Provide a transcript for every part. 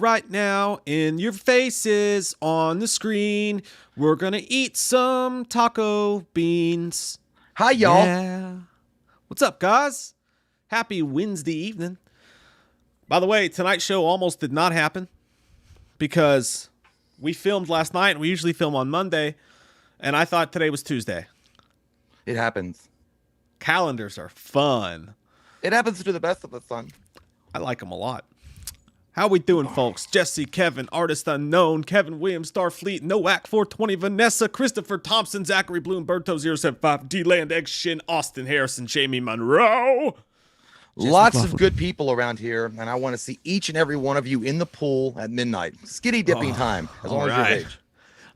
right now in your faces on the screen. We're gonna eat some taco beans. Hi, y'all. Yeah. What's up, guys? Happy Wednesday evening. By the way, tonight's show almost did not happen because we filmed last night, and we usually film on Monday, and I thought today was Tuesday. It happens. Calendars are fun. It happens to the best of us, son. I like them a lot. How we doing, folks? Jesse, Kevin, Artist Unknown, Kevin Williams, Starfleet, Noack 420, Vanessa, Christopher Thompson, Zachary Bloom, Berto 075, D-Land, Egg Shin, Austin Harrison, Jamie Monroe. Lots of good people around here, and I want to see each and every one of you in the pool at midnight. Skitty dipping time, as long as you're of age.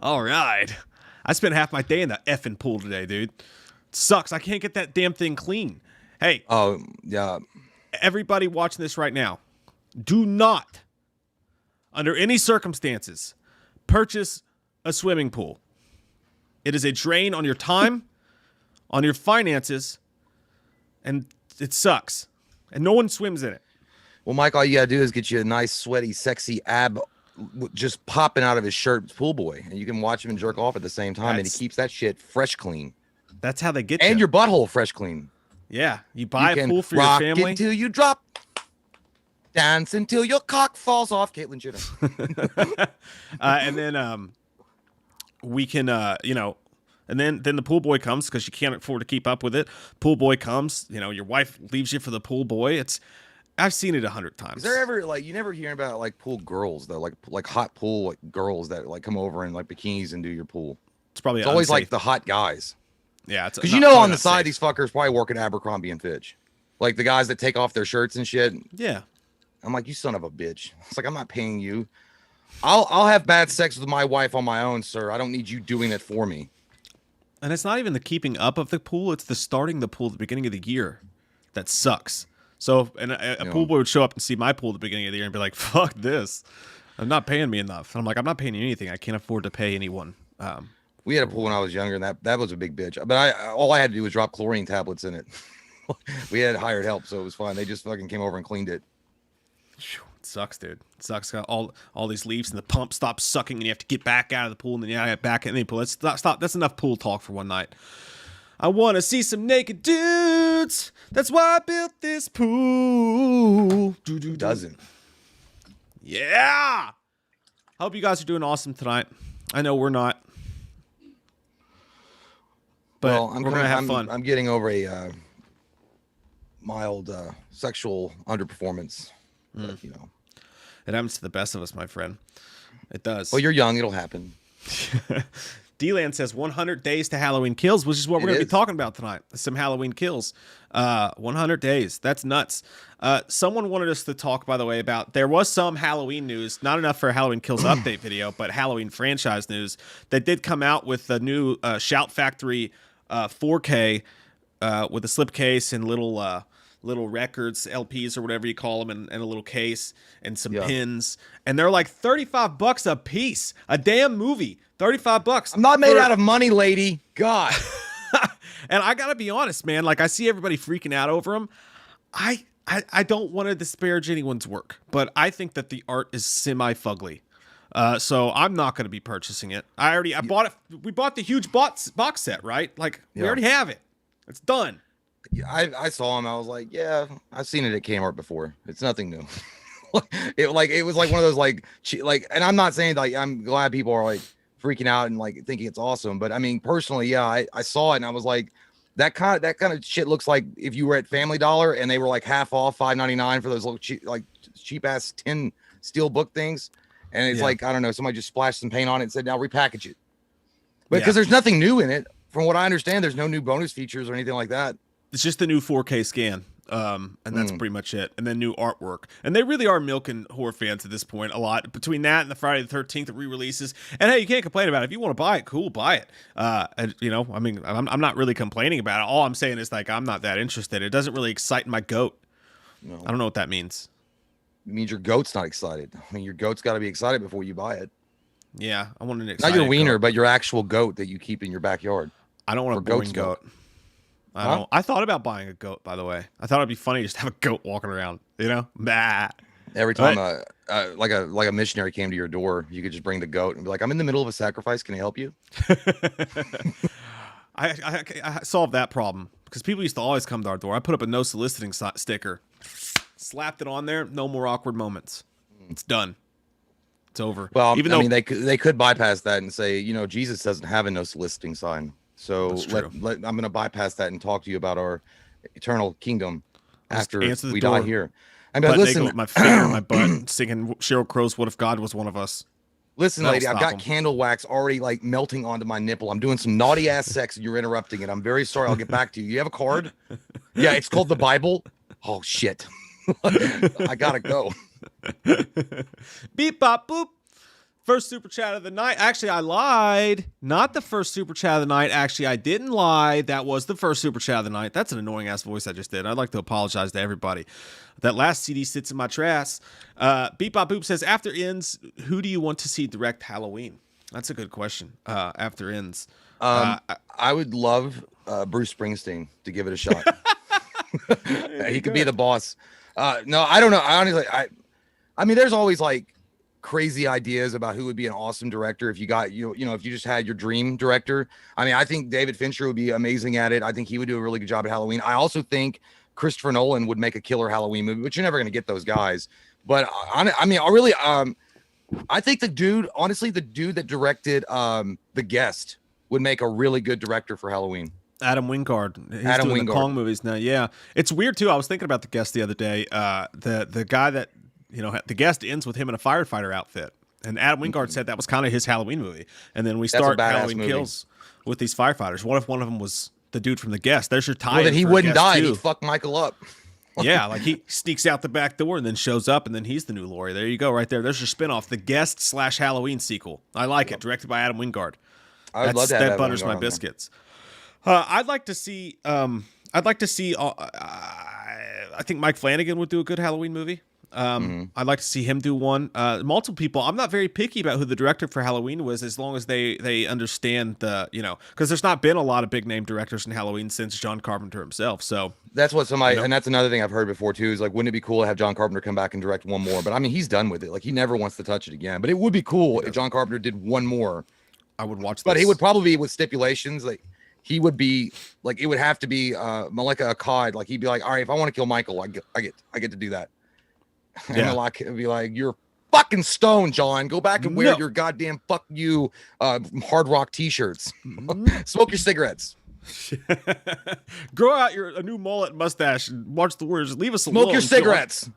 All right. I spent half my day in the effing pool today, dude. It sucks. I can't get that damn thing clean. Hey. Oh, yeah. Everybody watching this right now, do not, under any circumstances, purchase a swimming pool. It is a drain on your time, on your finances, and it sucks. And no one swims in it. Well, Mike, all you gotta do is get you a nice, sweaty, sexy ab just popping out of his shirt, pool boy, and you can watch him and jerk off at the same time, and he keeps that shit fresh clean. That's how they get you. And your butthole fresh clean. Yeah, you buy a pool for your rock family. Until you drop. Dance until your cock falls off, Caitlin Jenner. And then we can, and then the pool boy comes because you can't afford to keep up with it. Pool boy comes, your wife leaves you for the pool boy. I've seen it 100 times. Is there ever you never hear about pool girls though, like hot pool girls that come over in bikinis and do your pool? It's always the hot guys. Yeah, it's because on the side these fuckers probably work at Abercrombie and Fitch, like the guys that take off their shirts and shit. Yeah. I'm like, you son of a bitch. It's like, I'm not paying you. I'll have bad sex with my wife on my own, sir. I don't need you doing that for me. And it's not even the keeping up of the pool. It's the starting the pool at the beginning of the year that sucks. So a pool boy would show up and see my pool at the beginning of the year and be like, fuck this. I'm not paying me enough. And I'm like, I'm not paying you anything. I can't afford to pay anyone. We had a pool when I was younger, and that was a big bitch. But all I had to do was drop chlorine tablets in it. We had hired help, so it was fine. They just fucking came over and cleaned it. It sucks, dude. It sucks. Got all these leaves, and the pump stops sucking, and you have to get back out of the pool, and then you get back in the pool. Let's stop. That's enough pool talk for one night. I want to see some naked dudes. That's why I built this pool. Who doesn't? Yeah. Hope you guys are doing awesome tonight. I know we're not. But we're going to have fun. I'm getting over a mild sexual underperformance. But, It happens to the best of us, my friend. It does. Well, you're young. It'll happen. D-Land says 100 days to Halloween Kills, which is what we're going to be talking about tonight. Some Halloween Kills. 100 days. That's nuts. Someone wanted us to talk, by the way, about there was some Halloween news, not enough for a Halloween Kills update video, but Halloween franchise news that did come out with the new Shout Factory 4K with a slipcase and little records, LPs or whatever you call them, and a little case and some pins. And they're like $35 a piece. A damn movie. $35. I'm not made out of money, lady. God. And I gotta be honest, man. I see everybody freaking out over them. I don't want to disparage anyone's work, but I think that the art is semi-fugly. So I'm not going to be purchasing it. I bought it. We bought the huge box set, right? We already have it. It's done. I saw him. I was like, yeah, I've seen it at Kmart before. It's nothing new. it was like one of those and I'm not saying I'm glad people are freaking out and thinking it's awesome, but I mean personally, yeah, I saw it and I was like, that kind of shit looks like if you were at Family Dollar and they were half off $5.99 for those little cheap ass tin steel book things, and it's I don't know, somebody just splashed some paint on it and said now repackage it, but because there's nothing new in it, from what I understand, there's no new bonus features or anything like that. It's just the new 4K scan, and that's pretty much it. And then new artwork. And they really are milking horror fans at this point a lot. Between that and the Friday the 13th re-releases. And hey, you can't complain about it. If you want to buy it, cool, buy it. And I mean, I'm not really complaining about it. All I'm saying is I'm not that interested. It doesn't really excite my goat. No. I don't know what that means. It means your goat's not excited. I mean, your goat's got to be excited before you buy it. Yeah, I want an excited not your wiener, goat. But your actual goat that you keep in your backyard. I don't want a boring goat. I thought about buying a goat, by the way. I thought it'd be funny just to have a goat walking around, Bah. Every time like a missionary came to your door, you could just bring the goat and be like, "I'm in the middle of a sacrifice. Can I help you?" I solved that problem because people used to always come to our door. I put up a no soliciting sticker, slapped it on there. No more awkward moments. It's done. It's over. Well, even though I mean, they could bypass that and say, you know, Jesus doesn't have a no soliciting sign. So I'm going to bypass that and talk to you about our eternal kingdom after we die here. I mean, listen, my finger in my butt, singing Sheryl Crow's "What If God Was One of Us." Listen, lady, I've got candle wax already like melting onto my nipple. I'm doing some naughty ass sex and you're interrupting it. I'm very sorry. I'll get back to you. You have a card? Yeah, it's called the Bible. Oh shit. I gotta go. Beep bop boop. First super chat of the night. Actually, I lied. Not the first super chat of the night. Actually, I didn't lie. That was the first super chat of the night. That's an annoying ass voice I just did. I'd like to apologize to everybody. That last CD sits in my trash. Beep Bop Boop says, after ends, who do you want to see direct Halloween? That's a good question. After ends. I would love Bruce Springsteen to give it a shot. He could be the boss. No, I don't know. I honestly, I mean, there's always like crazy ideas about who would be an awesome director if you got if you just had your dream director. I mean, I think David Fincher would be amazing at it. I think he would do a really good job at Halloween. I also think Christopher Nolan would make a killer Halloween movie, but you're never going to get those guys. But I mean, I think the dude that directed The Guest would make a really good director for Halloween. Adam Wingard. He's doing the Kong movies now. Yeah, it's weird too. I was thinking about The Guest the other day. The guy that The Guest ends with him in a firefighter outfit, and Adam Wingard said that was kind of his Halloween movie. And then we start Halloween Kills with these firefighters. What if one of them was the dude from The Guest? There's your tie. Well, then he wouldn't die. He'd fuck Michael up. Yeah, like he sneaks out the back door and then shows up, and then he's the new Laurie. There you go, right there. There's your spinoff, The Guest / Halloween sequel. I like it. Directed by Adam Wingard. I would love to have that butters my biscuits. I'd like to see. I think Mike Flanagan would do a good Halloween movie. I'd like to see him do one. Multiple people. I'm not very picky about who the director for Halloween was, as long as they understand because there's not been a lot of big name directors in Halloween since John Carpenter himself. So that's what and that's another thing I've heard before too, is like, wouldn't it be cool to have John Carpenter come back and direct one more? But I mean, he's done with it. Like, he never wants to touch it again. But it would be cool if John Carpenter did one more. I would watch this. But he would probably be with stipulations. Like, he would be like, it would have to be Malika Akkad. Like, he'd be like, all right, if I want to kill Michael, I get to do that. And Malak would be like, you're fucking stoned, John. Go back and wear your goddamn fuck you hard rock t-shirts. Smoke your cigarettes. Grow out a new mullet mustache and watch the words. Leave us alone. Smoke your cigarettes.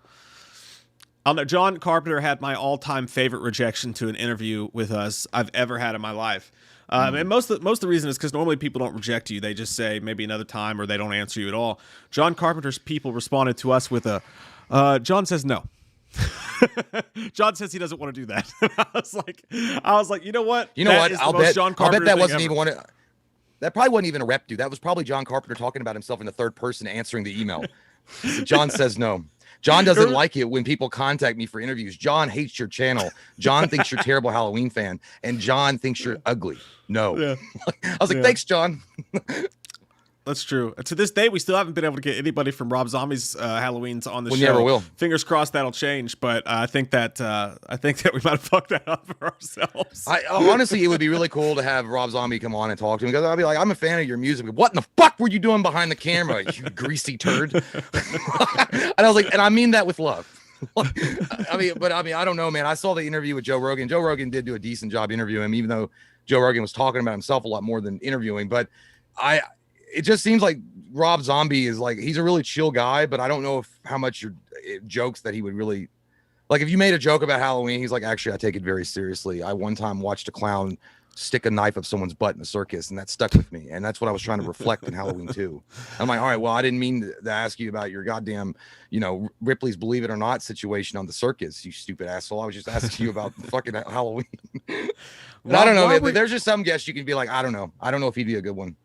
I'll know. John Carpenter had my all-time favorite rejection to an interview with us I've ever had in my life. And most of the reason is because normally people don't reject you. They just say maybe another time, or they don't answer you at all. John Carpenter's people responded to us with John says no. John says he doesn't want to do that. I was like, you know what? I'll bet that wasn't even one. That probably wasn't even a rep dude. That was probably John Carpenter talking about himself in the third person answering the email. So John says no. John doesn't like it when people contact me for interviews. John hates your channel. John thinks you're a terrible Halloween fan, and John thinks you're ugly. No. Yeah. I was like, thanks, John. That's true. To this day, we still haven't been able to get anybody from Rob Zombie's Halloween's on the show. We never will. Fingers crossed that'll change, but I think that we might have fucked that up for ourselves. Honestly, it would be really cool to have Rob Zombie come on and talk to him, because I'll be like, I'm a fan of your music. What in the fuck were you doing behind the camera, you greasy turd? And I was like, and I mean that with love. I don't know, man. I saw the interview with Joe Rogan. Joe Rogan did do a decent job interviewing him, even though Joe Rogan was talking about himself a lot more than interviewing. But it just seems like Rob Zombie is like, he's a really chill guy, but I don't know how much your jokes that he would really like. If you made a joke about Halloween, he's like, actually, I take it very seriously. I one time watched a clown stick a knife up someone's butt in a circus, and that stuck with me. And that's what I was trying to reflect in Halloween too. I'm like, all right, well, I didn't mean to ask you about your goddamn, Ripley's Believe It or Not situation on the circus, you stupid asshole. I was just asking you about fucking Halloween. I don't know, man. There's just some guests you can be like, I don't know if he'd be a good one.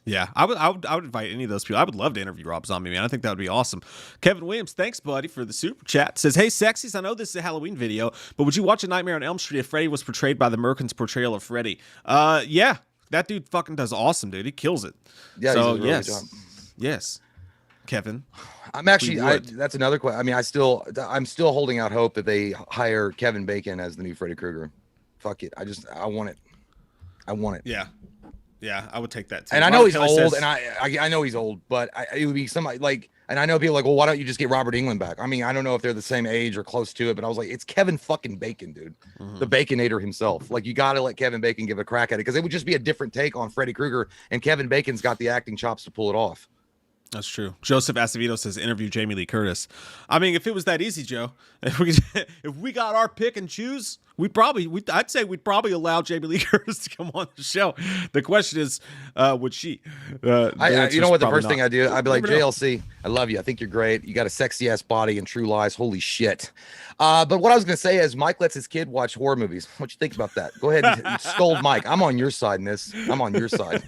Yeah, I would invite any of those people. I would love to interview Rob Zombie, man. I think that would be awesome. Kevin Williams, thanks, buddy, for the super chat. Says, hey, sexies, I know this is a Halloween video, but would you watch A Nightmare on Elm Street if Freddy was portrayed by the Merkin's portrayal of Freddy? Yeah, that dude fucking does awesome, dude. He kills it. Yeah, so really yes. Kevin? I'm actually. That's another question. I mean, I'm still holding out hope that they hire Kevin Bacon as the new Freddy Krueger. Fuck it. I want it. I want it. Yeah. Yeah, I would take that too. And I know he's old, and I know he's old, but it would be somebody like, and I know people are like, well, why don't you just get Robert Englund back? I mean, I don't know if they're the same age or close to it, but I was like, it's Kevin fucking Bacon, dude, the Baconator himself. Like, you got to let Kevin Bacon give a crack at it, because it would just be a different take on Freddy Krueger, and Kevin Bacon's got the acting chops to pull it off. That's true. Joseph Acevedo says interview Jamie Lee Curtis. I mean, if it was that easy, Joe, if we got our pick and choose, I'd say we'd probably allow Jamie Lee Curtis to come on the show. The question is, would she? You know what? The first thing I do, I'd be like, JLC, I love you. I think you're great. You got a sexy ass body and True Lies. Holy shit. But what I was gonna say is, Mike lets his kid watch horror movies. What you think about that? Go ahead and scold Mike. I'm on your side in this. I'm on your side.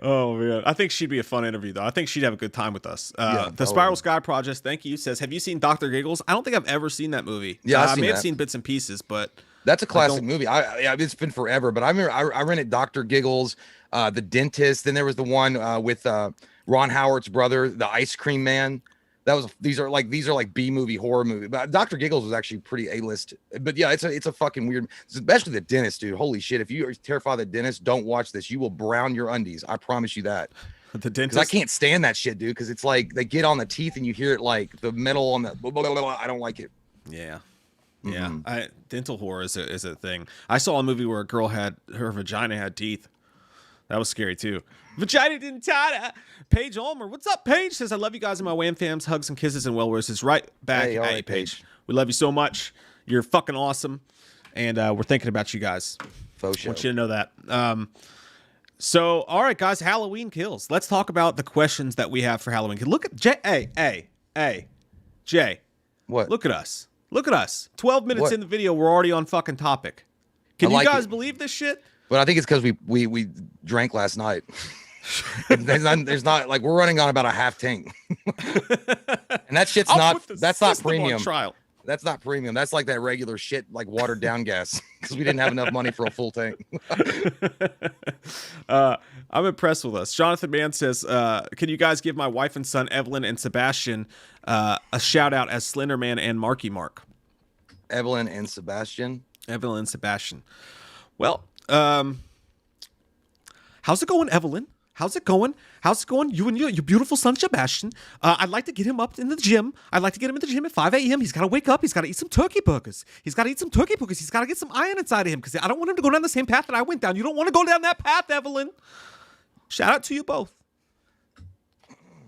Oh man, I think she'd be a fun interview though. I think she'd have a good time with us. The Spiral Sky Project, thank you, says, have you seen Dr. Giggles? I don't think I've ever seen that movie. Yeah, I may have seen bits and pieces, but that's a classic movie. It's been forever, but I remember I rented Dr. Giggles, The Dentist. Then there was the one with Ron Howard's brother, the Ice Cream Man. These are like B movie horror movie. But Dr. Giggles was actually pretty A-list. But yeah, it's a fucking weird, especially The Dentist, dude. Holy shit! If you are terrified of The Dentist, don't watch this. You will brown your undies. I promise you that. The Dentist. I can't stand that shit, dude. Because it's like they get on the teeth and you hear it like the metal on the. Blah, blah, blah, blah. I don't like it. Yeah. Yeah. Dental horror is a thing. I saw a movie where a girl had her vagina had teeth. That was scary too. Vagina dentata. Paige Ulmer. What's up, Paige? Says, I love you guys and my Wham fams. Hugs and kisses and well wishes. Right back. Hey, Paige. We love you so much. You're fucking awesome. And we're thinking about you guys. Faux show. I want you to know that. So, all right, guys. Halloween Kills. Let's talk about the questions that we have for Halloween. Look at Jay. Hey, Jay. What? Look at us. 12 minutes in the video, we're already on fucking topic. Can you guys believe this shit? But I think it's because we drank last night. there's not like, we're running on about a half tank. And that shit's that's not premium. Trial. That's not premium. That's like that regular shit, like watered down gas, because we didn't have enough money for a full tank. I'm impressed with us. Jonathan Mann says, can you guys give my wife and son, Evelyn and Sebastian, a shout out as Slenderman and Marky Mark? Evelyn and Sebastian. Well, how's it going, Evelyn? How's it going? You and your beautiful son, Sebastian. I'd like to get him up in the gym. I'd like to get him in the gym at 5 a.m. He's got to wake up. He's got to eat some turkey burgers. He's got to get some iron inside of him, because I don't want him to go down the same path that I went down. You don't want to go down that path, Evelyn. Shout out to you both.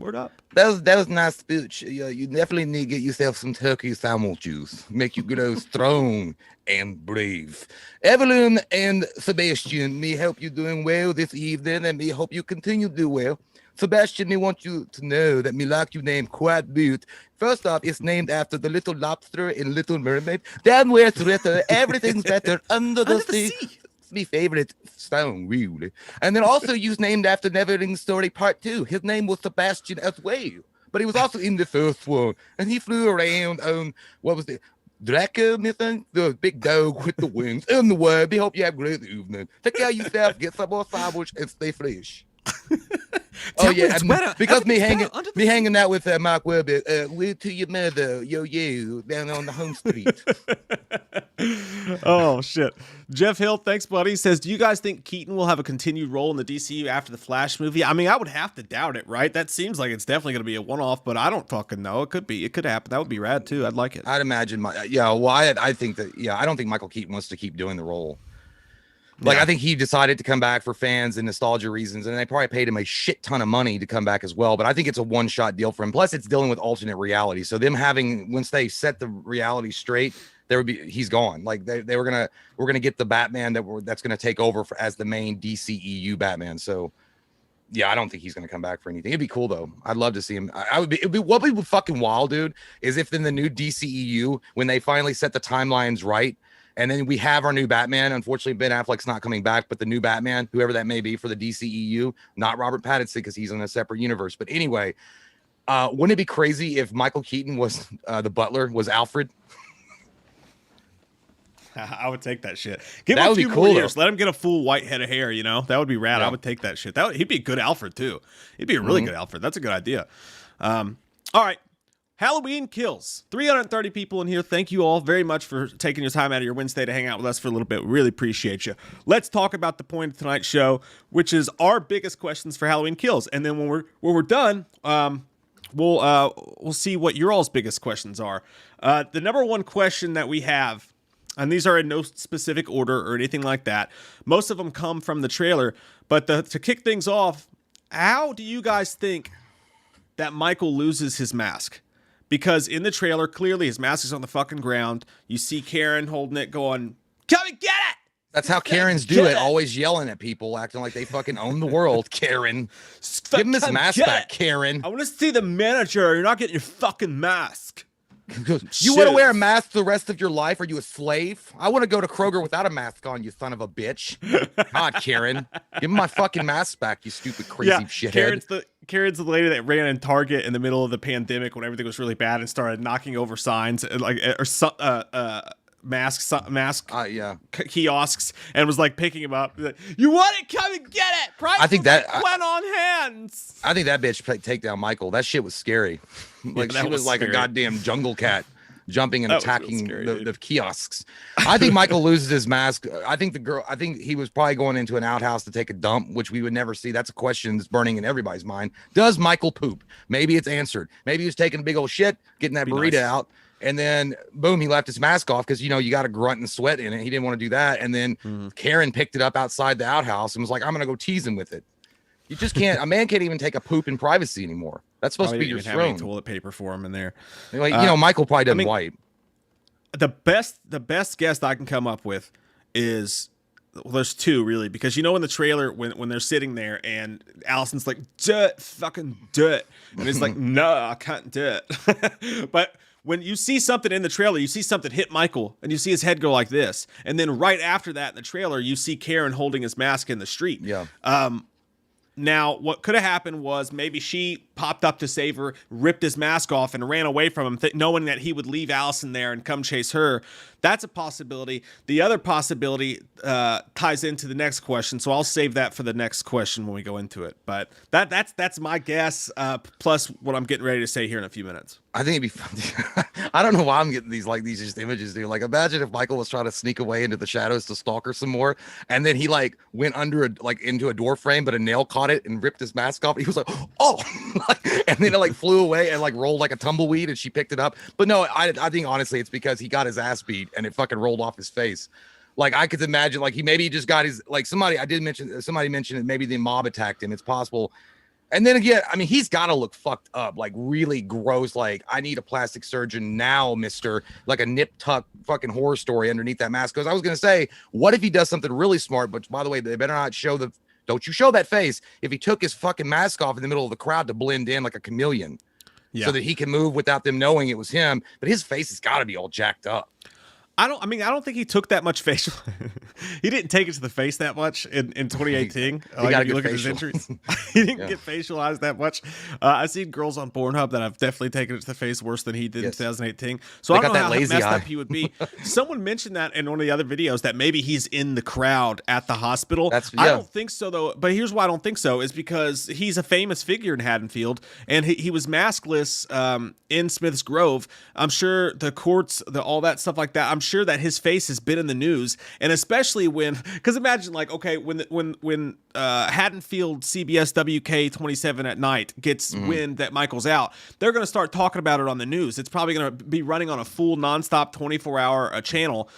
Word up. That was nice speech. You definitely need to get yourself some turkey sandwich juice. Make you grow strong and brave. Evelyn and Sebastian, me hope you're doing well this evening, and me hope you continue to do well. Sebastian, me want you to know that me like you name quite good. First off, it's named after the little lobster in Little Mermaid. Down where it's better, everything's better under the sea. It's my favorite song, really. And then also you named after Neverending Story Part 2. His name was Sebastian as well. But he was also in the first one. And he flew around on, what was it? Draco, Nathan, the big dog with the wings. In the word, we hope you have a great evening. Take care of yourself, get some more sandwich, and stay fresh. Oh yeah, because me hanging out with Mark Webber, word to your mother, yo down on the home street. Oh shit. Jeff Hill, thanks buddy, says, do you guys think Keaton will have a continued role in the DCU after the Flash movie? I mean, I would have to doubt it, right? That seems like it's definitely going to be a one-off, but I don't fucking know. It could happen. That would be rad too. I'd like it. I'd imagine I think that I don't think Michael Keaton wants to keep doing the role. Like, I think he decided to come back for fans and nostalgia reasons, and they probably paid him a shit ton of money to come back as well. But I think it's a one-shot deal for him. Plus, it's dealing with alternate reality. So them once they set the reality straight, he's gone. Like we're gonna get the Batman that's gonna take over as the main DCEU Batman. So yeah, I don't think he's gonna come back for anything. It'd be cool though. I'd love to see him. What would be fucking wild, dude, is if in the new DCEU, when they finally set the timelines right, and then we have our new Batman. Unfortunately, Ben Affleck's not coming back, but the new Batman, whoever that may be for the DCEU, not Robert Pattinson because he's in a separate universe. But anyway, wouldn't it be crazy if Michael Keaton was the butler, was Alfred? I would take that shit. Give That him a would be few cool, more years. though. Let him get a full white head of hair. That would be rad. Yeah. I would take that shit. He'd be a good Alfred too. He'd be a really good Alfred. That's a good idea. All right. Halloween Kills. 330 people in here. Thank you all very much for taking your time out of your Wednesday to hang out with us for a little bit. We really appreciate you. Let's talk about the point of tonight's show, which is our biggest questions for Halloween Kills. And then when we're done, we'll see what your all's biggest questions are. The number one question that we have, and these are in no specific order or anything like that. Most of them come from the trailer. But to kick things off, how do you guys think that Michael loses his mask? Because in the trailer, clearly his mask is on the fucking ground. You see Karen holding it going, come and get it! That's how Karens do it, always yelling at people, acting like they fucking own the world. Karen. Give him his mask back, Karen. I want to see the manager. You're not getting your fucking mask. You want to wear a mask the rest of your life? Are you a slave? I want to go to Krueger without a mask on, you son of a bitch. God, Karen. Give me my fucking mask back, you stupid crazy shithead. Karen's the lady that ran in Target in the middle of the pandemic when everything was really bad and started knocking over signs mask kiosks and was like picking them up. Like, you want it? Come and get it. Price I think that went on hands. I think that bitch take down Michael. That shit was scary. Like she was like a goddamn jungle cat jumping and attacking the kiosks. I think Michael loses his mask. I think he was probably going into an outhouse to take a dump, which we would never see. That's a question that's burning in everybody's mind. Does Michael poop? Maybe it's answered. Maybe he was taking a big old shit, getting that burrito out. And then boom, he left his mask off because, you got to grunt and sweat in it. He didn't want to do that. And then Karen picked it up outside the outhouse and was like, I'm going to go tease him with it. You just can't, a man can't even take a poop in privacy anymore. That's supposed to be your throne. Have toilet paper for him in there. Like, Michael probably doesn't wipe. The best guess I can come up with is, well, there's two really, because in the trailer when they're sitting there and Allison's like, fucking do it. And it's like, no, I can't do it. But when you see something in the trailer, you see something hit Michael and you see his head go like this. And then right after that in the trailer, you see Karen holding his mask in the street. Yeah. Now, what could have happened was maybe she popped up to save her, ripped his mask off, and ran away from him, knowing that he would leave Allison there and come chase her. That's a possibility. The other possibility ties into the next question, so I'll save that for the next question when we go into it. But that's my guess, plus what I'm getting ready to say here in a few minutes. I think it'd be fun. I don't know why I'm getting these just images, dude. Like, imagine if Michael was trying to sneak away into the shadows to stalk her some more, and then he went under into a door frame, but a nail caught it and ripped his mask off. And he was like, oh, and then it flew away and rolled like a tumbleweed, and she picked it up. But no, I think honestly it's because he got his ass beat and it fucking rolled off his face. I could imagine he just got his somebody mentioned that maybe the mob attacked him. It's possible. And then again, I mean, he's got to look fucked up, really gross. I need a plastic surgeon now, mister. Like a nip tuck fucking horror story underneath that mask. Because I was going to say, what if he does something really smart? But by the way, they better not show don't you show that face. If he took his fucking mask off in the middle of the crowd to blend in like a chameleon so that he can move without them knowing it was him. But his face has got to be all jacked up. I don't think he took that much facial. He didn't take it to the face that much in 2018. If you look at his injuries, he didn't get facialized that much. I've seen girls on Pornhub that have definitely taken it to the face worse than he did in 2018. So I don't know how messed up he would be. Someone mentioned that in one of the other videos that maybe he's in the crowd at the hospital. I don't think so though. But here's why I don't think so is because he's a famous figure in Haddonfield and he was maskless in Smith's Grove. I'm sure the courts, all that stuff like that. I'm sure that his face has been in the news, and especially because imagine when Haddonfield CBS WK27 at night gets wind that Michael's out, they're going to start talking about it on the news. It's probably going to be running on a full nonstop 24-hour channel,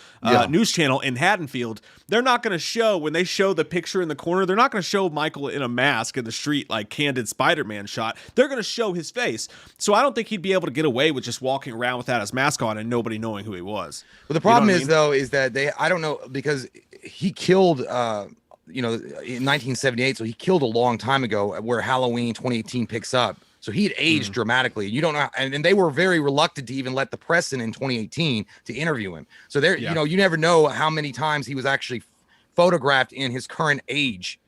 news channel in Haddonfield. They're not going to show, when they show the picture in the corner, they're not going to show Michael in a mask in the street like candid Spider-Man shot. They're going to show his face. So I don't think he'd be able to get away with just walking around without his mask on and nobody knowing who he was. Well, the problem is that I don't know, because he killed, in 1978. So he killed a long time ago where Halloween 2018 picks up. So he had aged dramatically. You don't know. And they were very reluctant to even let the press in 2018 to interview him. So you never know how many times he was actually photographed in his current age.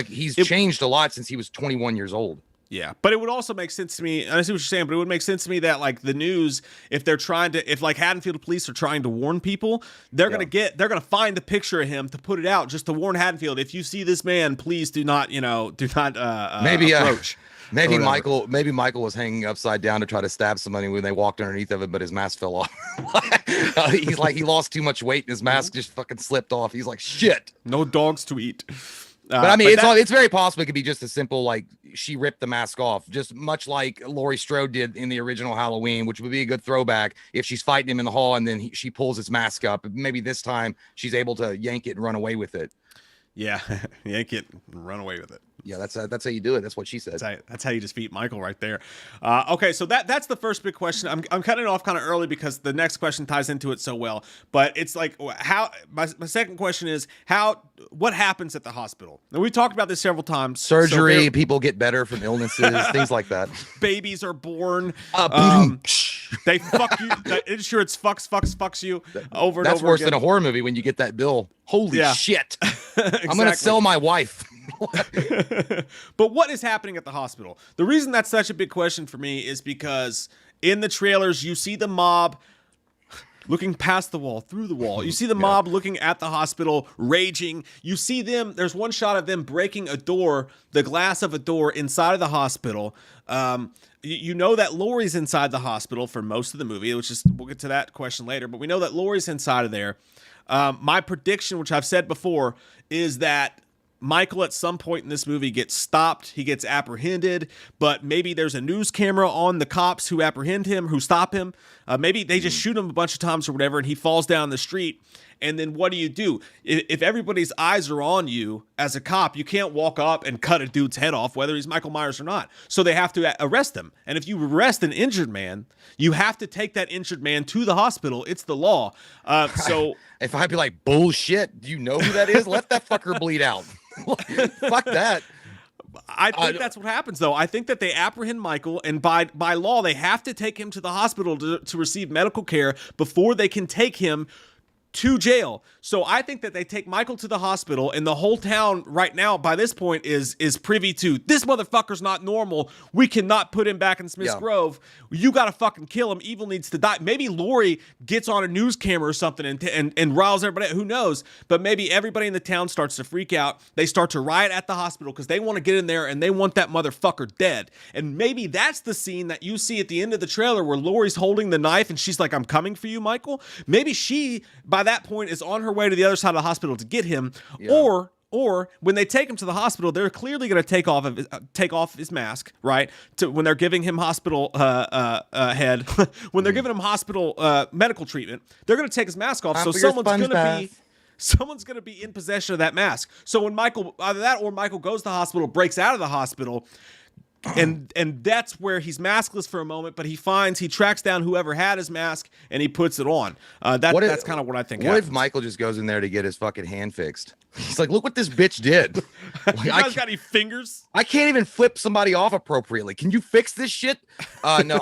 He's changed a lot since he was 21 years old. Yeah, but it would also make sense to me. I see what you're saying, but it would make sense to me that like the news, if like Haddonfield police are trying to warn people, they're gonna find the picture of him to put it out just to warn Haddonfield. If you see this man, please do not approach. Maybe Michael was hanging upside down to try to stab somebody when they walked underneath of it, but his mask fell off. He's like, he lost too much weight and his mask just fucking slipped off. He's like, shit. No dogs to eat. But I mean, it's very possible it could be just as simple like she ripped the mask off, just much like Laurie Strode did in the original Halloween, which would be a good throwback if she's fighting him in the hall and then she pulls his mask up. Maybe this time she's able to yank it and run away with it. Yeah, yank it and run away with it. Yeah, that's how you do it. That's what she said. That's how you defeat Michael right there. Okay, so that's the first big question. I'm cutting it off kind of early because the next question ties into it so well. But it's like how my second question is what happens at the hospital? And we talked about this several times. Surgery, people get better from illnesses, things like that. Babies are born. They fuck you. The insurance fucks you over and over. That's worse than a horror movie when you get that bill. Holy shit! Exactly. I'm gonna sell my wife. But what is happening at the hospital? The reason that's such a big question for me is because in the trailers you see the mob looking past the wall, through the wall. You see the mob looking at the hospital, raging. You see them, there's one shot of them breaking a door, the glass of a door inside of the hospital. You know that Laurie's inside the hospital for most of the movie, which is, we'll get to that question later, but we know that Laurie's inside of there. My prediction, which I've said before, is that Michael at some point in this movie gets stopped. He gets apprehended, but maybe there's a news camera on the cops who apprehend him, who stop him. Maybe they just shoot him a bunch of times or whatever, and he falls down the street. And then what do? If everybody's eyes are on you as a cop, you can't walk up and cut a dude's head off, whether he's Michael Myers or not. So they have to arrest him. And if you arrest an injured man, you have to take that injured man to the hospital. It's the law. So if I'd be like, bullshit, do you know who that is? Let that fucker bleed out. Fuck that. I think that's what happens, though. I think that they apprehend Michael, and by law, they have to take him to the hospital to receive medical care before they can take him to jail. So I think that they take Michael to the hospital, and the whole town right now by this point is privy to, this motherfucker's not normal. We cannot put him back in Smith's Grove. You gotta fucking kill him. Evil needs to die. Maybe Laurie gets on a news camera or something and riles everybody. Who knows? But maybe everybody in the town starts to freak out. They start to riot at the hospital because they want to get in there and they want that motherfucker dead. And maybe that's the scene that you see at the end of the trailer where Laurie's holding the knife and she's like, I'm coming for you, Michael. Maybe she, by that point, is on her way to the other side of the hospital to get him. Or when they take him to the hospital, they're clearly going to take off his mask, right? When they're giving him hospital head, when they're giving him hospital medical treatment, they're going to take his mask off. So someone's going to be in possession of that mask. So when Michael, either that or Michael goes to the hospital, breaks out of the hospital, and that's where he's maskless for a moment, but he tracks down whoever had his mask and he puts it on. That's kind of what I think. What if Michael just goes in there to get his fucking hand fixed? He's like, look what this bitch did. Like, you guys got any fingers? I can't even flip somebody off appropriately. Can you fix this shit? No,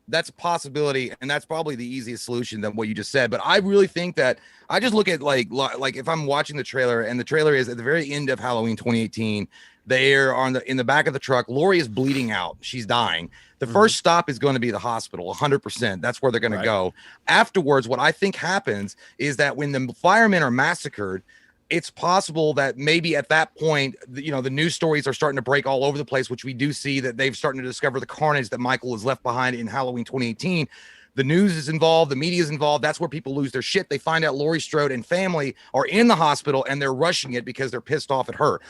that's a possibility, and that's probably the easiest solution than what you just said. But I really think that I just look at like if I'm watching the trailer, and the trailer is at the very end of Halloween 2018. They're in the back of the truck. Laurie is bleeding out. She's dying. The first stop is going to be the hospital, 100%. That's where they're going to go. Afterwards, what I think happens is that when the firemen are massacred, it's possible that maybe at that point, the news stories are starting to break all over the place, which we do see that they've starting to discover the carnage that Michael has left behind in Halloween 2018. The news is involved. The media is involved. That's where people lose their shit. They find out Laurie Strode and family are in the hospital and they're rushing it because they're pissed off at her.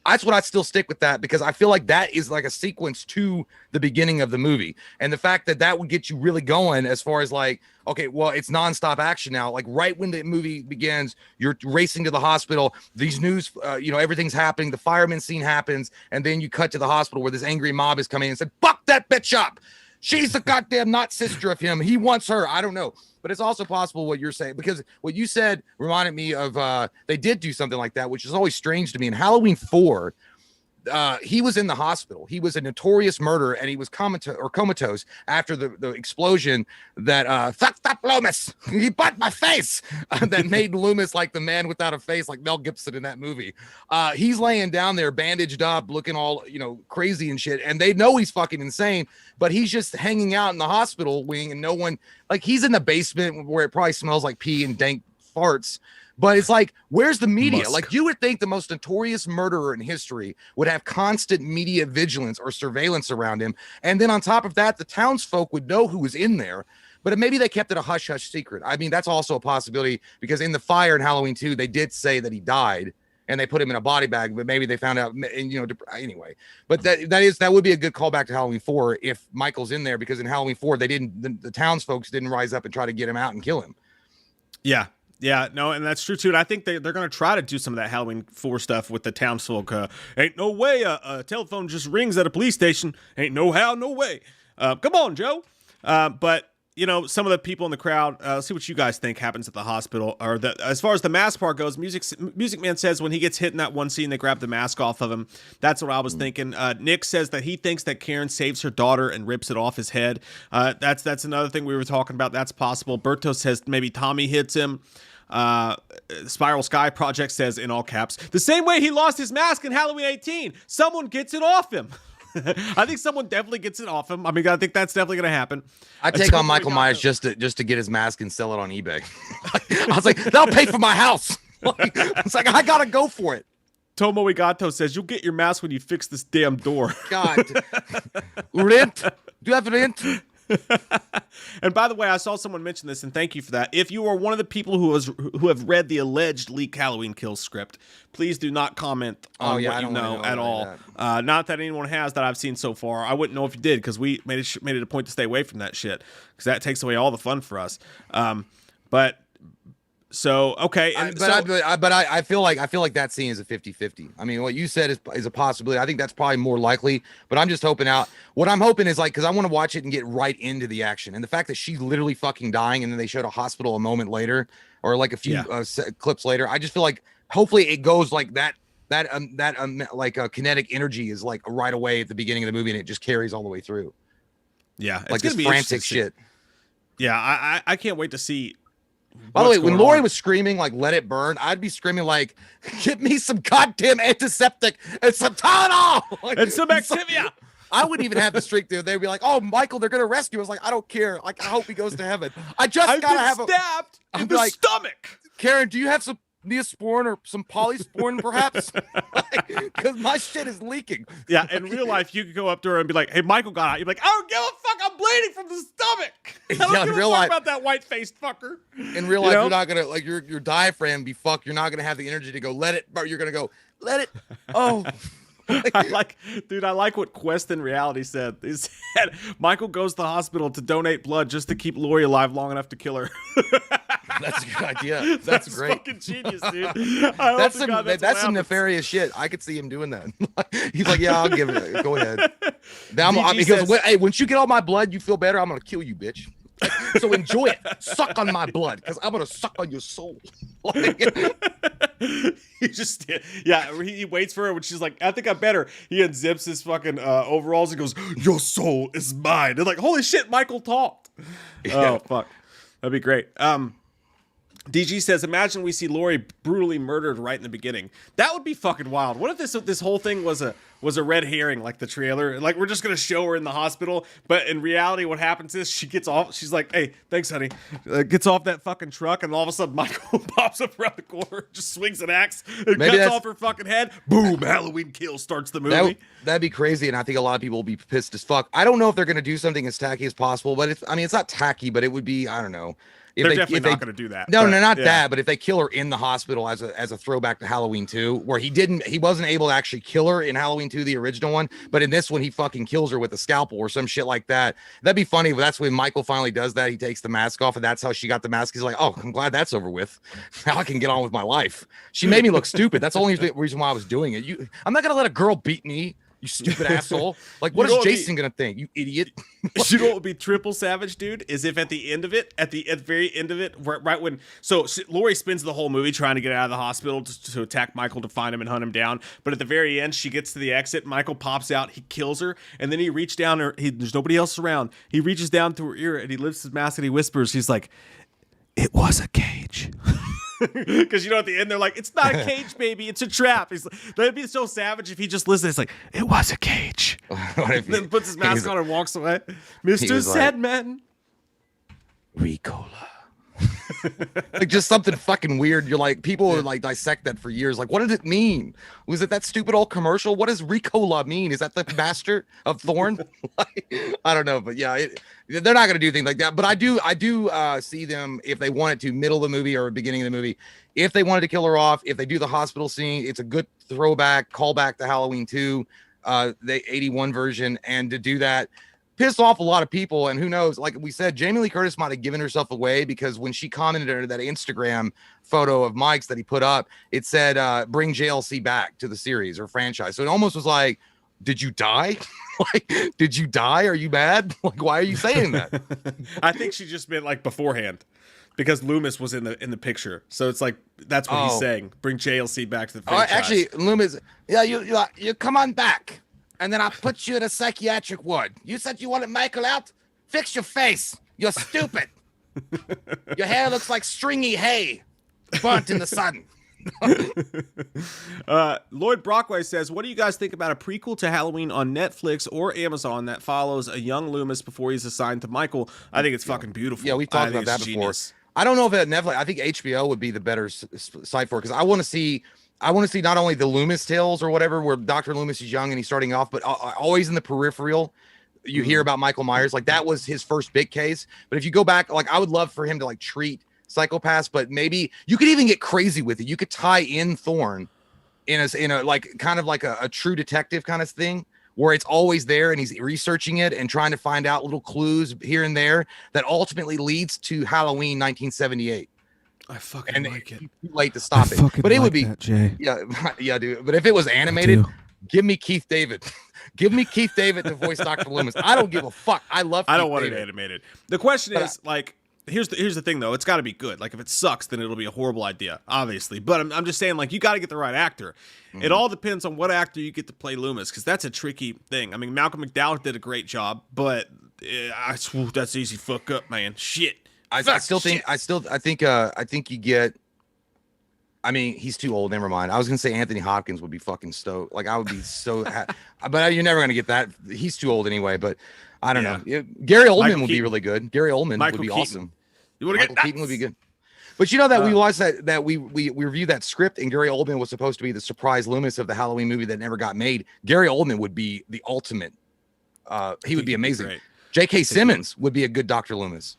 That's what I'd still stick with that, because I feel like that is like a sequence to the beginning of the movie. And the fact that would get you really going as far as like, okay, well, it's nonstop action now. Like right when the movie begins, you're racing to the hospital. These news, everything's happening. The fireman scene happens. And then you cut to the hospital where this angry mob is coming in and said, fuck that bitch up. She's the goddamn not sister of him. He wants her. I don't know. But it's also possible what you're saying, because what you said reminded me of they did do something like that, which is always strange to me. In Halloween 4, he was in the hospital. He was a notorious murderer, and he was comatose after the explosion that fucked up Loomis. He butt my face. That made Loomis like the man without a face, like Mel Gibson in that movie. He's laying down there, bandaged up, looking all crazy and shit, and they know he's fucking insane, but he's just hanging out in the hospital wing, and no one, like, he's in the basement where it probably smells like pee and dank farts. But it's like, where's the media? Musk. Like, you would think the most notorious murderer in history would have constant media vigilance or surveillance around him. And then on top of that, the townsfolk would know who was in there. But maybe they kept it a hush-hush secret. I mean, that's also a possibility, because in the fire in Halloween 2, they did say that he died and they put him in a body bag, but maybe they found out, and anyway. But that would be a good callback to Halloween 4 if Michael's in there, because in Halloween 4, the townsfolk didn't rise up and try to get him out and kill him. Yeah. Yeah, no, and that's true too. And I think they're going to try to do some of that Halloween 4 stuff with the townsfolk. Ain't no way a telephone just rings at a police station. Ain't no how, no way. Come on, Joe. But some of the people in the crowd. See what you guys think happens at the hospital. Or as far as the mask part goes, Music Man says when he gets hit in that one scene, they grab the mask off of him. That's what I was thinking. Nick says that he thinks that Karen saves her daughter and rips it off his head. That's another thing we were talking about. That's possible. Berto says maybe Tommy hits him. Spiral Sky Project says in all caps, the same way he lost his mask in Halloween 18, someone gets it off him. I think someone definitely gets it off him. I mean, I think that's definitely going to happen. I take on Michael Myers just to get his mask and sell it on eBay. I was like, that'll pay for my house. It's like, I got to go for it. Tomo Igato says, you'll get your mask when you fix this damn door. God. Rent? Do you have rent? And by the way, I saw someone mention this, and thank you for that. If you are one of the people who have read the alleged leaked Halloween Kills script, please do not comment on what you know at all. Not that anyone has that I've seen so far. I wouldn't know if you did, because we made it a point to stay away from that shit, because that takes away all the fun for us. So okay, I feel like that scene is a 50-50. I mean, what you said is a possibility. I think that's probably more likely, but I'm just hoping out. What I'm hoping is, like, because I want to watch it and get right into the action, and the fact that she's literally fucking dying, and then they showed a hospital a moment later, or like a few clips later. I just feel like hopefully it goes like that. Kinetic energy is like right away at the beginning of the movie, and it just carries all the way through. Yeah, like this frantic shit. Yeah, I can't wait to see. By the way, when Lori was screaming like "Let it burn," I'd be screaming like, "Give me some goddamn antiseptic and some Tylenol and some Activia." I wouldn't even have the streak there. They'd be like, "Oh, Michael, they're gonna rescue." I was like, "I don't care. Like, I hope he goes to heaven. I just gotta have stabbed in the stomach." Karen, do you have some Neosporin or some Polysporin, perhaps? Because my shit is leaking. Yeah, in real life, you could go up to her and be like, "Hey, Michael got out." You're like, "I don't give a fuck. I'm bleeding from the stomach. I don't give a fuck about that white-faced fucker." In real life, you're not gonna like your diaphragm be fucked. You're not gonna have the energy to go let it, but you're gonna go let it. Oh. I like what Quest in Reality said. He said Michael goes to the hospital to donate blood just to keep Lori alive long enough to kill her. That's a good idea. That's great. Fucking genius, dude. That's some nefarious shit. I could see him doing that. He's like, "Yeah, I'll give it. Go ahead." Now he goes, "Hey, once you get all my blood, you feel better. I'm gonna kill you, bitch. So enjoy it. Suck on my blood, because I'm gonna suck on your soul." He just, he waits for her when she's like, "I think I better." He unzips his fucking overalls and goes, "Your soul is mine." They're like, "Holy shit, Michael talked." Oh fuck, that'd be great. DG says, imagine we see Lori brutally murdered right in the beginning. That would be fucking wild. What if this whole thing was a red herring, like the trailer? Like, we're just gonna show her in the hospital, but in reality, what happens is she gets off. She's like, "Hey, thanks, honey." Gets off that fucking truck, and all of a sudden, Michael pops up around the corner, just swings an axe, and cuts off her fucking head. Boom! Halloween Kills starts the movie. That'd be crazy, and I think a lot of people will be pissed as fuck. I don't know if they're gonna do something as tacky as possible, but it's not tacky, but it would be, I don't know. They're definitely not going to do that. No, not that. But if they kill her in the hospital as a throwback to Halloween 2, where he wasn't able to actually kill her in Halloween 2, the original one, but in this one he fucking kills her with a scalpel or some shit like that. That'd be funny. But that's when Michael finally does that. He takes the mask off, and that's how she got the mask. He's like, "Oh, I'm glad that's over with. Now I can get on with my life. She made me look stupid. That's the only reason why I was doing it. I'm not gonna let a girl beat me. You stupid asshole. Like, what is Jason gonna think? You idiot. You know what would be triple savage, dude? Is if at the end of it, at the very end of it, right when Laurie spends the whole movie trying to get out of the hospital to attack Michael, to find him and hunt him down. But at the very end, she gets to the exit. Michael pops out, he kills her, and then he reaches down her. There's nobody else around. He reaches down to her ear and he lifts his mask and he whispers. He's like, "It was a cage." Because at the end they're like, "It's not a cage, baby, it's a trap." He's like, that'd be so savage if he just listened. It's like, "It was a cage." Then puts his mask on and walks away. Mr. Sandman. Ricola. Like, just something fucking weird. You're like, people would like dissect that for years. Like, what did it mean? Was it that stupid old commercial? What does Ricola mean? Is that the master of Thorn? Like, I don't know, but yeah, they're not gonna do things like that. But I do see them, if they wanted to, middle of the movie or beginning of the movie, if they wanted to kill her off, if they do the hospital scene, it's a good throwback, callback to Halloween 2, the 81 version, and to do that pissed off a lot of people. And who knows, like we said, Jamie Lee Curtis might have given herself away, because when she commented under that Instagram photo of Mike's that he put up, it said bring JLC back to the series or franchise. So it almost was like, did you die? Like, did you die? Are you mad? Like, why are you saying that? I think she just meant like beforehand, because Loomis was in the picture. So it's like, that's what he's saying, bring JLC back to the franchise. Actually, Loomis, yeah, you come on back, and then I'll put you in a psychiatric ward. You said you wanted Michael out? Fix your face. You're stupid. Your hair looks like stringy hay burnt in the sun. Lloyd Brockway says, "What do you guys think about a prequel to Halloween on Netflix or Amazon that follows a young Loomis before he's assigned to Michael?" I think it's fucking beautiful. Yeah, we've talked about that before. I don't know if at Netflix. I think HBO would be the better site for it, because I want to see not only the Loomis tales or whatever, where Dr. Loomis is young and he's starting off, but always in the peripheral, you hear about Michael Myers. Like, that was his first big case. But if you go back, like, I would love for him to like treat psychopaths, but maybe you could even get crazy with it. You could tie in Thorn in a like kind of like a true detective kind of thing, where it's always there and he's researching it and trying to find out little clues here and there that ultimately leads to Halloween 1978. I fucking like it. Too late to stop it, but it would be Jay. Yeah, dude. But if it was animated, give me Keith David. Give me Keith David to voice Dr. Loomis. I don't give a fuck. I don't want it animated. The question is, like, here's the thing though. It's got to be good. Like, if it sucks, then it'll be a horrible idea, obviously. But I'm just saying, like, you got to get the right actor. It all depends on what actor you get to play Loomis, because that's a tricky thing. I mean, Malcolm McDowell did a great job, but that's easy fuck up, man. Shit. I think you get. I mean, he's too old. Never mind. I was gonna say Anthony Hopkins would be fucking stoked. Like, I would be so. But you're never gonna get that. He's too old anyway. But I don't know. Gary Oldman would be really good. Gary Oldman would be awesome. Michael Keaton would be good. But you know that we watched that we reviewed that script, and Gary Oldman was supposed to be the surprise Loomis of the Halloween movie that never got made. Gary Oldman would be the ultimate. He would be amazing. J.K. Simmons would be a good Dr. Loomis.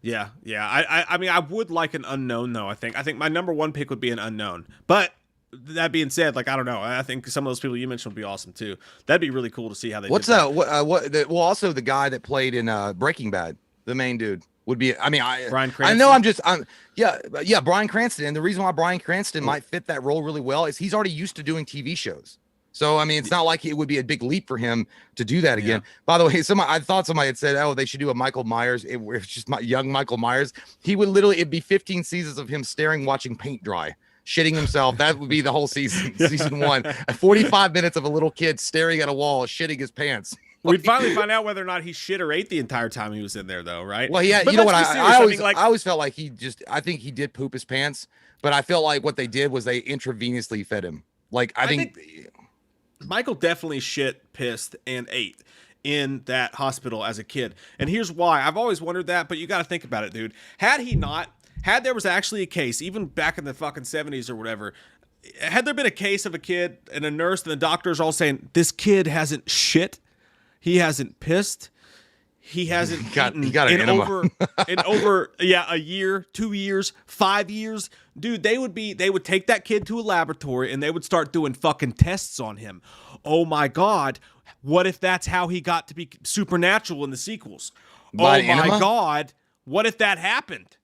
Yeah. I mean, I would like an unknown though. I think my number one pick would be an unknown. But that being said, like, I don't know. I think some of those people you mentioned would be awesome too. That'd be really cool to see how they. What's that? Well, also the guy that played in Breaking Bad, the main dude would be. I mean, Bryan Cranston. I know. Yeah, Bryan Cranston. And the reason why Bryan Cranston might fit that role really well is he's already used to doing TV shows. So, I mean, it's not like it would be a big leap for him to do that again. Yeah. By the way, I thought somebody had said, oh, they should do a Michael Myers. It's just young Michael Myers. He would literally, it'd be 15 seasons of him staring, watching paint dry, shitting himself. That would be the whole season, season 1. 45 minutes of a little kid staring at a wall, shitting his pants. We'd finally find out whether or not he shit or ate the entire time he was in there, though, right? Well, yeah, but you know what? I always felt like I think he did poop his pants, but I felt like what they did was they intravenously fed him. Like, I think Michael definitely shit, pissed, and ate in that hospital as a kid. And here's why. I've always wondered that, but you got to think about it, dude. Had there was actually a case, even back in the fucking 70s or whatever, had there been a case of a kid and a nurse and the doctors all saying, this kid hasn't shit, he hasn't pissed, he hasn't eaten in over a year, 2 years, 5 years, dude, they would take that kid to a laboratory and they would start doing fucking tests on him. Oh my God, what if that's how he got to be supernatural in the sequels? My God, what if that happened?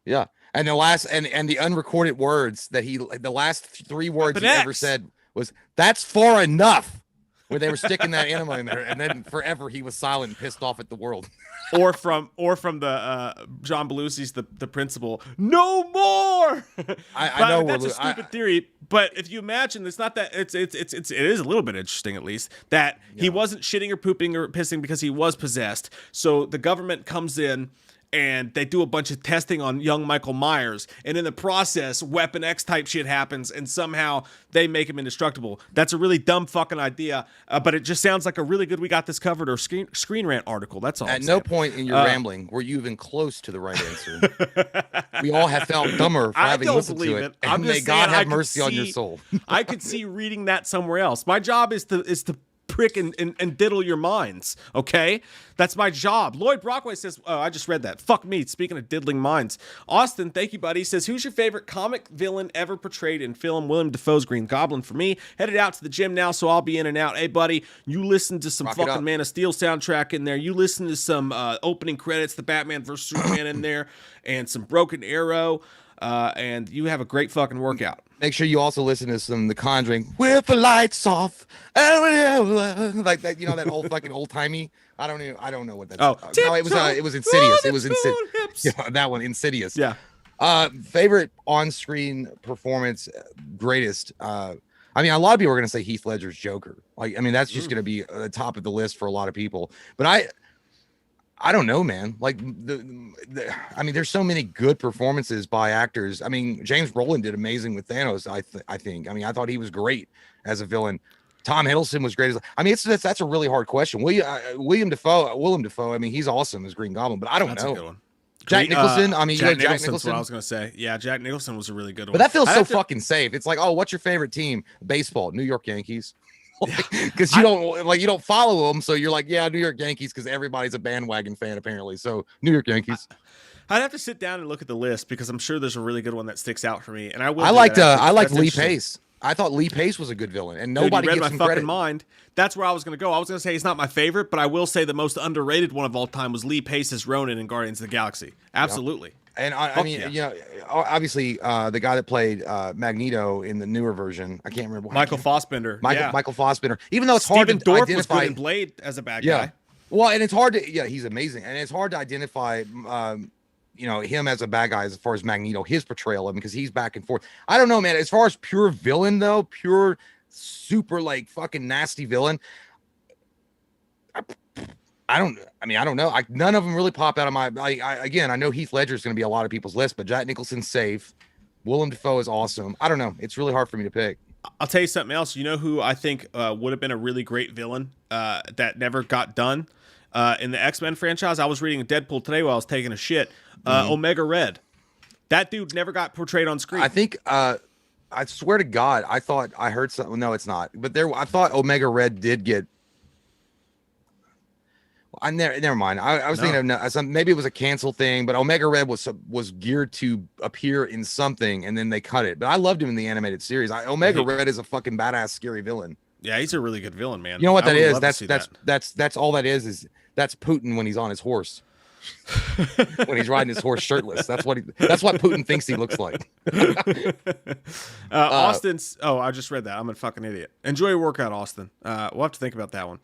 Yeah, and the last and the unrecorded words that the last 3 words he ever said was, "That's far enough." where they were sticking that enema in there, and then forever he was silent and pissed off at the world. or from the John Belushi's the principal. No more. I know that's a stupid theory, but if you imagine, it's not that it is a little bit interesting at least that he wasn't shitting or pooping or pissing because he was possessed. So the government comes in and they do a bunch of testing on young Michael Myers, and in the process, Weapon X type shit happens, and somehow they make him indestructible. That's a really dumb fucking idea, but it just sounds like a really good "we got this covered" or Screen Rant article. That's all. At no point in your rambling were you even close to the right answer. We all have felt dumber for having listened to it. And may God have mercy on your soul. I could see reading that somewhere else. My job is to prick and diddle your minds, okay? That's my job. Lloyd Brockway says, I just read that. Fuck me, speaking of diddling minds. Austin, thank you, buddy, says, who's your favorite comic villain ever portrayed in film? William Dafoe's Green Goblin for me. Headed out to the gym now, so I'll be in and out. Hey, buddy, you listen to some fucking Man of Steel soundtrack in there. You listen to some opening credits, the Batman vs. Superman in there, and some Broken Arrow, and you have a great fucking workout. Make sure you also listen to some The Conjuring with the lights off, like that. You know, that old fucking old timey. I don't know what that's. Oh, no, it was Insidious. It was Insidious. Yeah, that one, Insidious. Yeah. Favorite on-screen performance, greatest. I mean, a lot of people are gonna say Heath Ledger's Joker. Like, I mean, that's just gonna be the top of the list for a lot of people. But I don't know, man. Like I mean, there's so many good performances by actors. I mean, James Brolin did amazing with Thanos. I think. I mean, I thought he was great as a villain. Tom Hiddleston was great. I mean, that's a really hard question. William Dafoe. I mean, he's awesome as Green Goblin, but I don't know. Jack Nicholson. I mean, Jack Nicholson's what I was gonna say. Yeah, Jack Nicholson was a really good one. But that feels so fucking safe. It's like, oh, what's your favorite team? Baseball, New York Yankees. Because you don't follow them, so you're like, yeah, New York Yankees, because everybody's a bandwagon fan apparently. So New York Yankees. I'd have to sit down and look at the list because I'm sure there's a really good one that sticks out for me. And I liked Lee Pace. I thought Lee Pace was a good villain, and nobody read gives my him fucking credit. mind. That's where I was going to go. I was going to say he's not my favorite, but I will say the most underrated one of all time was Lee Pace's Ronin in Guardians of the Galaxy. Absolutely. Yep. And I mean, you know, obviously, the guy that played Magneto in the newer version, I can't remember. Michael Fassbender. Michael Fassbender. Even though it's hard to Dorff identify. Was good in Blade as a bad guy. Well, and it's hard to. Yeah, he's amazing, and it's hard to identify. You know, him as a bad guy as far as Magneto, his portrayal of him, because he's back and forth. I don't know, man. As far as pure villain, though, pure super like fucking nasty villain. I don't know. None of them really pop out of my. Again, I know Heath Ledger is going to be a lot of people's list, but Jack Nicholson's safe. Willem Dafoe is awesome. I don't know. It's really hard for me to pick. I'll tell you something else. You know who I think would have been a really great villain that never got done in the X-Men franchise? I was reading Deadpool today while I was taking a shit. Omega Red. That dude never got portrayed on screen. I think. I swear to God, I thought I heard something. No, it's not. But I thought Omega Red did get. Never mind. I was thinking of maybe it was a cancel thing, but Omega Red was geared to appear in something, and then they cut it. But I loved him in the animated series. Omega Red is a fucking badass, scary villain. Yeah, he's a really good villain, man. You know what that is? That's all that is that's Putin when he's on his horse. When he's riding his horse shirtless. That's what Putin thinks he looks like. Austin's. Oh, I just read that. I'm a fucking idiot. Enjoy your workout, Austin. We'll have to think about that one.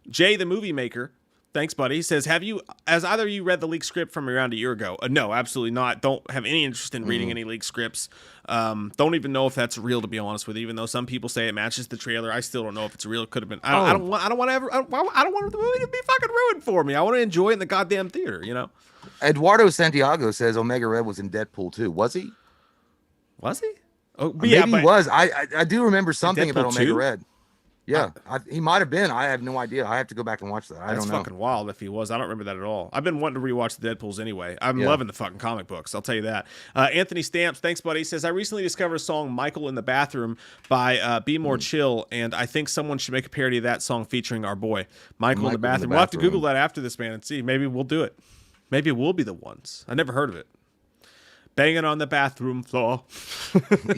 Jay, the movie maker. Thanks, buddy. He says, has either of you read the leaked script from around a year ago? No, absolutely not. Don't have any interest in reading any leaked scripts. Don't even know if that's real, to be honest with you. Even though some people say it matches the trailer, I still don't know if it's real. It could have been. I don't want the movie to be fucking ruined for me. I want to enjoy it in the goddamn theater, you know? Eduardo Santiago says Omega Red was in Deadpool too. Was he? Was he? Oh, maybe he was. I do remember something about Omega Red. Yeah, he might have been. I have no idea. I have to go back and watch that. I don't know. That's fucking wild if he was. I don't remember that at all. I've been wanting to rewatch the Deadpools anyway. I'm loving the fucking comic books. I'll tell you that. Anthony Stamps, thanks, buddy. He says, I recently discovered a song, Michael in the Bathroom, by Be More Chill, and I think someone should make a parody of that song featuring our boy, Michael in the Bathroom. We'll have to Google that after this, man, and see. Maybe we'll do it. Maybe we'll be the ones. I never heard of it. Banging on the bathroom floor.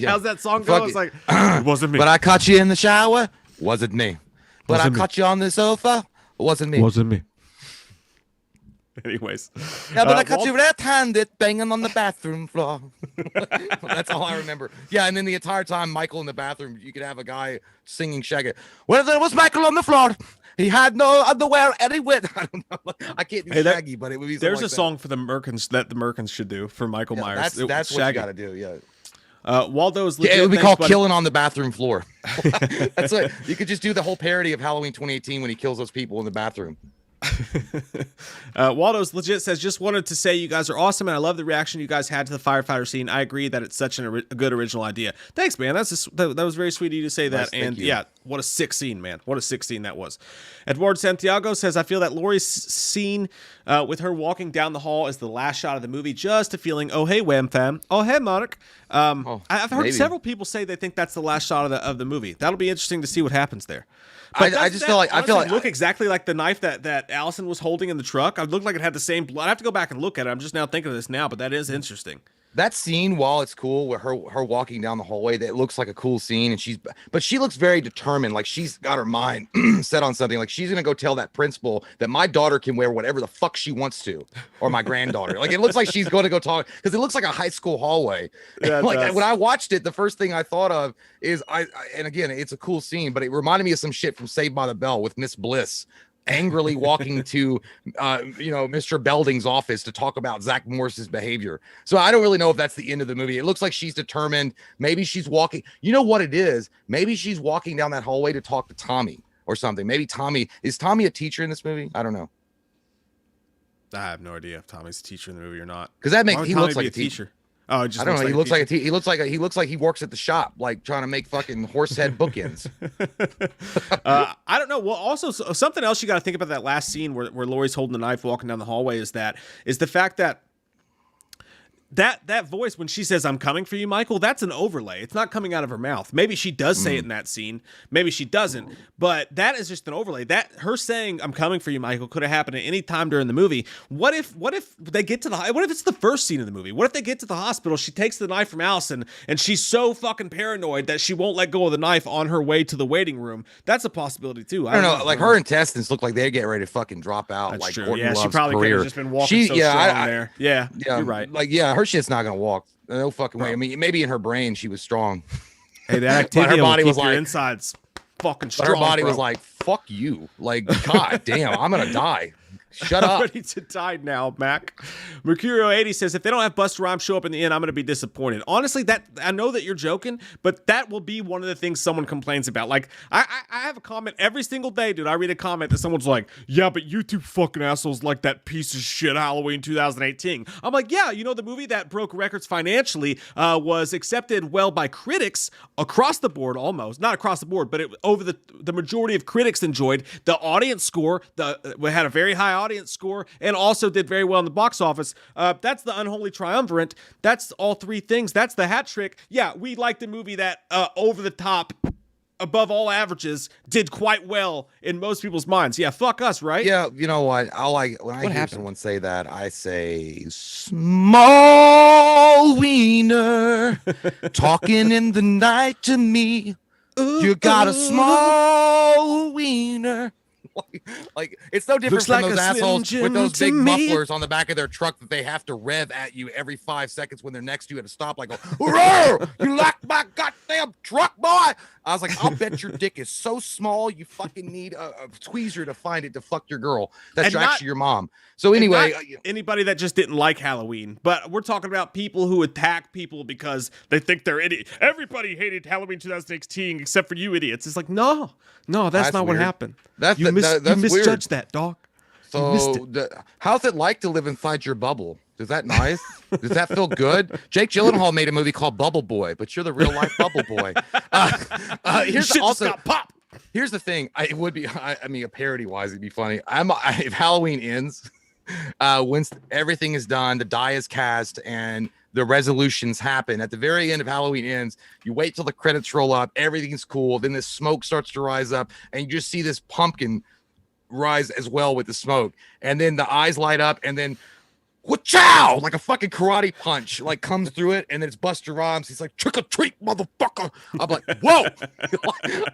How's that song go? It's like, it wasn't me. But I caught you in the shower. Wasn't me. But I caught you on the sofa. Wasn't me. Wasn't me. Anyways, yeah, but I caught you red-handed banging on the bathroom floor. That's all I remember. Yeah, and then the entire time, Michael in the bathroom, you could have a guy singing Shaggy. Well, there was Michael on the floor. He had no underwear anywhere. I don't know. I can't do Shaggy, but it would be. There's like a song for the Merkins that the Merkins should do for Michael Myers. That's what you got to do. Yeah. Waldo's legit. It would be called Killing on the Bathroom Floor. That's it. You could just do the whole parody of Halloween 2018 when he kills those people in the bathroom. Waldo's legit says, just wanted to say you guys are awesome and I love the reaction you guys had to the firefighter scene. I agree that it's such a good original idea. Thanks, man. That was very sweet of you to say that. Nice, and yeah, what a sick scene, man. What a sick scene that was. Edward Santiago says, I feel that Laurie's scene with her walking down the hall is the last shot of the movie. Just a feeling. Oh, hey, Wham Fam. Oh, hey, Monarch. I've heard several people say they think that's the last shot of the movie. That'll be interesting to see what happens there. I just feel like look exactly like the knife that Allison was holding in the truck. It looked like it had the same blood. I have to go back and look at it. I'm just now thinking of this now, but that is interesting. That scene, while it's cool with her walking down the hallway, that looks like a cool scene, and she looks very determined, like she's got her mind set on something. Like she's gonna go tell that principal that my daughter can wear whatever the fuck she wants to, or my granddaughter. Like it looks like she's going to go talk, because it looks like a high school hallway. Yeah, like when I watched it, the first thing I thought of is and again, it's a cool scene, but it reminded me of some shit from Saved by the Bell with Miss Bliss angrily walking to Mr. Belding's office to talk about Zach Morris's behavior. So I don't really know if that's the end of the movie. It looks like she's determined. Maybe she's walking, you know what it is? Maybe she's walking down that hallway to talk to Tommy or something. Maybe is Tommy a teacher in this movie? I don't know. I have no idea if Tommy's a teacher in the movie or not. Because he looks like a teacher. Oh, I don't know. He looks like he works at the shop, like trying to make fucking horse head bookends. I don't know. Well, also something else you got to think about that last scene where Laurie's holding the knife, walking down the hallway is the fact that voice when she says, I'm coming for you, Michael, that's an overlay. It's not coming out of her mouth. Maybe she does say it in that scene. Maybe she doesn't. But that is just an overlay. That her saying, I'm coming for you, Michael, could have happened at any time during the movie. What if they get to what if it's the first scene of the movie? What if they get to the hospital, she takes the knife from Allison, and she's so fucking paranoid that she won't let go of the knife on her way to the waiting room? That's a possibility too. I don't know. Like her intestines look like they're getting ready to fucking drop out. That's like true. Courtney Yeah, Love's she probably could have just been walking strong there. Yeah, you're right. Like, yeah, her shit's not gonna walk. No fucking way. I mean, maybe in her brain she was strong. Hey, that activity her body was like insides fucking strong. But her body was like, fuck you. Like, god damn, I'm gonna die. Shut up. I'm ready to die now, Mac. Mercurio80 says, if they don't have Busta Rhymes show up in the end, I'm going to be disappointed. Honestly, I know that you're joking, but that will be one of the things someone complains about. Like, I have a comment every single day, dude. I read a comment that someone's like, yeah, but you two fucking assholes like that piece of shit Halloween 2018. I'm like, yeah, the movie that broke records financially was accepted well by critics across the board, almost. Not across the board, but over the majority of critics enjoyed. The audience score, we had a very high audience score, and also did very well in the box office. That's the unholy triumvirate. That's all three things. That's the hat trick. Yeah, we liked the movie that over the top, above all averages, did quite well in most people's minds. Yeah, fuck us, right? Yeah, you know what? When I hear someone say that, I say, small wiener, talking in the night to me. You got a small wiener. Like it's no different from those assholes with those big mufflers on the back of their truck that they have to rev at you every 5 seconds when they're next to you at a stoplight. Go, you locked my goddamn truck, boy! I was like, I'll bet your dick is so small you fucking need a tweezer to find it to fuck your girl. That's actually your mom. So anyway, anybody that just didn't like Halloween, but we're talking about people who attack people because they think they're idiots. Everybody hated Halloween 2016 except for you idiots. It's like, no, that's not weird. What happened. You misjudged that, dog. So how's it like to live inside your bubble? Is that nice? Does that feel good? Jake Gyllenhaal made a movie called Bubble Boy, but you're the real life Bubble Boy. Here's the thing. It would be, I mean, a parody wise, it'd be funny. If Halloween ends, once everything is done, the die is cast, and the resolutions happen. At the very end of Halloween ends, you wait till the credits roll up, everything's cool, then the smoke starts to rise up, and you just see this pumpkin rise as well with the smoke, and then the eyes light up, and then Wa-chow! Like a fucking karate punch, like comes through it, and then it's Buster Rhymes. He's like, trick or treat, motherfucker. I'm like, whoa.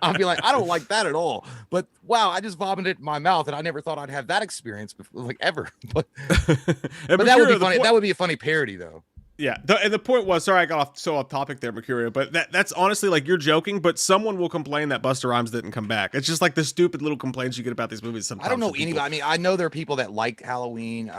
I'll be like, I don't like that at all. But wow, I just vomited in my mouth, and I never thought I'd have that experience before, like ever. But that would be funny. That would be a funny parody, though. Yeah, and the point was, sorry, I got off topic there, Mercurio, but that's honestly like you're joking, but someone will complain that Buster Rhymes didn't come back. It's just like the stupid little complaints you get about these movies sometimes. I don't know anybody. I mean, I know there are people that like Halloween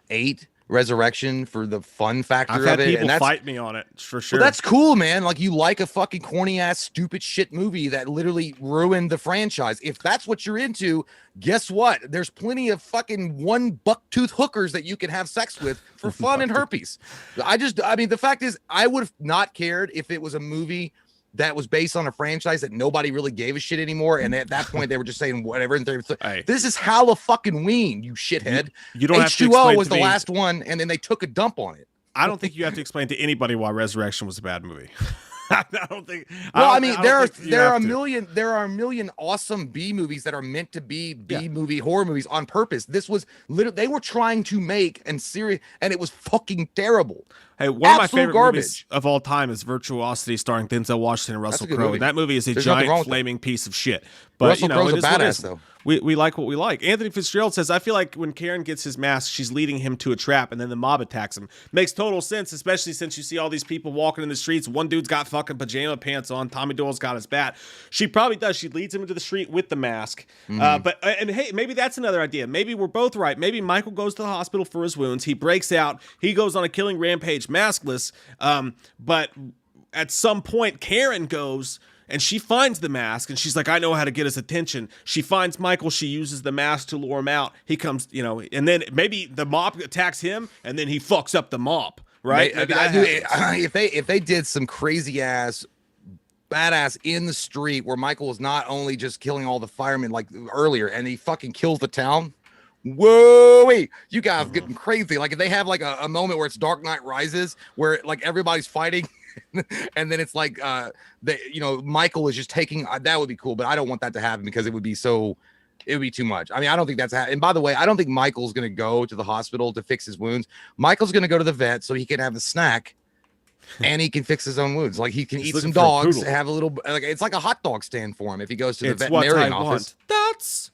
8 Resurrection for the fun factor of it. I've had people fight me on it, for sure. Well, that's cool, man. Like, you like a fucking corny ass stupid shit movie that literally ruined the franchise. If that's what you're into, guess what? There's plenty of fucking one bucktooth hookers that you can have sex with for fun and herpes. I mean, the fact is, I would have not cared if it was a movie that was based on a franchise that nobody really gave a shit anymore, and at that point they were just saying whatever. And this is Halloween, you shithead. You don't H2O have to was the last one, and then they took a dump on it. I don't think you have to explain to anybody why Resurrection was a bad movie. I don't think. Well, I mean, there are a million awesome B movies that are meant to be movie horror movies on purpose. This was literally, they were trying to make and it was fucking terrible. Hey, one of my favorite movies of all time is Virtuosity, starring Denzel Washington and Russell Crowe. And that movie is a giant flaming piece of shit. But Russell Crowe's a badass, though. We like what we like. Anthony Fitzgerald says, I feel like when Karen gets his mask, she's leading him to a trap, and then the mob attacks him. Makes total sense, especially since you see all these people walking in the streets. One dude's got fucking pajama pants on. Tommy Doyle's got his bat. She probably does. She leads him into the street with the mask. And hey, maybe that's another idea. Maybe we're both right. Maybe Michael goes to the hospital for his wounds. He breaks out. He goes on a killing rampage maskless. But at some point, Karen goes and she finds the mask, and she's like, I know how to get his attention. She finds Michael. She uses the mask to lure him out. He comes, and then maybe the mob attacks him, and then he fucks up the mob, right? If they did some crazy ass badass in the street where Michael was not only just killing all the firemen like earlier, and he fucking kills the town. Whoa, wait, you guys getting crazy. Like, if they have like a moment where it's Dark Knight Rises, where like everybody's fighting and then it's like Michael is just taking that would be cool, but I don't want that to happen because it would be too much. I mean, I don't think that's and by the way, I don't think Michael's gonna go to the hospital to fix his wounds. Michael's gonna go to the vet so he can have a snack and he can fix his own wounds. Like, he can eat some dogs, have a little, like, it's like a hot dog stand for him if he goes to the veterinarian office. That's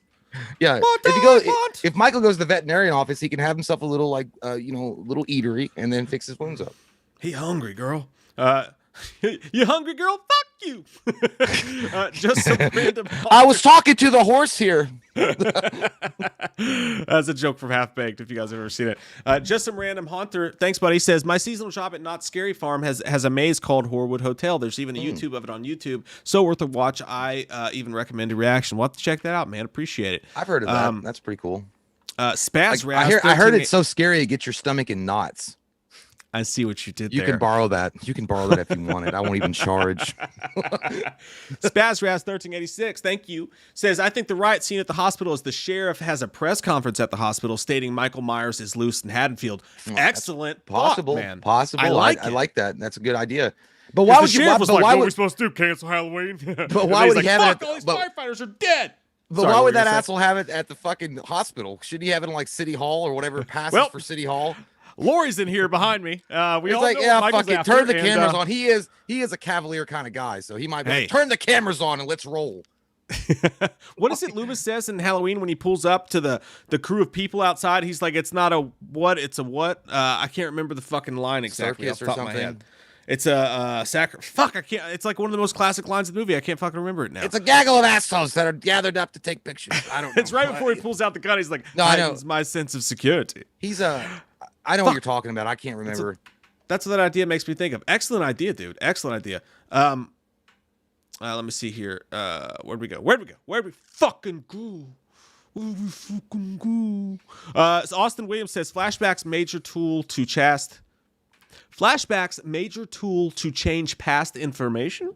yeah. If Michael goes to the veterinarian office, he can have himself a little little eatery and then fix his wounds up. He hungry, girl. You hungry, girl? Fuck you. Just some random. I was talking to the horse here. That's a joke from Half Baked, if you guys have ever seen it. Just some random haunter. Thanks, buddy. Says, my seasonal shop at Not Scary Farm has a maze called Horwood Hotel. There's even a YouTube of it on YouTube. So worth a watch. I even recommend a reaction. We'll have to check that out, man. Appreciate it. I've heard of that. That's pretty cool. Spaz I heard it's so scary it gets your stomach in knots. I see what you did there. You can borrow that. You can borrow that if you want it. I won't even charge. Spazraz1386, thank you. Says, I think the riot scene at the hospital is the sheriff has a press conference at the hospital stating Michael Myers is loose in Haddonfield. Excellent. Possible, man. Possible. I like that. That's a good idea. But why would you? What are we supposed to do? Cancel Halloween? But why would he have it? All these firefighters are dead. But why would that asshole have it at the fucking hospital? Shouldn't he have it in like City Hall or whatever passes for City Hall? Lori's in here behind me. He's like, yeah, fuck it. Turn the cameras on. He is a cavalier kind of guy, so he might be like, turn the cameras on and let's roll. What is it Loomis says in Halloween when he pulls up to the crew of people outside? He's like, it's not a what, it's a what? I can't remember the fucking line exactly off the top of my head. It's a fuck, I can't. It's like one of the most classic lines of the movie. I can't fucking remember it now. It's a gaggle of assholes that are gathered up to take pictures. I don't know. It's right before he pulls out the gun. He's like, no, I know. It's my sense of security. He's I know what you're talking about. I can't remember. That's what that idea makes me think of. Excellent idea, dude. Excellent idea. Let me see here. Where'd we go? Where'd we fucking go? So Austin Williams says, flashbacks major tool to change past information?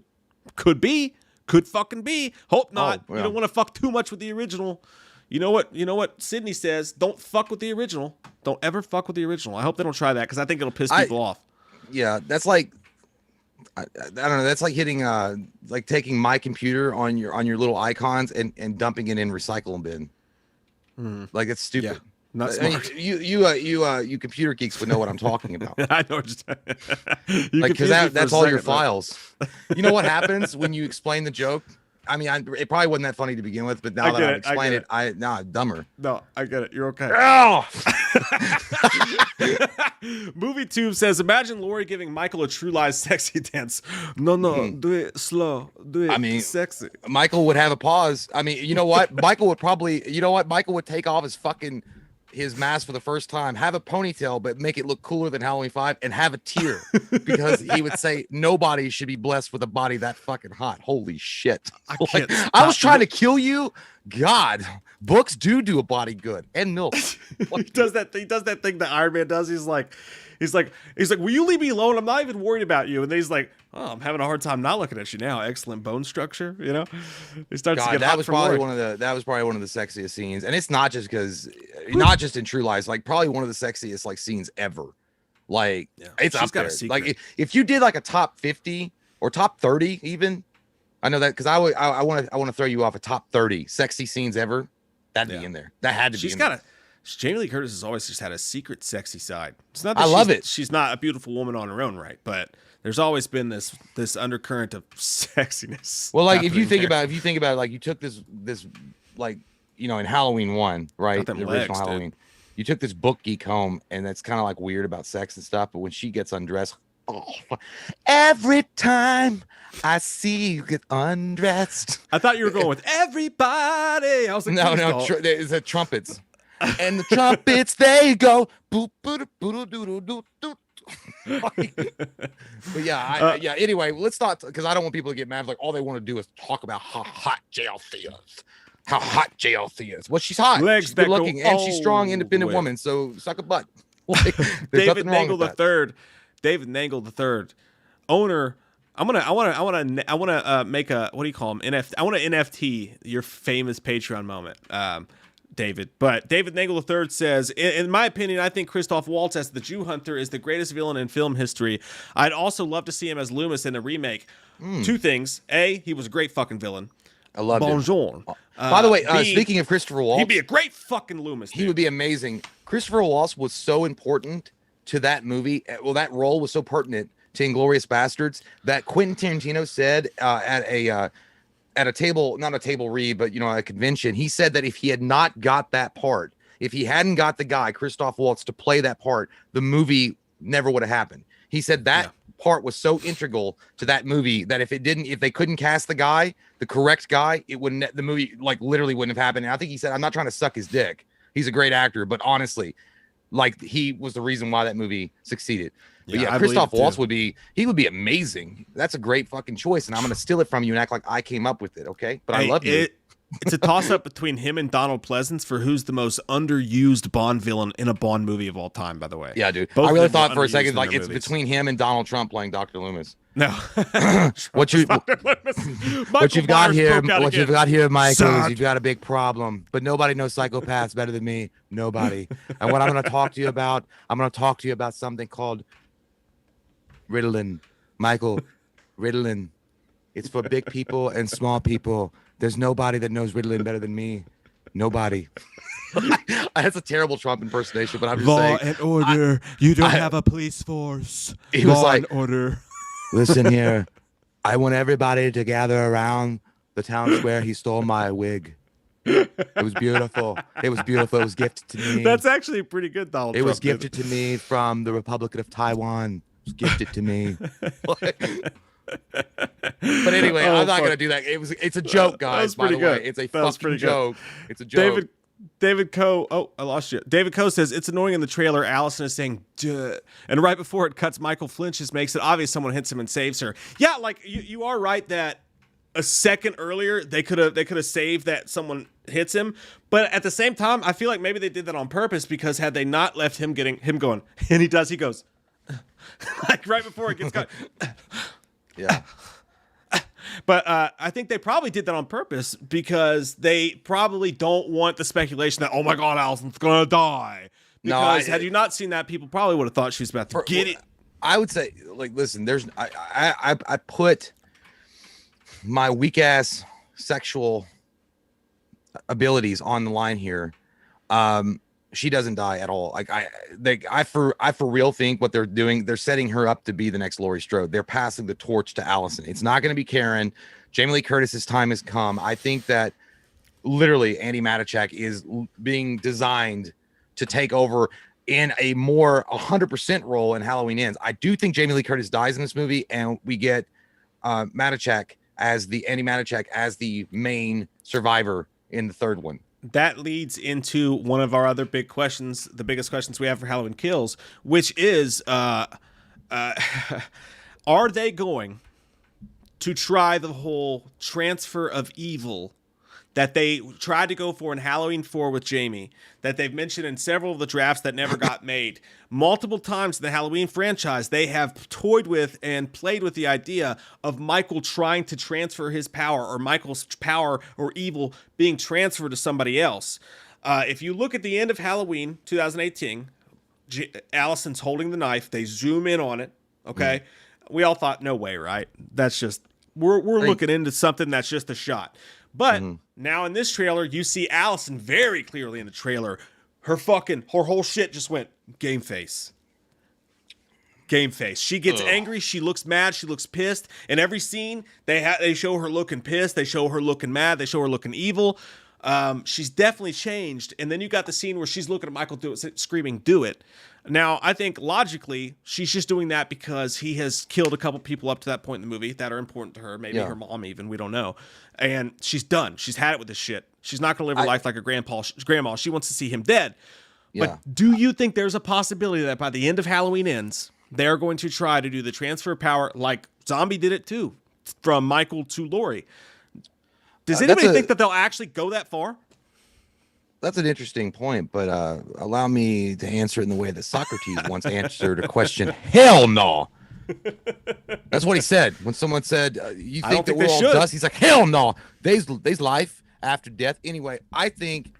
Could be. Could fucking be. Hope not. You don't want to fuck too much with the original. You know what Sydney says? Don't fuck with the original. Don't ever fuck with the original. I hope they don't try that because I think it'll piss people off. Yeah, that's like, I don't know. That's like hitting like taking my computer on your little icons and dumping it in recycling bin. Like, it's stupid. Not smart. You computer geeks would know what I'm talking about. I know. Like, because that's all your files. You know what happens when you explain the joke? I mean, it probably wasn't that funny to begin with, but now that I've explained it, I'm dumber. No, I get it. You're okay. Oh! MovieTube says, imagine Lori giving Michael a True Lies sexy dance. No, do it slow. Do it sexy. Michael would have a pause. I mean, you know what? Michael would take off his mask for the first time, have a ponytail, but make it look cooler than Halloween 5, and have a tear because he would say nobody should be blessed with a body that fucking hot. Holy shit. I was trying to kill you. God, books do a body good, and milk. He does that thing that Iron Man does. He's like, will you leave me alone? I'm not even worried about you. And then he's like, oh, I'm having a hard time not looking at you now. Excellent bone structure. You know, he starts to get that hot was from probably work. that was probably one of the sexiest scenes. And it's not just in True Lies, like probably one of the sexiest like scenes ever. Like it's up there. Like if you did like a top 50 or top 30 even, I know that because I want to throw you off a top 30 sexy scenes ever. That'd be in there. That had to be in there. Jamie Lee Curtis has always just had a secret sexy side. It's not that I love it. She's not a beautiful woman on her own right, but there's always been this undercurrent of sexiness. Well, like if you think about it, like you took this like, you know, in Halloween 1, right? The original Halloween. You took this book geek home, and that's kind of like weird about sex and stuff, but when she gets undressed, every time I see you get undressed. I thought you were going with everybody. I was like, no, it's the trumpets. And the trumpets, they go boop boop boop doo doo doo. But yeah, anyway, let's not, because I don't want people to get mad. Like all they want to do is talk about how hot JLC is. How hot JLC is. Well, she's hot. She's good looking, and she's strong, independent woman. So suck a butt. Like, David Nangle III. David Nangle III, owner. I want to make a, what do you call him? I want to NFT your famous Patreon moment. David. But David Nangle III says, in my opinion, I think Christoph Waltz as the Jew Hunter is the greatest villain in film history. I'd also love to see him as Loomis in a remake. Two things. A, he was a great fucking villain. I love it. Bonjour. By the way, speaking of Christopher Waltz, he'd be a great fucking Loomis. Dude. He would be amazing. Christopher Waltz was so important to that movie. Well, that role was so pertinent to Inglourious Bastards that Quentin Tarantino said at a table, not a table read, but, you know, at a convention, he said that if he had not got that part, if he hadn't got the guy, Christoph Waltz, to play that part, the movie never would have happened. He said that part was so integral to that movie that if they couldn't cast the guy, the correct guy, the movie like literally wouldn't have happened. And I think he said, I'm not trying to suck his dick. He's a great actor, but honestly, like he was the reason why that movie succeeded. But yeah, Christoph Waltz would be amazing. That's a great fucking choice, and I'm gonna steal it from you and act like I came up with it, okay? But I love you. It's a toss-up between him and Donald Pleasance for who's the most underused Bond villain in a Bond movie of all time, by the way. Yeah, dude. I really thought for a second like it's between him and Donald Trump playing Dr. Loomis. No. What you've got here, Michael, is you've got a big problem. But nobody knows psychopaths better than me. Nobody. And what I'm going to talk to you about, something called Ritalin. Michael, Ritalin. It's for big people and small people. There's nobody that knows Ritalin better than me. Nobody. That's a terrible Trump impersonation, but I'm just saying. Law and order. You don't have a police force. He was like, and order. Listen here. I want everybody to gather around the town square. He stole my wig. It was beautiful. It was beautiful. It was gifted to me. That's actually pretty good, Donald Trump. It was gifted to me from the Republic of Taiwan. It was gifted to me. But anyway, I'm not gonna do that. It's a joke, guys. By the way, it's a fucking joke. It's a joke. David Coe. Oh, I lost you. David Coe says it's annoying in the trailer. Allison is saying, duh. And right before it cuts, Michael flinches, makes it obvious someone hits him and saves her. Yeah, like you are right that a second earlier they could have saved that someone hits him. But at the same time, I feel like maybe they did that on purpose because had they not left him going, and he goes, like right before it gets cut. Yeah. But I think they probably did that on purpose because they probably don't want the speculation that, oh my God, Allison's going to die. Because had you not seen that, people probably would have thought she was about to get it. I would say, like, listen, I put my weak ass sexual abilities on the line here. she doesn't die at all. Like I for real think what they're doing, they're setting her up to be the next Laurie Strode. They're passing the torch to Allison. It's not going to be Karen. Jamie Lee Curtis's time has come. I think that literally Andy Matichak is being designed to take over in a more 100% role in Halloween Ends. I do think Jamie Lee Curtis dies in this movie, and we get Andy Matichak as the main survivor in the third one. That leads into one of our other big questions, the biggest questions we have for Halloween Kills, which is, are they going to try the whole transfer of evil that they tried to go for in Halloween 4 with Jamie, that they've mentioned in several of the drafts that never got made? Multiple times in the Halloween franchise, they have toyed with and played with the idea of Michael trying to transfer his power, or Michael's power or evil being transferred to somebody else. If you look at the end of Halloween 2018, Allison's holding the knife. They zoom in on it. Okay. We all thought, no way, right? That's just, we're looking into something that's just a shot. But now in this trailer, you see Allison very clearly in the trailer. Her whole shit just went game face. Game face. She gets angry. She looks mad. She looks pissed. In every scene, they show her looking pissed. They show her looking mad. They show her looking evil. She's definitely changed. And then you got the scene where she's looking at Michael screaming, "Do it." Now, I think logically, she's just doing that because he has killed a couple people up to that point in the movie that are important to her. Maybe her mom even. We don't know. And she's done. She's had it with this shit. She's not going to live her life like her grandma. She wants to see him dead. Yeah. But do you think there's a possibility that by the end of Halloween Ends, they're going to try to do the transfer of power like Zombie did it too, from Michael to Laurie? Does anybody think that they'll actually go that far? That's an interesting point, but allow me to answer it in the way that Socrates once answered a question. Hell no. That's what he said. When someone said, you think that we're all dust? He's like, hell no. There's life after death. Anyway, I think,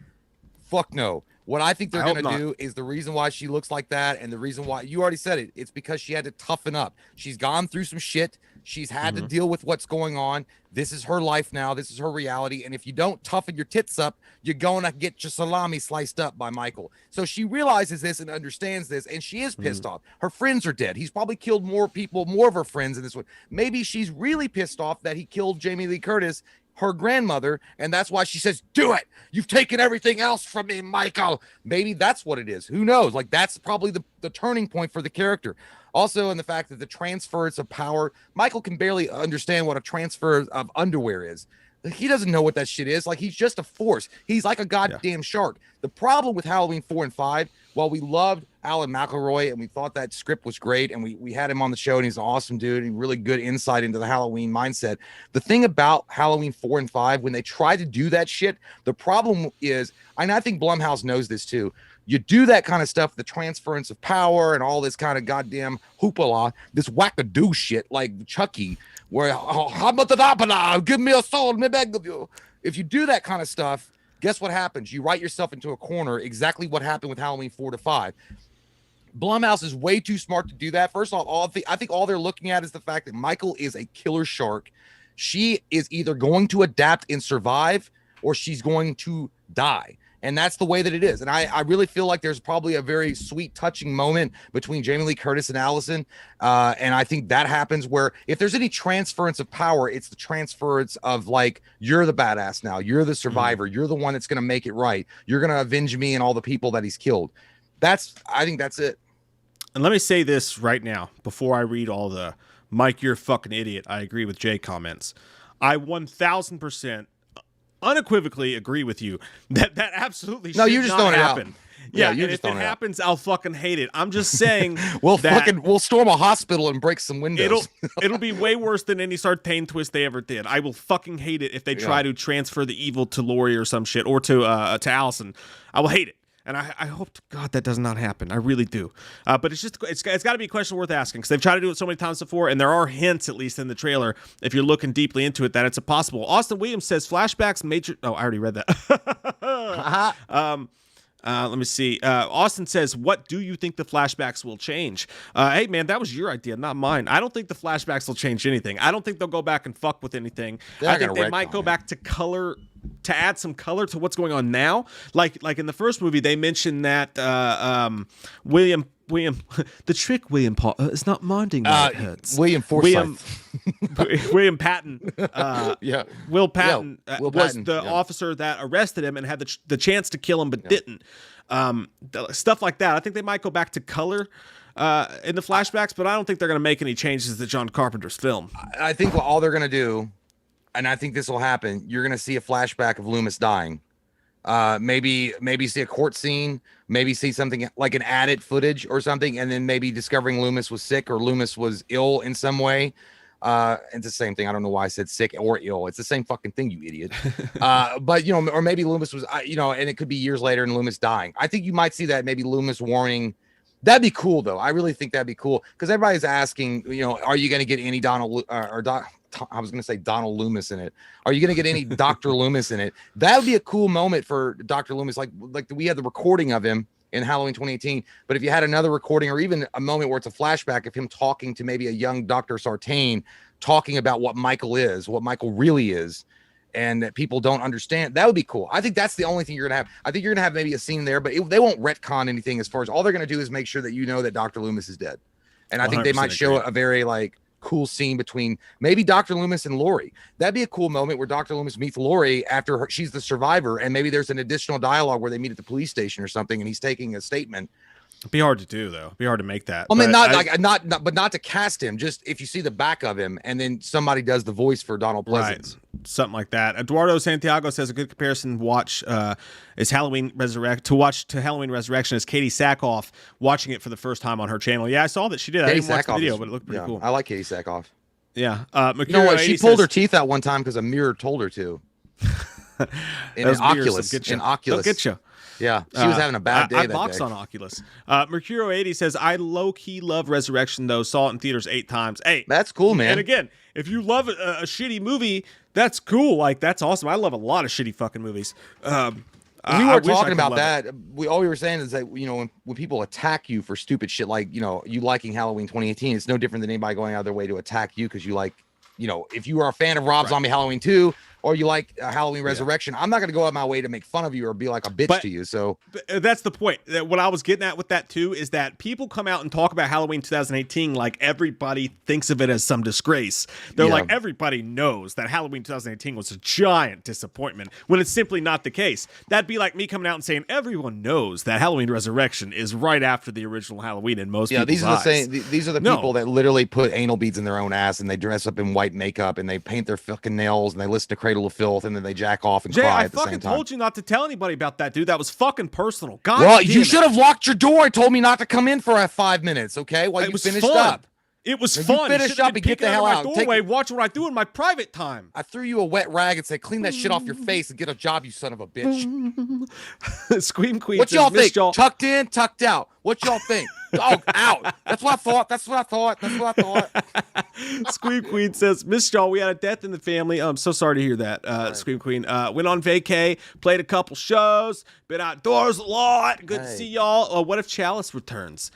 fuck no. What I think they're going to do is the reason why she looks like that, and the reason why, you already said it, it's because she had to toughen up. She's gone through some shit. She's had to deal with what's going on. This is her life now. This is her reality. And if you don't toughen your tits up, you're going to get your salami sliced up by Michael. So she realizes this and understands this, and she is pissed off. Her friends are dead. He's probably killed more people, more of her friends in this one. Maybe she's really pissed off that he killed Jamie Lee Curtis, her grandmother, and that's why she says, "Do it. You've taken everything else from me, Michael." Maybe that's what it is. Who knows? Like, that's probably the turning point for the character. Also, in the fact that the transference of power, Michael can barely understand what a transfer of underwear is. He doesn't know what that shit is. Like, he's just a force. He's like a goddamn shark. The problem with Halloween 4 and 5, while we loved Alan McElroy and we thought that script was great, and we had him on the show, and he's an awesome dude and really good insight into the Halloween mindset. The thing about Halloween 4 and 5, when they tried to do that shit, the problem is, and I think Blumhouse knows this too, you do that kind of stuff, the transference of power and all this kind of goddamn hoopla, this wackadoo shit like Chucky, where give me a soul, me beg of you. If you do that kind of stuff, guess what happens? You write yourself into a corner. Exactly what happened with Halloween 4 to 5. Blumhouse is way too smart to do that. First of all, I think all they're looking at is the fact that Michael is a killer shark. She is either going to adapt and survive, or she's going to die. And that's the way that it is. And I really feel like there's probably a very sweet, touching moment between Jamie Lee Curtis and Allison. And I think that happens where if there's any transference of power, it's the transference of, like, you're the badass now. You're the survivor. You're the one that's going to make it right. You're going to avenge me and all the people that he's killed. I think that's it. And let me say this right now, before I read all the Mike, you're a fucking idiot, I agree with Jay comments. I 1000% unequivocally agree with you that absolutely should not happen. Yeah, and if it happens, I'll fucking hate it. I'm just saying we'll storm a hospital and break some windows. It'll be way worse than any Sartain twist they ever did. I will fucking hate it if they try to transfer the evil to Laurie or some shit, or to Allison. I will hate it. And I hope to God that does not happen. I really do. But it's got to be a question worth asking, because they've tried to do it so many times before, and there are hints, at least in the trailer, if you're looking deeply into it, that it's possible. Austin Williams says flashbacks major. Oh, I already read that. Let me see. Austin says, what do you think the flashbacks will change? Hey, man, that was your idea, not mine. I don't think the flashbacks will change anything. I don't think they'll go back and fuck with anything. I think they might go back to color to add some color to what's going on now. Like in the first movie, they mentioned that William the trick William Paul is not minding that it hurts. William Forsythe. William Patton. Yeah. Will Patton Will was Patton, the officer that arrested him and had the chance to kill him but didn't. Stuff like that. I think they might go back to color in the flashbacks, but I don't think they're going to make any changes to John Carpenter's film. I think all they're going to do, and I think this will happen, you're going to see a flashback of Loomis dying. Maybe see a court scene, maybe see something like an added footage or something, and then maybe discovering Loomis was sick or Loomis was ill in some way. It's the same thing. I don't know why I said sick or ill. It's the same fucking thing, you idiot. But you know, or maybe Loomis was, and it could be years later and Loomis dying. I think you might see that, maybe Loomis warning. That'd be cool, though. I really think that'd be cool because everybody's asking, you know, are you going to get any I was going to say Donald Loomis in it. Are you going to get any Dr. Loomis in it? That would be a cool moment for Dr. Loomis. Like we had the recording of him in Halloween 2018. But if you had another recording or even a moment where it's a flashback of him talking to maybe a young Dr. Sartain, talking about what Michael is, what Michael really is, and that people don't understand, that would be cool. I think that's the only thing you're going to have. I think you're going to have maybe a scene there, but they won't retcon anything as far as all they're going to do is make sure that you know that Dr. Loomis is dead. And I think they might show a very cool scene between maybe Dr. Loomis and Lori. That'd be a cool moment where Dr. Loomis meets Lori after she's the survivor, and maybe there's an additional dialogue where they meet at the police station or something, and he's taking a statement. It'd be hard to do, though. It'd be hard to make that. I mean, not to cast him. Just if you see the back of him, and then somebody does the voice for Donald Pleasance, right. Something like that. Eduardo Santiago says a good comparison is Halloween Resurrection is Katie Sackhoff watching it for the first time on her channel. Yeah, I saw that she did. I didn't watch the video, but it looked pretty cool. I like Katie Sackhoff. Yeah. You know what? She pulled her teeth out one time because a mirror told her to. In Oculus. They'll get you. Yeah, she was having a bad day. I box on Oculus. Mercurio80 says, I low-key love Resurrection, though. Saw it in theaters 8 times. Hey, that's cool, man. And again, if you love a shitty movie, that's cool. Like, that's awesome. I love a lot of shitty fucking movies. We were talking about that. All we were saying is that, you know, when people attack you for stupid shit, like, you know, you liking Halloween 2018, it's no different than anybody going out of their way to attack you because you like, you know, if you are a fan of Rob Zombie Halloween 2, or you like Halloween Resurrection, I'm not going to go out of my way to make fun of you or be like a bitch to you. So that's the point. What I was getting at with that too is that people come out and talk about Halloween 2018 like everybody thinks of it as some disgrace. They're like, everybody knows that Halloween 2018 was a giant disappointment when it's simply not the case. That'd be like me coming out and saying everyone knows that Halloween Resurrection is right after the original Halloween in most people's eyes. These are the people that literally put anal beads in their own ass and they dress up in white makeup and they paint their fucking nails and they listen to Cradle of Filth and then they jack off and cry at the same time. I fucking told you not to tell anybody about that, dude. That was fucking personal. God well, you should have locked your door and told me not to come in for 5 minutes, okay? While you finished up. It was fun. You finish up and get the hell out. Watch what I do in my private time. I threw you a wet rag and said, clean that shit off your face and get a job, you son of a bitch. Scream Queen. What y'all think? Tucked in, tucked out. What y'all think? Dog out. That's what I thought. Scream Queen says, Miss Shaw, we had a death in the family. I'm so sorry to hear that. Right. Scream Queen. Went on vacay, played a couple shows, been outdoors a lot. Good to see y'all. What if Chalice returns?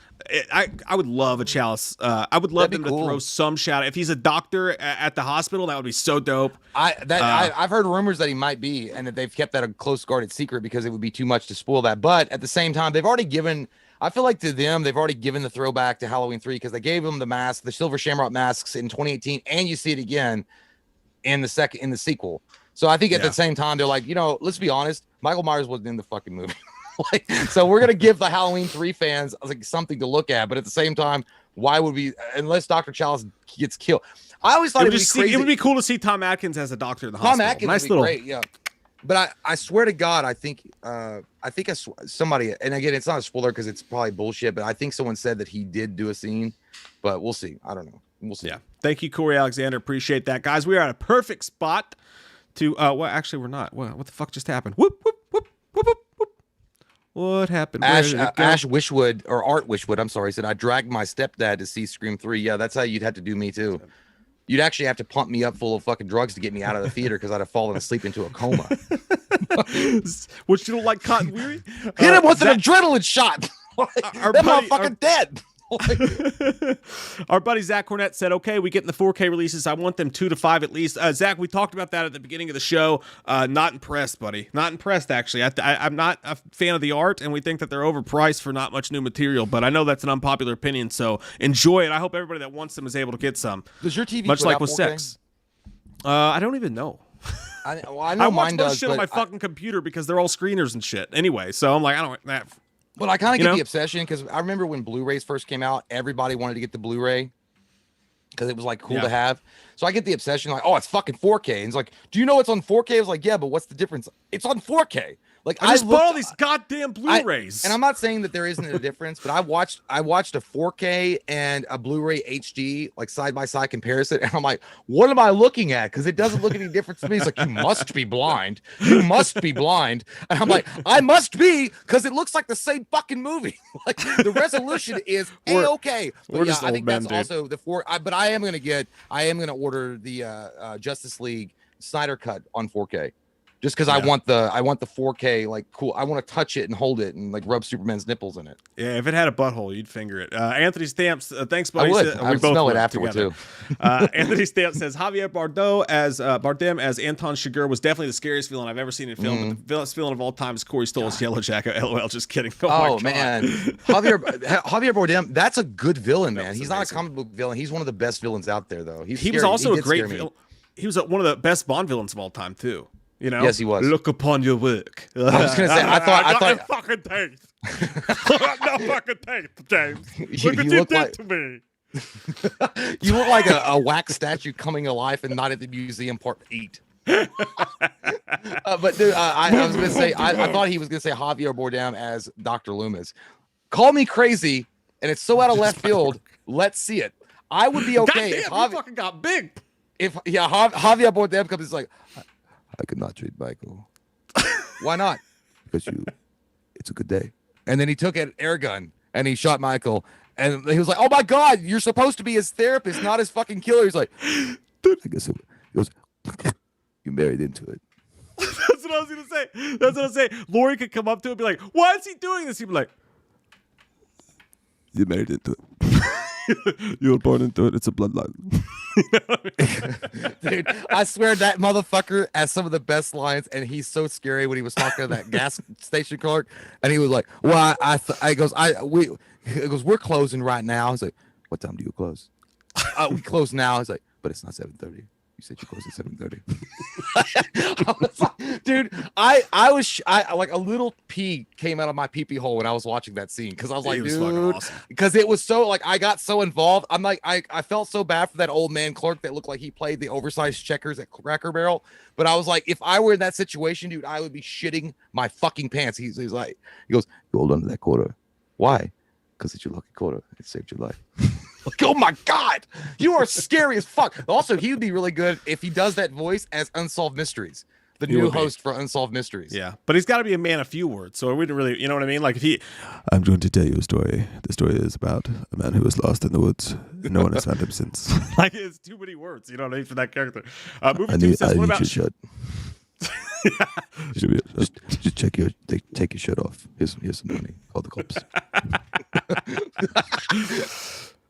I would love a Chalice. I would love them to throw some shout out. If he's a doctor at the hospital, that would be so dope. I've heard rumors that he might be, and that they've kept that a close guarded secret because it would be too much to spoil that. But at the same time, they've already given. I feel like to them, they've already given the throwback to Halloween 3 because they gave them the mask, the Silver Shamrock masks in 2018, and you see it again in the sequel. So I think at the same time, they're like, you know, let's be honest, Michael Myers wasn't in the fucking movie. So we're gonna give the Halloween 3 fans like something to look at, but at the same time, why would we? Unless Dr. Chalice gets killed, I always thought it would be cool to see Tom Atkins as a doctor in the hospital. Tom Atkins would be great, yeah. But I swear to God, I think somebody, and again, it's not a spoiler because it's probably bullshit, but I think someone said that he did do a scene, but we'll see. I don't know. We'll see. Yeah. Thank you, Corey Alexander. Appreciate that. Guys, we are at a perfect spot to, well, actually, we're not. What the fuck just happened? Whoop, whoop, whoop, whoop, whoop, whoop. What happened? Ash Wishwood, or Art Wishwood, I'm sorry, said, I dragged my stepdad to see Scream 3. Yeah, that's how you'd have to do me, too. You'd actually have to pump me up full of fucking drugs to get me out of the theater because I'd have fallen asleep into a coma. What, you don't like Cotton Weary? Hit him with an adrenaline shot. That motherfucker dead. Our buddy Zach Cornett said, okay, we get in the 4K releases. I want them 2 to 5 at least. Zach, we talked about that at the beginning of the show. Not impressed, buddy. Not impressed, actually. I'm not a fan of the art, and we think that they're overpriced for not much new material, but I know that's an unpopular opinion, so enjoy it. I hope everybody that wants them is able to get some. Does your TV much like with 4K? sex? I don't even know. I know I watch mine most does, shit on my fucking computer because they're all screeners and shit. Anyway, so I'm like, I don't that. But I kind of get the obsession because I remember when Blu-rays first came out, everybody wanted to get the Blu-ray because it was like cool to have. So I get the obsession, like, oh, it's fucking 4K. And it's like, do you know it's on 4K? I was like, yeah, but what's the difference? It's on 4K. Like I just bought all these goddamn Blu-rays. And I'm not saying that there isn't a difference, but I watched a 4K and a Blu-ray HD like side by side comparison, and I'm like, what am I looking at? Because it doesn't look any different to me. It's like, you must be blind. You must be blind. And I'm like, I must be, because it looks like the same fucking movie. Like the resolution is A-okay. But yeah, I think that's also the but I am gonna order the Justice League Snyder cut on 4K. Just because I want the 4K, like, cool. I want to touch it and hold it and like rub Superman's nipples in it. Yeah, if it had a butthole, you'd finger it. Anthony Stamps, thanks, buddy. I would. I would smell it afterward too. Anthony Stamps says Javier Bardem as Anton Chigurh was definitely the scariest villain I've ever seen in film. But the best villain of all time is Corey Stoll's Yellow Jacket. LOL, just kidding. Oh man, Javier Bardem, that's a good villain, man. He's not a comic book villain. He's one of the best villains out there, though. He was also a great villain. He was one of the best Bond villains of all time too. You know? Yes, he was. Look upon your work. I was gonna say. I thought. Fucking taste. No fucking taste, James. Look what you did to me. You look like a wax statue coming alive and not at the museum part 8. But dude, I was gonna say. I thought he was gonna say Javier Bardem as Dr. Loomis. Call me crazy, and it's so out of left field. Let's see it. I would be okay. If he fucking got big. If Javier Bardem comes, it's like, I could not trade Michael. Why not? Because it's a good day. And then he took an air gun and he shot Michael. And he was like, oh my God, you're supposed to be his therapist, not his fucking killer. He's like, I guess it goes, you married into it. That's what I was going to say. That's what I was saying. Lori could come up to him and be like, why is he doing this? He'd be like, you married into it. You were born into it. It's a bloodline. Dude, I swear that motherfucker has some of the best lines, and he's so scary when he was talking to that gas station clerk, and he was like, "Well, he goes, we're closing right now." I was like, "What time do you close?" We close now. He's like, "But it's not 7:30. You said you closed at 7:30." Dude, I like a little pee came out of my pee hole when I was watching that scene because I was like, dude, because it was so like I got so involved. I'm like, I felt so bad for that old man clerk that looked like he played the oversized checkers at Cracker Barrel. But I was like, if I were in that situation, dude, I would be shitting my fucking pants. He's like, he goes, you hold on to that quarter. Why? Because it's your lucky quarter. It saved your life. Like, oh my God, you are scary as fuck. Also, he would be really good if he does that voice as Unsolved Mysteries, the new host for Unsolved Mysteries. Yeah, but he's got to be a man of few words, so we didn't really, you know what I mean? Like if he, I'm going to tell you a story. The story is about a man who was lost in the woods. No one has found him since. Like it's too many words, you know what I mean, for that character. Movie 2 says, what about? Shirt. Just take your shirt off. Here's some money. Call the cops.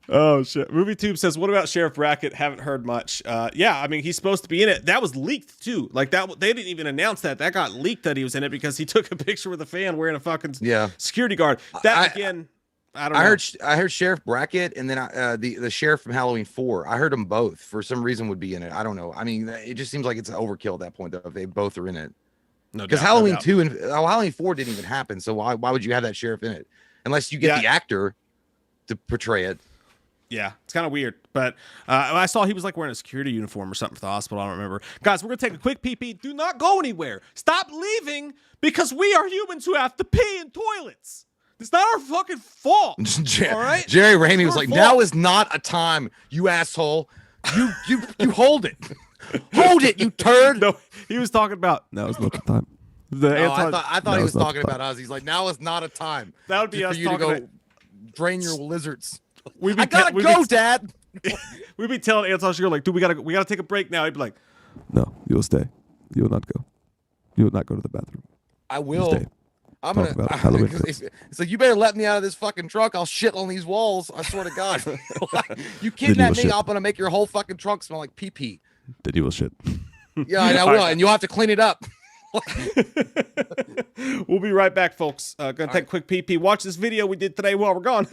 Oh shit. Movie Tube says, what about Sheriff Brackett? Haven't heard much. Yeah, I mean he's supposed to be in it. That was leaked too. Like that they didn't even announce that. That got leaked that he was in it because he took a picture with a fan wearing a fucking security guard. That again, I don't know. I heard Sheriff Brackett and then the sheriff from Halloween 4. I heard them both for some reason would be in it. I don't know. I mean, it just seems like it's overkill at that point though if they both are in it. No, because Halloween 2 and Halloween 4 didn't even happen. So why would you have that sheriff in it unless you get the actor to portray it? Yeah, it's kind of weird. But I saw he was like wearing a security uniform or something for the hospital. I don't remember. Guys, we're going to take a quick pee-pee. Do not go anywhere. Stop leaving because we are humans who have to pee in toilets. It's not our fucking fault. All right? Jerry Ramey was like, now is not a time, you asshole. You hold it. Hold it, you turd. No, he was talking about now is not the time. I thought he was talking about us. He's like, now is not a time. That would be us for you to go drain your lizards. I gotta go, Dad. We'd be telling Anton Chigurh like, dude, we gotta take a break now. He'd be like, no, you will stay. You will not go. You will not go to the bathroom. I will. I'm talk gonna. about Halloween. It's like, you better let me out of this fucking truck. I'll shit on these walls. I swear to God. You kidnap me, I'm gonna make your whole fucking trunk smell like pee pee. Then you will shit. Yeah, I will, and you'll have to clean it up. We'll be right back, folks. Gonna take a quick pee pee. Watch this video we did today while we're gone.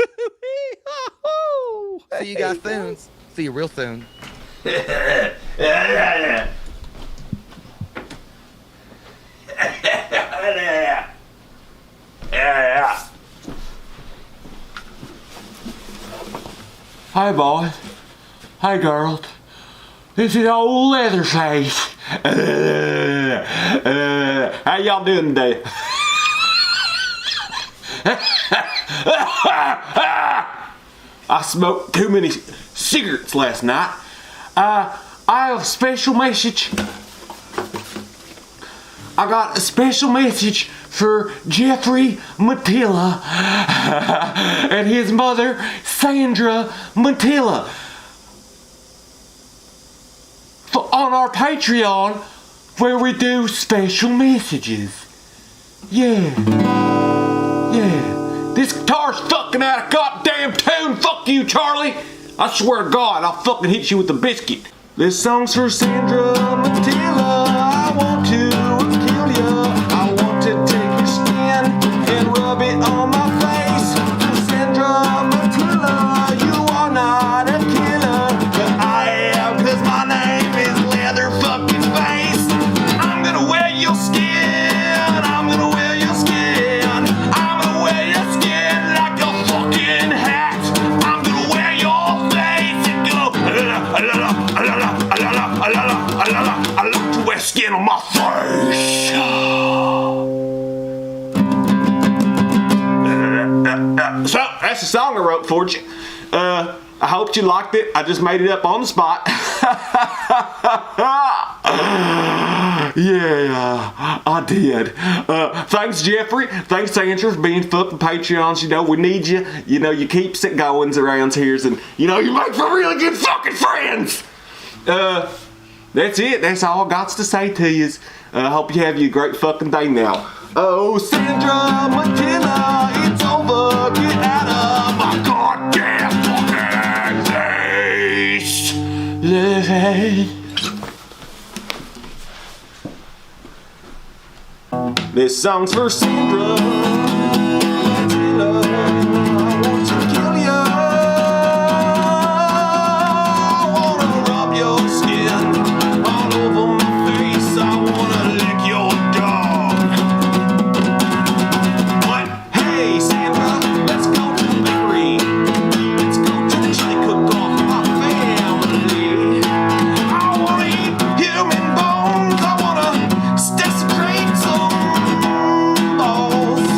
See you guys soon. See you real soon. Hey boys, hey girls, this is old Leatherface. How y'all doing today? I smoked too many cigarettes last night. I have a special message. I got a special message for Jeffrey Matilla and his mother, Sandra Matilla. On our Patreon, where we do special messages. Yeah. This guitar's fucking out of goddamn tune. Fuck you, Charlie. I swear to God, I'll fucking hit you with a biscuit. This song's for Sandra Matilla. I want to kill ya. I want to take your skin and rub it on my face. Sandra Matilla, you are not a killer, but I am, 'cause my name is Leather fucking Face. I'm gonna wear your skin. I'm gonna wear your skin. I'm gonna wear your skin like a fucking hat. I'm gonna wear your face and go. I like to wear skin on my face. So that's the song I wrote for you. I hope you liked it. I just made it up on the spot. Yeah, I did. Thanks, Jeffrey. Thanks, Sandra, for being fucking Patreons. You know, we need you. You know, you keeps it going around here, and you know, you make for really good fucking friends. That's it. That's all I got to say to you. Hope you have a great fucking day now. Oh, Sandra Matilla, it's over. Get out of my goddamn fucking face. This song's for Sandra Matilla. I want to kill ya. I wanna rub your skin all over my face. I wanna lick your dog. But hey, Sandra, let's go to the bakery. Let's go to the chili cook-off for my family. I wanna eat human bones. I wanna desecrate some balls.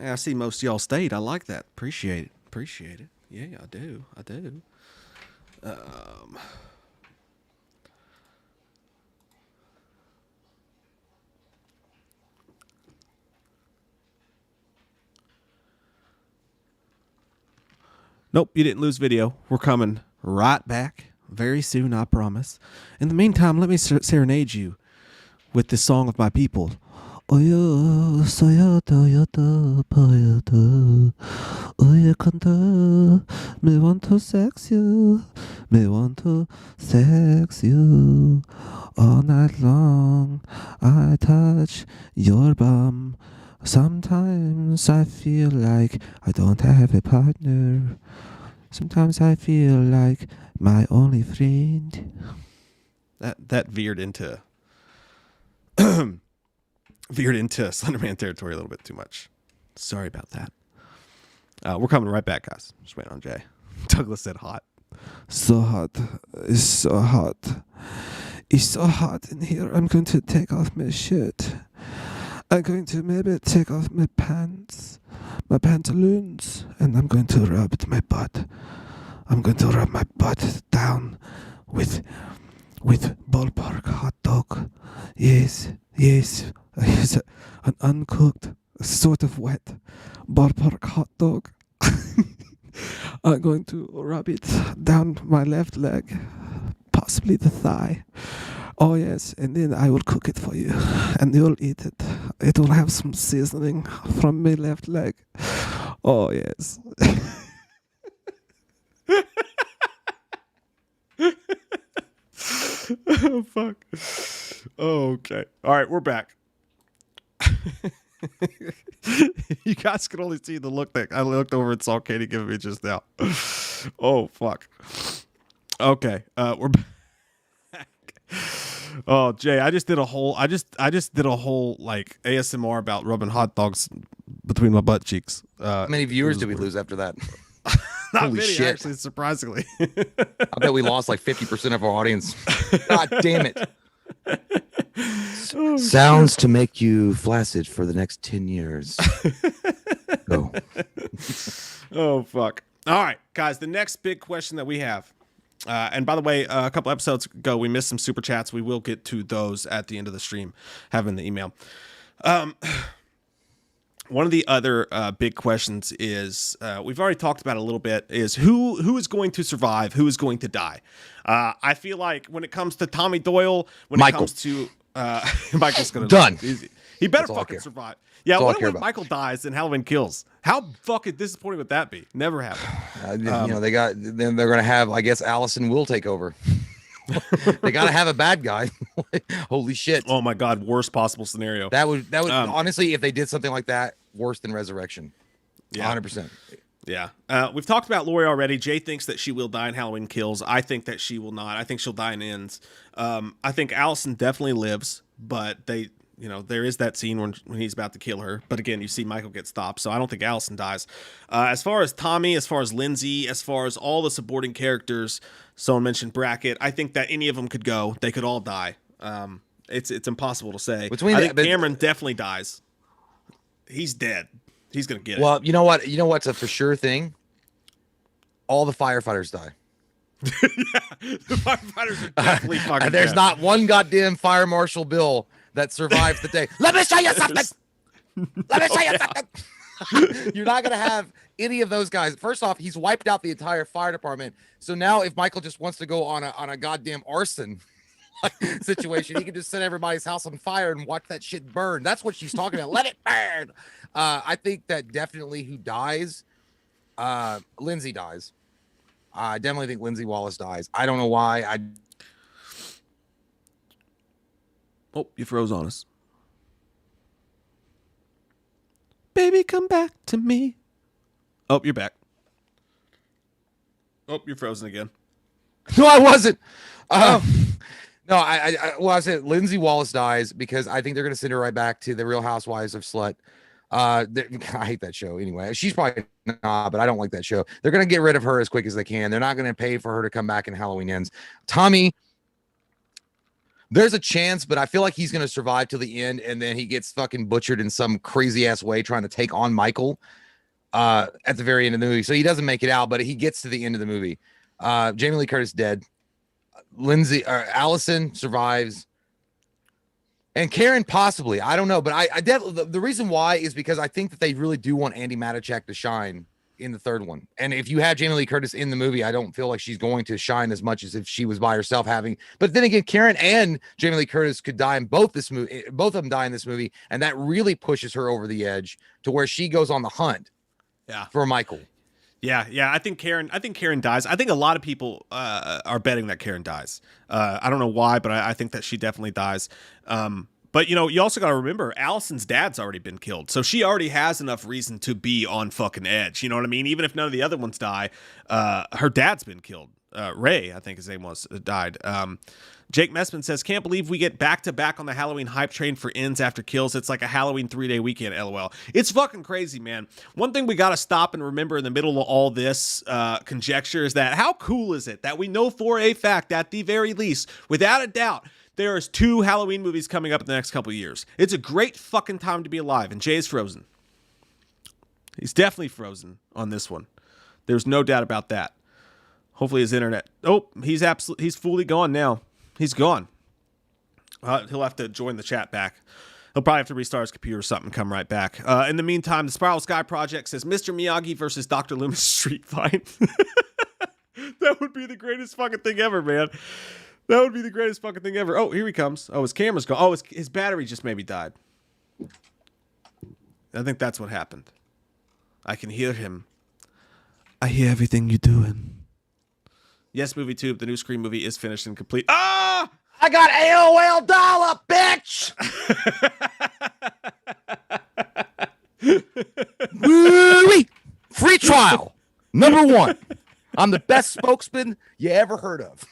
I see most of y'all stayed. I like that. Appreciate it. Appreciate it. Yeah, I do. I do. Nope, you didn't lose video. We're coming right back very soon, I promise. In the meantime, let me serenade you with this song of my people. Oyo soyoto yoto poyoto Oyo kanta me want to sex you me want to sex you all night long I touch your bum sometimes I feel like I don't have a partner sometimes I feel like my only friend that veered into Slenderman territory a little bit too much. Sorry about that. We're coming right back, guys. Just waiting on Jay. Douglas said hot. So hot. It's so hot. It's so hot in here. I'm going to take off my shirt. I'm going to maybe take off my pants, my pantaloons, and I'm going to rub my butt. I'm going to rub my butt down with ballpark hot dog. Yes. It's an uncooked, sort of wet ballpark hot dog. I'm going to rub it down my left leg, possibly the thigh. Oh yes, and then I will cook it for you, and you'll eat it. It will have some seasoning from my left leg. Oh yes. Oh, fuck. Okay. All right, we're back. You guys can only see the look that I looked over and saw Katie giving me just now. Oh, fuck. Okay, we're back. Oh, Jay, I just did a whole like ASMR about rubbing hot dogs between my butt cheeks. How many viewers did we lose after that? Not Holy many, shit. actually, surprisingly. I bet we lost like 50% of our audience. God damn it. Sounds to make you flaccid for the next 10 years. Go. Oh, fuck. All right, guys, the next big question that we have. And by the way, a couple episodes ago, we missed some super chats. We will get to those at the end of the stream, having the email. One of the other big questions is, we've already talked about it a little bit, is who is going to survive? Who is going to die? I feel like when it comes to Tommy Doyle, when it comes to Michael's going to Done. Easy. He better fucking survive. Yeah, what if Michael dies and Halloween Kills? How fucking disappointing would that be? Never happen. Then they're going to have, I guess, Allison will take over. They got to have a bad guy. Holy shit. Oh my God. Worst possible scenario. That would honestly, if they did something like that, worse than Resurrection. Yeah. 100%. Yeah. We've talked about Lori already. Jay thinks that she will die in Halloween Kills. I think that she will not. I think she'll die in Ends. I think Allison definitely lives, but there is that scene when he's about to kill her. But again, you see Michael get stopped, so I don't think Allison dies. As far as Tommy, as far as Lindsay, as far as all the supporting characters, someone mentioned Brackett, I think that any of them could go. They could all die. It's impossible to say. I think Cameron definitely dies. He's dead. He's going to get it. Well, you know what? You know what's a for sure thing? All the firefighters die. Yeah, the firefighters are definitely fucking There's dead. not one goddamn fire marshal Bill that survives the day. Let me show you something. Let me show you something. You're not going to have any of those guys. First off, he's wiped out the entire fire department. So now if Michael just wants to go on a goddamn arson situation, he can just set everybody's house on fire and watch that shit burn. That's what she's talking about. Let it burn. I think that definitely who dies, Lindsay dies. I definitely think Lindsay Wallace dies. I don't know why. Oh, you froze on us. Baby, come back to me. Oh, you're back. Oh, you're frozen again. No, I wasn't. No, I said Lindsay Wallace dies because I think they're going to send her right back to the Real Housewives of Slut. I hate that show anyway. She's probably not, but I don't like that show. They're going to get rid of her as quick as they can. They're not going to pay for her to come back in Halloween Ends. Tommy, There's a chance, but I feel like he's going to survive till the end, and then he gets fucking butchered in some crazy ass way trying to take on Michael at the very end of the movie. So he doesn't make it out, but he gets to the end of the movie. Jamie Lee Curtis dead. Allison survives. And Karen possibly. I don't know, but I definitely, the reason why is because I think that they really do want Andy Matichak to shine in the third one. And if you have Jamie Lee Curtis in the movie, I don't feel like she's going to shine as much as if she was by herself but then again, Karen and Jamie Lee Curtis could die in both of them die in this movie, and that really pushes her over the edge to where she goes on the hunt for Michael. Yeah, I think Karen dies. I think a lot of people are betting that Karen dies. I don't know why, but I think that she definitely dies. But, you also got to remember, Allison's dad's already been killed. So she already has enough reason to be on fucking edge. You know what I mean? Even if none of the other ones die, her dad's been killed. Ray, I think his name was, died. Jake Messman says, can't believe we get back-to-back on the Halloween hype train for ends after kills. It's like a Halloween 3-day weekend, LOL. It's fucking crazy, man. One thing we got to stop and remember in the middle of all this conjecture is that how cool is it that we know for a fact, at the very least, without a doubt, there's 2 Halloween movies coming up in the next couple of years. It's a great fucking time to be alive, and Jay's frozen. He's definitely frozen on this one. There's no doubt about that. Hopefully his internet. Oh, he's fully gone now. He's gone. He'll have to join the chat back. He'll probably have to restart his computer or something and come right back. In the meantime, the Spiral Sky Project says Mr. Miyagi versus Dr. Loomis street fight. That would be the greatest fucking thing ever, man. That would be the greatest fucking thing ever. Oh, here he comes. Oh, his camera's gone. Oh, his battery just maybe died. I think that's what happened. I can hear him. I hear everything you're doing. Yes, Movie Tube, the new Scream movie is finished and complete. Ah! I got AOL dollar, bitch! Woo-wee! Free trial, #1. I'm the best spokesman you ever heard of.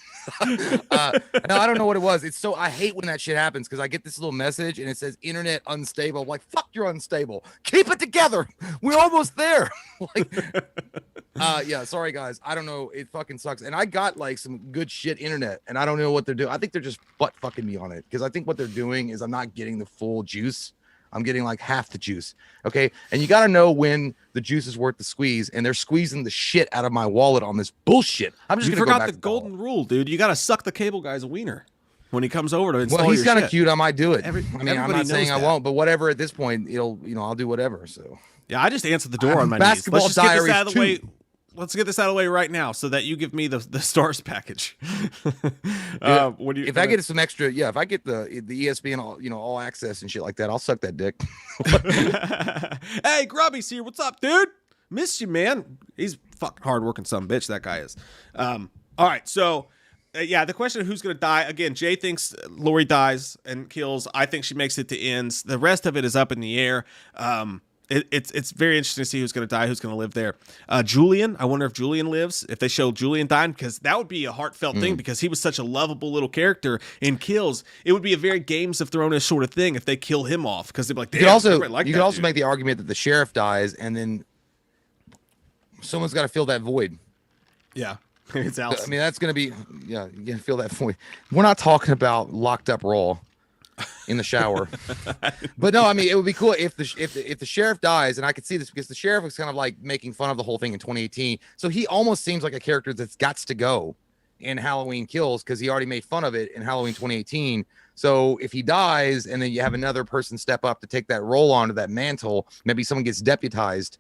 No, I don't know what it was. I hate when that shit happens because I get this little message and it says internet unstable. I'm like, fuck, you're unstable. Keep it together. We're almost there. Yeah, sorry guys. I don't know. It fucking sucks. And I got like some good shit internet and I don't know what they're doing. I think they're just butt fucking me on it because I think what they're doing is I'm not getting the full juice. I'm getting like half the juice. Okay. And you got to know when the juice is worth the squeeze, and they're squeezing the shit out of my wallet on this bullshit. I'm just going to go back the golden rule, dude. You got to suck the cable guy's wiener when he comes over to install he's kind of cute. I might do it. I'm not saying I won't, but whatever at this point, I'll do whatever. So yeah, I just answered the door on my knees. Let's just get this out of the way. Let's get this out of the way right now so that you give me the stars package. If I get some extra, if I get the ESPN all access and shit like that, I'll suck that dick. Hey, Grubby's here. What's up, dude? Missed you, man. He's fucking hardworking son of a bitch, that guy is. All right, so the question of who's gonna die again. Jay thinks Lori dies and kills. I think she makes it to ends. The rest of it is up in the air. It's very interesting to see who's going to die, who's going to live there. Julian, I wonder if Julian lives, if they show Julian dying, because that would be a heartfelt thing because he was such a lovable little character in Kills. It would be a very Games of Thrones sort of thing if they kill him off because they'd be like, damn, you could also make the argument that the sheriff dies and then someone's got to fill that void. Yeah. It's Allison. I mean, that's going to be, you got to fill that void. We're not talking about Locked Up Raw in the shower. But no, I mean, it would be cool if the sheriff dies, and I could see this because the sheriff was kind of like making fun of the whole thing in 2018. So he almost seems like a character that's got to go in Halloween Kills because he already made fun of it in Halloween 2018. So if he dies and then you have another person step up to take that role onto that mantle, maybe someone gets deputized.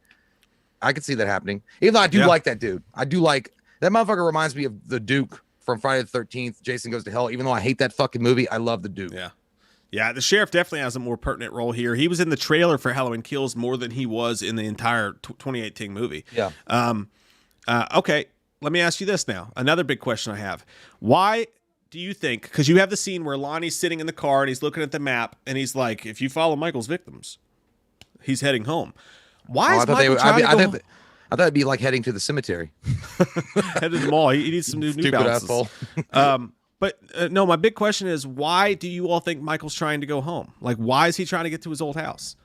I could see that happening. Even though I do like that dude. I do like that motherfucker. Reminds me of the Duke from Friday the 13th. Jason Goes to Hell. Even though I hate that fucking movie, I love the Duke. Yeah, the sheriff definitely has a more pertinent role here. He was in the trailer for Halloween Kills more than he was in the entire 2018 movie. Yeah. Okay, let me ask you this now. Another big question I have. Why do you think, because you have the scene where Lonnie's sitting in the car and he's looking at the map and he's like, if you follow Michael's victims, he's heading home. Why is Michael trying to go... I thought it'd be like heading to the cemetery. Head to the mall. He needs some new balances. But no, my big question is, why do you all think Michael's trying to go home? Like, why is he trying to get to his old house?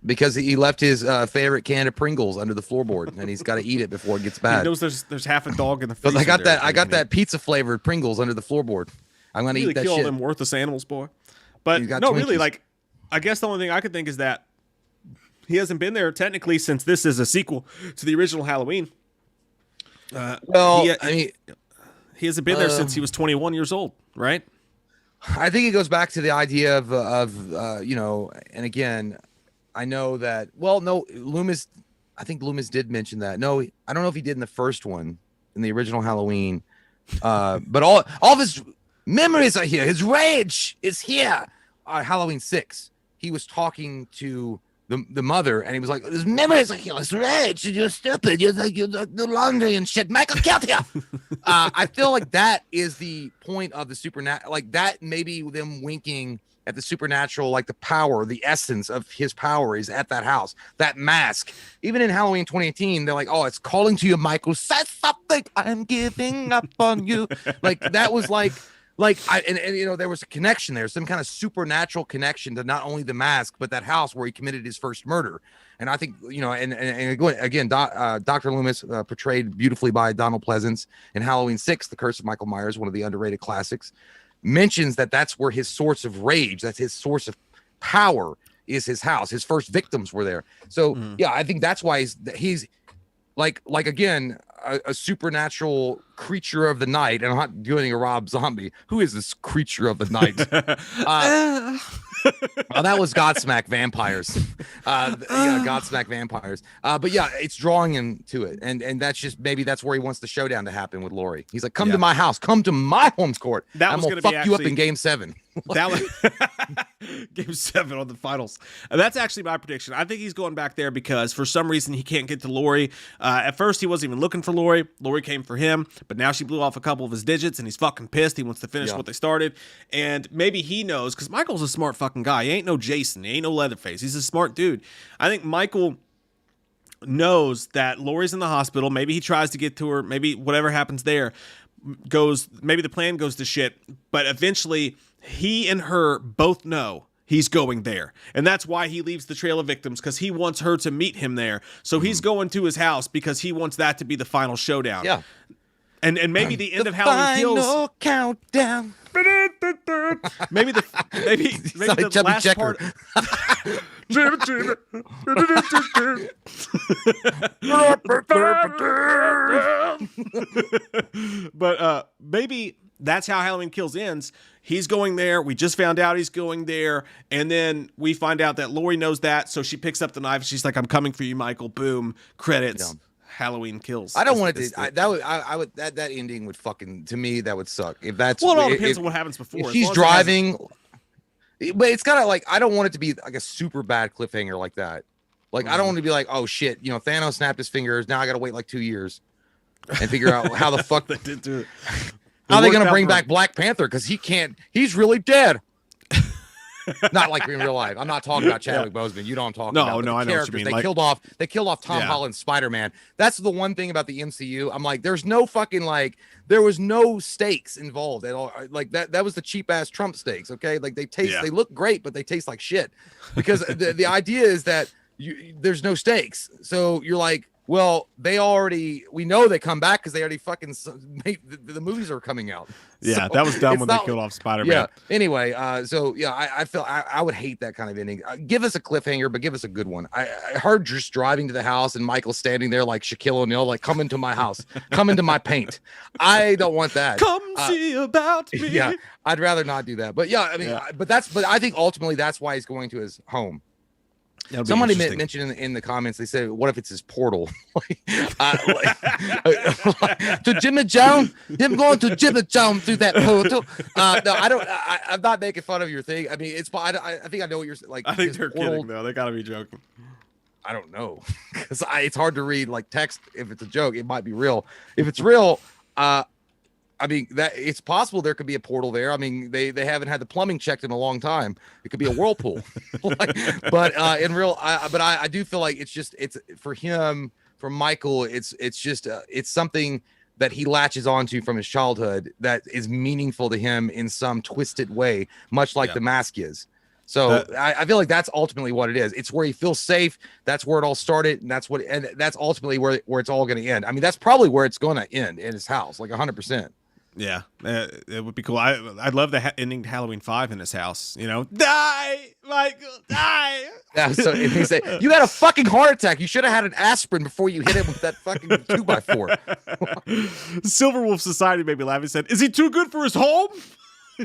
Because he left his favorite can of Pringles under the floorboard, and he's got to eat it before it gets bad. He knows there's half a dog in the freezer. I got that pizza flavored Pringles under the floorboard. I'm gonna really eat that kill shit. them worthless animals, boy. But no, really, like, I guess the only thing I could think is that he hasn't been there technically since this is a sequel to the original Halloween. He hasn't been there since he was 21 years old, right? I think it goes back to the idea of you know, and again, I know that. Well, no, Loomis. I think Loomis did mention that. No, I don't know if he did in the first one, in the original Halloween. But all of his memories are here. His rage is here. Halloween 6. He was talking to the mother, and he was like, "His memories are here. His rage. You're stupid. You're like the laundry and shit. Michael killed you." I feel like that is the point of the supernatural. Like that, maybe them winking at the supernatural, like the power, the essence of his power is at that house. That mask. Even in Halloween 2018, they're like, "Oh, it's calling to you, Michael. Say something. I'm giving up on you." Like that was like and you know, there was a connection there, some kind of supernatural connection to not only the mask but that house where he committed his first murder. And I think, you know, and again, Dr. Loomis, portrayed beautifully by Donald Pleasance in Halloween 6, The Curse of Michael Myers, one of the underrated classics, mentions that that's where his source of rage, that's his source of power, is his house. His first victims were there. So yeah, I think that's why he's like again, a supernatural creature of the night. And I'm not doing a Rob Zombie. Who is this creature of the night? Oh, that was Godsmack Vampires. Godsmack Vampires. But yeah, it's drawing him to it, and that's just, maybe that's where he wants the showdown to happen with Laurie. He's like, "Come to my house, come to my home court. I'm gonna fuck you up in Game 7." That was Game 7 on the finals. That's actually my prediction. I think he's going back there because for some reason he can't get to Laurie. At first he wasn't even looking for Laurie. Laurie came for him, but now she blew off a couple of his digits and he's fucking pissed. He wants to finish what they started. And maybe he knows, because Michael's a smart fucking guy. He ain't no Jason. He ain't no Leatherface. He's a smart dude. I think Michael knows that Laurie's in the hospital. Maybe he tries to get to her. Maybe whatever happens there maybe the plan goes to shit, but eventually he and her both know he's going there. And that's why he leaves the trail of victims, because he wants her to meet him there. So he's going to his house because he wants that to be the final showdown. Yeah. And maybe the end of Halloween Kills. Final countdown. maybe the last checker. part. But maybe that's how Halloween Kills ends. He's going there. We just found out he's going there. And then we find out that Laurie knows that. So she picks up the knife. She's like, "I'm coming for you, Michael." Boom. Credits. Yeah. Halloween Kills. I don't want it to. That ending would fucking, to me, that would suck. If that's, well, it all depends on what happens before. If she's driving, but it's kind of like, I don't want it to be like a super bad cliffhanger like that. Like I don't want to be like, "Oh shit, you know, Thanos snapped his fingers. Now I got to wait like 2 years and figure out how the fuck they did do it." How are they gonna bring back Black Panther? Because he can't. He's really dead. Not like in real life. I'm not talking about Chadwick Boseman. You know what I'm talking about. No, I know what you mean. They killed off Tom Holland's Spider-Man. That's the one thing about the MCU. I'm like, there's no fucking, like, there was no stakes involved at all. Like that was the cheap ass Trump stakes. Okay, like they look great, but they taste like shit. Because the idea is that there's no stakes. So you're like, well, we know they come back because they already fucking the movies are coming out. Yeah, so that was dumb when they killed off Spider-Man. Yeah. Anyway, so yeah, I feel I would hate that kind of ending. Give us a cliffhanger, but give us a good one. I heard just driving to the house and Michael standing there like Shaquille O'Neal, like, "Come into my house, come into my paint." I don't want that. Come see about me. Yeah, I'd rather not do that. But yeah, I mean, but I think ultimately that's why he's going to his home. Somebody mentioned in the comments, they said, "What if it's his portal?" To Jimmy Jones, him going to Jimmy Jones through that portal. No, I don't. I'm not making fun of your thing. I mean, it's. I think I know what you're like. I think they're kidding though. They gotta be joking. I don't know, because it's hard to read like text. If it's a joke, it might be real. If it's real, I mean, that it's possible there could be a portal there. I mean, they haven't had the plumbing checked in a long time. It could be a whirlpool. But in real, I do feel like it's for him, for Michael, it's something that he latches onto from his childhood that is meaningful to him in some twisted way, much like the mask is. So I feel like that's ultimately what it is. It's where he feels safe. That's where it all started, and that's ultimately where it's all going to end. I mean, that's probably where it's going to end, in his house, like 100%. Yeah, it would be cool. I'd love the ending to Halloween 5 in his house. You know, die, Michael, die. Yeah, so if he said, you had a fucking heart attack, you should have had an aspirin before you hit him with that fucking 2x4. Silverwolf Society made me laugh. He said, "Is he too good for his home?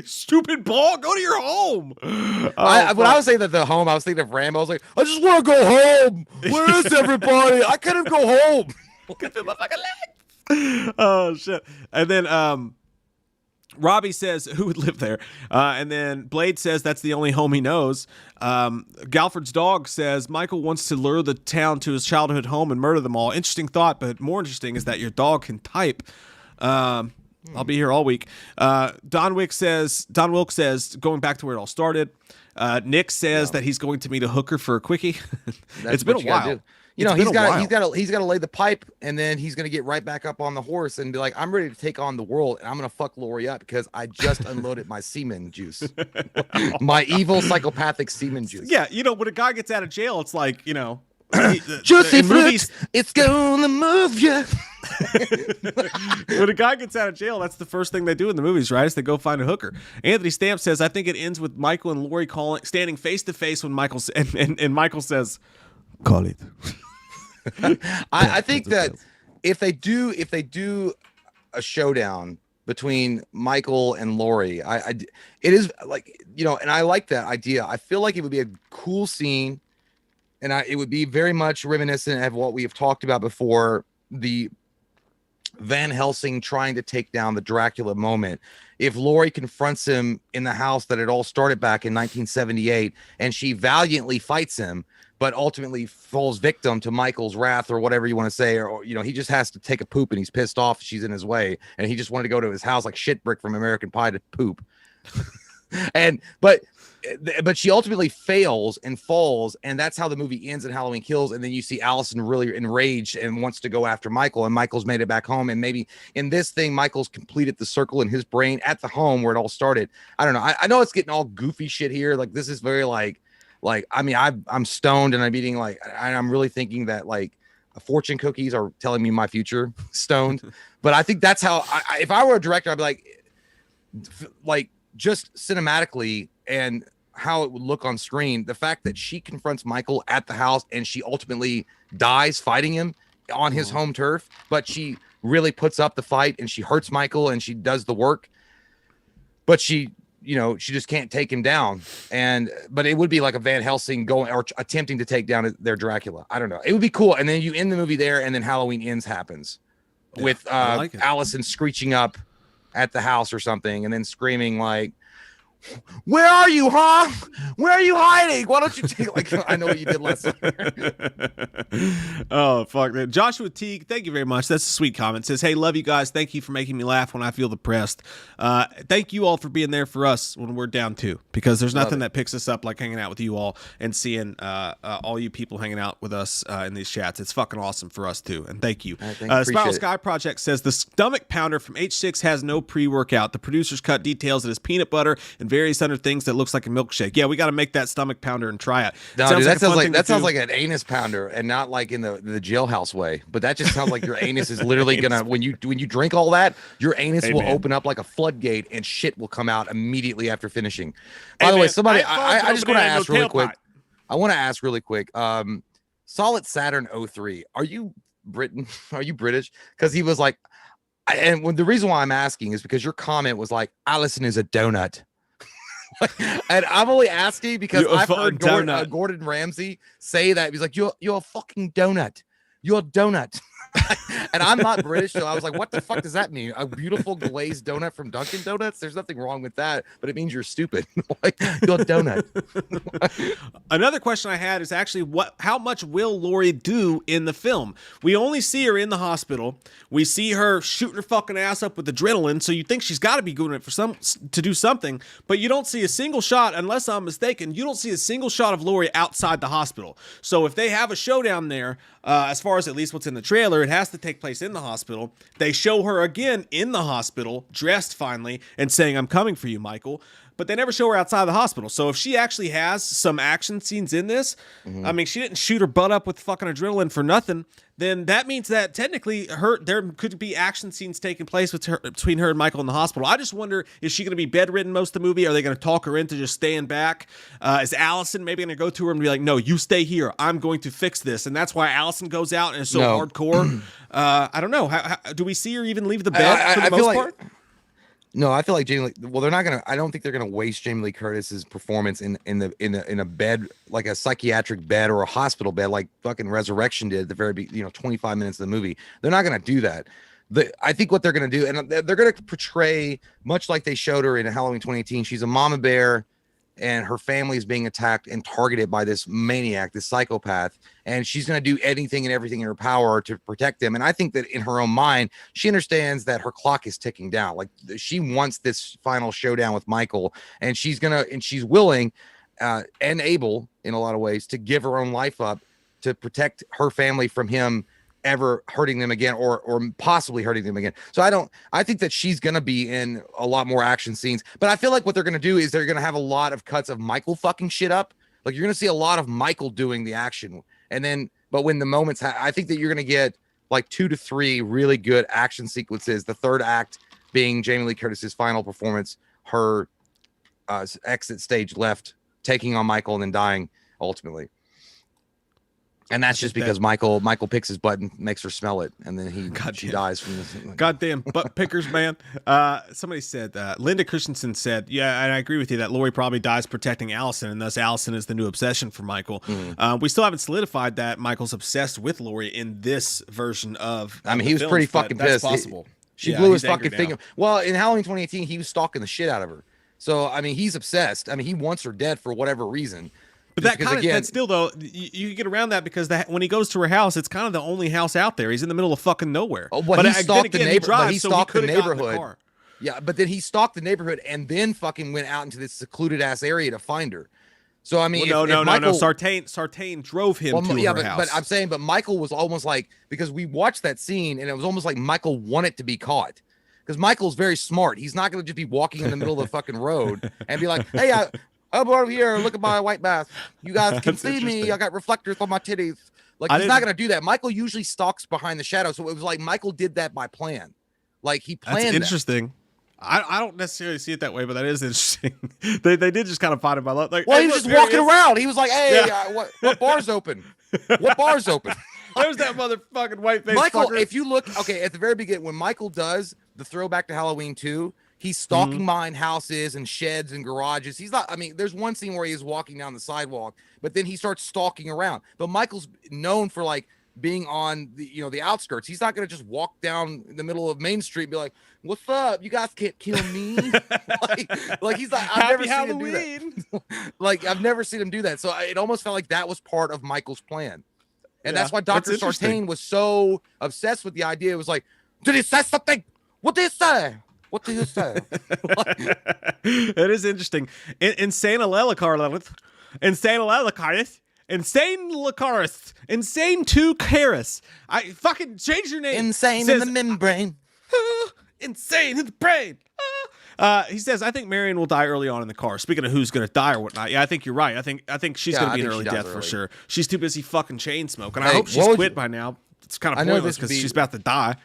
Stupid Paul, go to your home." When I was saying that the home, I was thinking of Rambo. I was like, I just want to go home. Where is everybody? I couldn't go home. Get my fucking leg. Oh shit! And then Robbie says, "Who would live there?" And then Blade says that's the only home he knows. Galford's dog says Michael wants to lure the town to his childhood home and murder them all. Interesting thought, but more interesting is that your dog can type. I'll be here all week. Don Wilk says, going back to where it all started. Nick says that he's going to meet a hooker for a quickie. It's been a while. You know, he's got to lay the pipe, and then he's going to get right back up on the horse and be like, I'm ready to take on the world, and I'm going to fuck Lori up because I just unloaded my semen juice. My evil psychopathic semen juice. Yeah, you know, when a guy gets out of jail, it's like, you know, juicy fruit, it's gonna move you. When a guy gets out of jail, that's the first thing they do in the movies, right? Is they go find a hooker. Anthony Stamp says, I think it ends with Michael and Lori standing face to face when Michael and Michael says, Call it. I think that if they do a showdown between Michael and Lori, it is like, you know, and I like that idea. I feel like it would be a cool scene, and it would be very much reminiscent of what we have talked about before, the Van Helsing trying to take down the Dracula moment. If Lori confronts him in the house that it all started back in 1978, and she valiantly fights him, but ultimately falls victim to Michael's wrath, or whatever you want to say, or you know, he just has to take a poop and he's pissed off she's in his way, and he just wanted to go to his house like Shitbrick from American Pie to poop. But she ultimately fails and falls, and that's how the movie ends in Halloween Kills. And then you see Allison really enraged and wants to go after Michael, and Michael's made it back home. And maybe in this thing, Michael's completed the circle in his brain at the home where it all started. I don't know. I know it's getting all goofy shit here. Like, this is very like I mean, I'm stoned and I'm eating I'm really thinking that like fortune cookies are telling me my future stoned. But I think that's how if I were a director, I'd be like just cinematically and how it would look on screen, the fact that she confronts Michael at the house and she ultimately dies fighting him on his home turf, but she really puts up the fight and she hurts Michael and she does the work, but she just can't take him down. But it would be like a Van Helsing going or attempting to take down their Dracula. I don't know. It would be cool. And then you end the movie there, and then Halloween Ends happens with Allison screeching up at the house or something, and then screaming like, "Where are you, huh? Where are you hiding? Why don't you take I know what you did last summer." Oh, fuck that. Joshua Teague, thank you very much. That's a sweet comment. Says, hey, love you guys. Thank you for making me laugh when I feel depressed. Thank you all for being there for us when we're down too, because there's nothing that picks us up like hanging out with you all and seeing all you people hanging out with us in these chats. It's fucking awesome for us too. And thank you. Spiral Sky Project says the stomach pounder from H6 has no pre-workout. The producer's cut details it as peanut butter and various other things that looks like a milkshake. Yeah, we got to make that stomach pounder and try it. No, dude, that sounds like an anus pounder, and not like in the jailhouse way. But that just sounds like your anus is literally gonna when you drink all that, your anus will open up like a floodgate and shit will come out immediately after finishing. By the way, somebody, I just want to ask really quick. I want to ask really quick. Solid Saturn 03. Are you Britain? Are you British? Because he was like, the reason why I'm asking is because your comment was like, Allison is a donut. And I'm only asking because I've heard Gordon Ramsay say that. He's like, you're a fucking donut. You're a donut. And I'm not British, so I was like, what the fuck does that mean? A beautiful glazed donut from Dunkin' Donuts? There's nothing wrong with that, but it means you're stupid. Like, you're a donut. Another question I had is actually how much will Lori do in the film? We only see her in the hospital. We see her shooting her fucking ass up with adrenaline, so you think she's got to be doing it to do something, but you don't see a single shot, unless I'm mistaken, you don't see a single shot of Lori outside the hospital. So if they have a showdown there, as far as at least what's in the trailer, it has to take place in the hospital. They show her again in the hospital, dressed finally, and saying, I'm coming for you, Michael. but they never show her outside the hospital. So if she actually has some action scenes in this, I mean, she didn't shoot her butt up with fucking adrenaline for nothing, then that means that technically there could be action scenes taking place between her and Michael in the hospital. I just wonder, is she going to be bedridden most of the movie? Are they going to talk her into just staying back? Is Allison maybe going to go to her and be like, no, you stay here. I'm going to fix this. And that's why Allison goes out and is so hardcore. I don't know. How do we see her even leave the bed for the most part? No, I feel like Jamie Lee, well, they're not gonna. I don't think they're gonna waste Jamie Lee Curtis's performance in a bed, like a psychiatric bed or a hospital bed, like fucking Resurrection did at the very 25 minutes of the movie. They're not gonna do that. I think what they're gonna do, and they're gonna portray much like they showed her in Halloween 2018. She's a mama bear, and her family is being attacked and targeted by this maniac, this psychopath, and she's going to do anything and everything in her power to protect them. And I think that in her own mind, she understands that her clock is ticking down. Like, she wants this final showdown with Michael, and she's willing and able in a lot of ways to give her own life up to protect her family from him ever hurting them again, or possibly hurting them again. So I think that she's gonna be in a lot more action scenes, but I feel like what they're gonna do is they're gonna have a lot of cuts of Michael fucking shit up. Like, you're gonna see a lot of Michael doing the action, and then but when the moments I think that you're gonna get like 2 to 3 really good action sequences, the third act being Jamie Lee Curtis's final performance, her exit stage left, taking on Michael and then dying ultimately. And that's just because Michael picks his butt and makes her smell it, and then she dies from this. Goddamn butt pickers, man. Somebody said, Linda Christensen said, yeah, and I agree with you that Laurie probably dies protecting Allison, and thus Allison is the new obsession for Michael. We still haven't solidified that Michael's obsessed with Laurie in this version of. I mean, he was pretty fucking pissed. That's possible. She blew his fucking thing. Well, in Halloween 2018, he was stalking the shit out of her. So I mean, he's obsessed. I mean, he wants her dead for whatever reason. But that still, though, you can get around that because when he goes to her house, it's kind of the only house out there. He's in the middle of fucking nowhere. Oh, but he stalked the neighborhood. He stalked the neighborhood. Yeah, but then he stalked the neighborhood and then fucking went out into this secluded ass area to find her. So I mean, no. Sartain drove him to her house. But I'm saying, but Michael was almost like, because we watched that scene and it was almost like Michael wanted to be caught. Because Michael's very smart. He's not going to just be walking in the middle of the fucking road and be like, hey, I'm over here. Look at my white mask. You guys can see me. I got reflectors on my titties. Like, he's not going to do that. Michael usually stalks behind the shadow. So it was like Michael did that by plan. Like, he planned. That's interesting. I don't necessarily see it that way, but that is interesting. they did just kind of find it by luck. Like, well, he was just walking around. He was like, hey, what bar's open? What bar's open? There's that motherfucking white face Michael, fucker. If you look, okay, at the very beginning, when Michael does the throwback to Halloween 2, he's stalking behind houses and sheds and garages. He's not, I mean, there's one scene where he is walking down the sidewalk, but then he starts stalking around. But Michael's known for like being on the outskirts. He's not going to just walk down the middle of Main Street and be like, what's up? You guys can't kill me. like he's like, I've never seen him do that. Like, I've never seen him do that. So it almost felt like that was part of Michael's plan. And that's why Dr. Sartain was so obsessed with the idea. It was like, did he say something? What did he say? What do you say? It is interesting. Insane Lelicaris, Insane 2 Caris. I fucking change your name. Insane in the membrane. Insane in the brain. He says, I think Marion will die early on in the car. Speaking of who's going to die or whatnot, yeah, I think you're right. I think she's going to be an early death for sure. She's too busy fucking chain smoking. I hope she's quit by now. It's kind of pointless because she's about to die.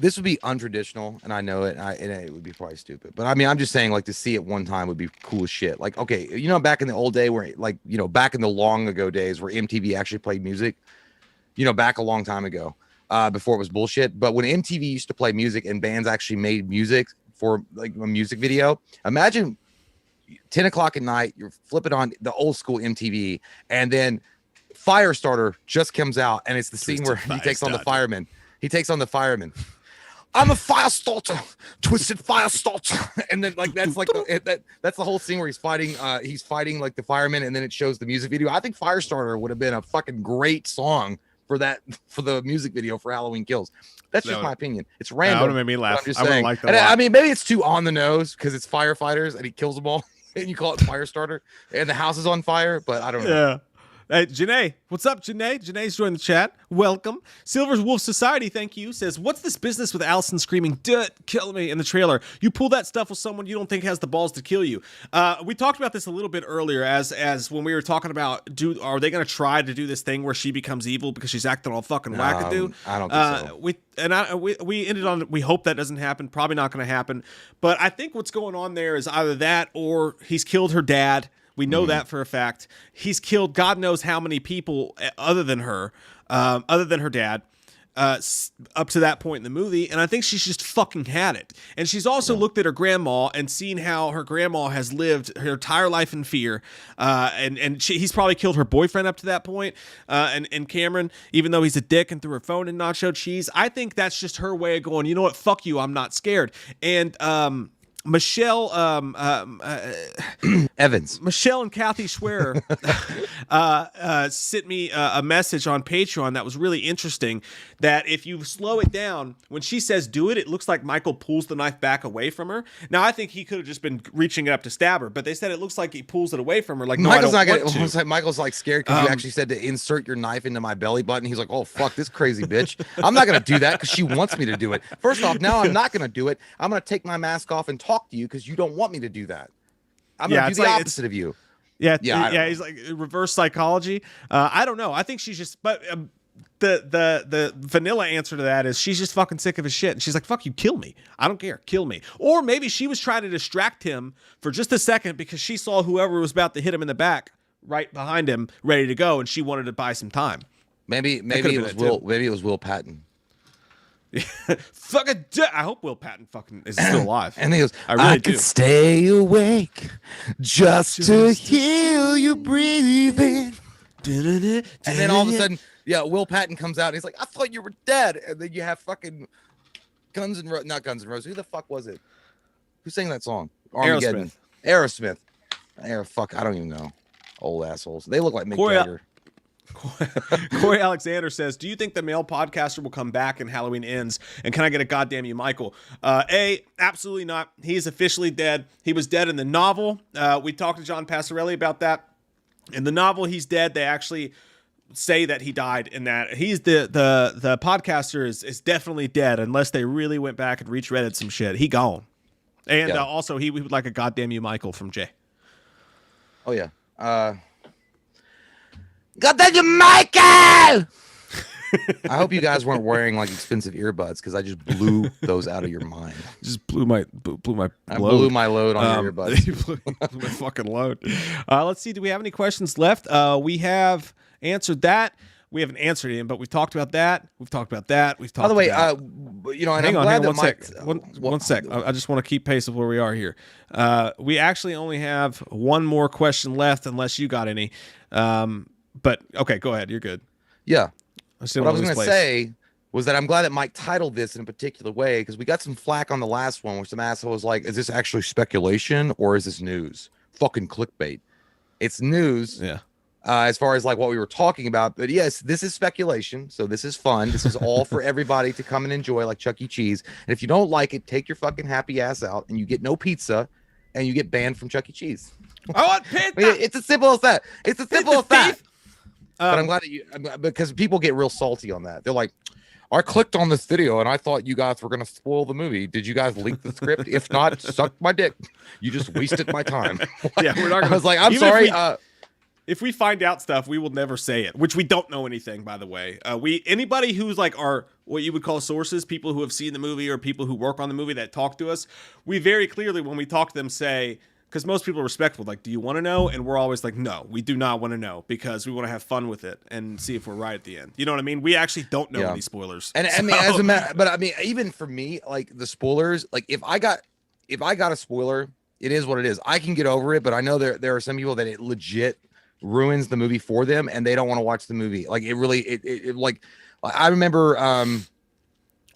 This would be untraditional, and I know it. And it would be probably stupid, but I mean, I'm just saying, like, to see it one time would be cool as shit. Like, okay, back in the old day where, like, back in the long ago days where MTV actually played music, back a long time ago, before it was bullshit. But when MTV used to play music and bands actually made music for like a music video, imagine 10 o'clock at night, you're flipping on the old school MTV, and then Firestarter just comes out, and it's the scene where he takes on the fireman. I'm a fire starter, twisted fire starter, and then like that's like that's the whole scene where he's fighting like the fireman, and then it shows the music video. I think Firestarter would have been a fucking great song for the music video for Halloween Kills. That's just my opinion. It's random. That would have made me laugh. I would like that. I mean, maybe it's too on the nose because it's firefighters and he kills them all, and you call it Firestarter, and the house is on fire. But I don't know. Yeah. Hey, Janae, what's up, Janae? Janae's joined the chat. Welcome. Silver's Wolf Society, thank you, says, what's this business with Allison screaming, "Duh, kill me" in the trailer? You pull that stuff with someone you don't think has the balls to kill you. We talked about this a little bit earlier as when we were talking about, are they going to try to do this thing where she becomes evil because she's acting all fucking wackadoo? I don't think so. We ended on, we hope that doesn't happen. Probably not going to happen. But I think what's going on there is either that or he's killed her dad. We know that for a fact. He's killed God knows how many people other than her, other than her dad, up to that point in the movie. And I think she's just fucking had it. And she's also looked at her grandma and seen how her grandma has lived her entire life in fear. He's probably killed her boyfriend up to that point. And Cameron, even though he's a dick and threw her phone in nacho cheese, I think that's just her way of going, you know what, fuck you, I'm not scared. And Michelle Evans. Michelle and Kathy Schwer sent me a message on Patreon that was really interesting, that if you slow it down, when she says do it, it looks like Michael pulls the knife back away from her. Now, I think he could have just been reaching it up to stab her, but they said it looks like he pulls it away from her. Like, no, Michael's I not don't gonna, want to. Michael's like scared because you actually said to insert your knife into my belly button. He's like, oh, fuck this crazy bitch. I'm not going to do that because she wants me to do it. First off, now I'm not going to do it. I'm going to take my mask off and talk to you because you don't want me to do that. I'm going to do the opposite of you. Yeah. He's like reverse psychology. I don't know. I think she's just, but the vanilla answer to that is she's just fucking sick of his shit. And she's like, fuck you, kill me. I don't care. Kill me. Or maybe she was trying to distract him for just a second because she saw whoever was about to hit him in the back right behind him, ready to go. And she wanted to buy some time. Maybe it was Will Patton. Fucking I hope Will Patton fucking is still alive. And he goes, I really do. Could stay awake just to hear you breathing. And then all of a sudden, Will Patton comes out and he's like, I thought you were dead. And then you have fucking not Guns N' Roses. Who the fuck was it? Who sang that song? Armageddon. Aerosmith. Fuck, I don't even know. Old assholes. They look like Mick Jagger. Corey Alexander says, do you think the male podcaster will come back and Halloween ends? And can I get a goddamn you, Michael? Absolutely not. He is officially dead. He was dead in the novel. We talked to John Passarelli about that. In the novel, he's dead. They actually say that he died in that. He's the podcaster is definitely dead unless they really went back and retreaded some shit. He gone. And also, he would like a goddamn you, Michael from Jay. Oh, yeah. Goddamn you, Michael! I hope you guys weren't wearing like expensive earbuds because I just blew those out of your mind. Just blew my load. I blew my load on your earbuds. You blew my fucking load. Let's see. Do we have any questions left? We have answered that. We haven't answered him, but we've talked about that. We've talked about that. We've talked. By the way, about and hang I'm on, glad that one sec. One sec. I just want to keep pace of where we are here. We actually only have one more question left, unless you got any. But okay, go ahead. You're good. Yeah. What I was going to say was that I'm glad that Mike titled this in a particular way because we got some flack on the last one where some asshole was like, is this actually speculation or is this news? Fucking clickbait. It's news. Yeah. As far as like what we were talking about. But yes, this is speculation. So this is fun. This is all for everybody to come and enjoy like Chuck E. Cheese. And if you don't like it, take your fucking happy ass out and you get no pizza and you get banned from Chuck E. Cheese. I want pizza. It's as simple as that. It's as simple as that. But I'm glad that because people get real salty on that. They're like, I clicked on this video and I thought you guys were going to spoil the movie. Did you guys leak the script? If not, suck my dick. You just wasted my time. Yeah, we're not gonna, I was like, I'm sorry. If we find out stuff, we will never say it, which we don't know anything, by the way. Anybody who's like our, what you would call sources, people who have seen the movie or people who work on the movie that talk to us, we very clearly, when we talk to them, say, because most people are respectful, like, do you want to know? And we're always like, no, we do not want to know because we want to have fun with it and see if we're right at the end. You know what I mean? We actually don't know any spoilers. And I mean, even for me, like the spoilers, like if I got a spoiler, it is what it is. I can get over it, but I know there are some people that it legit ruins the movie for them and they don't want to watch the movie. Like it really, it like, I remember,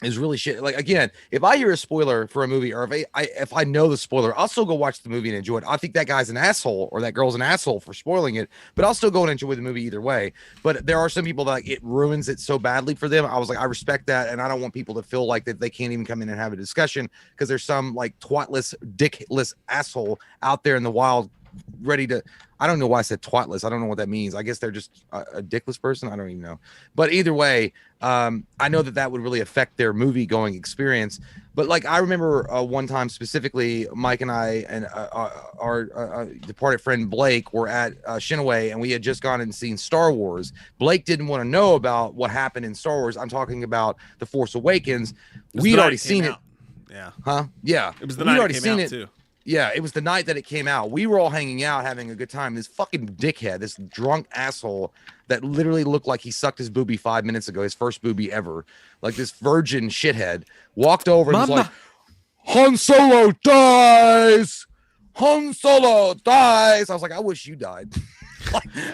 is really shit. Like again, if I hear a spoiler for a movie, or if I know the spoiler, I'll still go watch the movie and enjoy it. I think that guy's an asshole or that girl's an asshole for spoiling it, but I'll still go and enjoy the movie either way. But there are some people that like, it ruins it so badly for them. I was like, I respect that, and I don't want people to feel like that they can't even come in and have a discussion because there's some like twatless, dickless asshole out there in the wild ready to. I don't know why I said twatless. I don't know what that means. I guess they're just a dickless person. I don't even know. But either way, I know that would really affect their movie going experience. But like I remember one time specifically, Mike and I and our departed friend Blake were at Shinaway, and we had just gone and seen Star Wars. Blake didn't want to know about what happened in Star Wars. I'm talking about The Force Awakens. We'd already seen it. Yeah. Huh? Yeah. It was the night it came out too. Yeah, it was the night that it came out. We were all hanging out, having a good time. This fucking dickhead, this drunk asshole that literally looked like he sucked his boobie 5 minutes ago, his first boobie ever, like this virgin shithead, walked over and was like, Han Solo dies! Han Solo dies! I was like, I wish you died.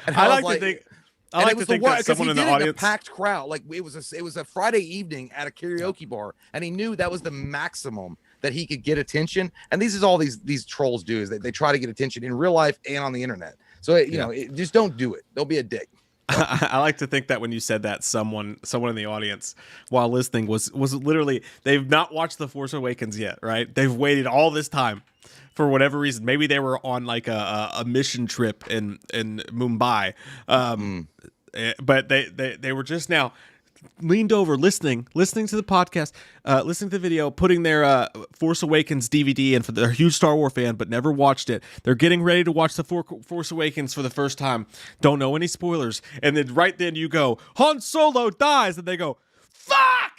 I like to think that someone in the audience, a packed crowd, like it was a Friday evening at a karaoke bar, and he knew that was the maximum that he could get attention. And this is all these trolls do, is they try to get attention in real life and on the internet. So just don't do it. Don't be a dick. I like to think that when you said that, someone in the audience while listening was literally, they've not watched The Force Awakens yet, right? They've waited all this time for whatever reason. Maybe they were on like a mission trip in Mumbai, but they were just now leaned over listening to the podcast, listening to the video, putting their Force Awakens DVD in. They're a huge Star Wars fan but never watched it. They're getting ready to watch the Force Awakens for the first time, don't know any spoilers, and then right then you go, Han Solo dies, and they go, fuck,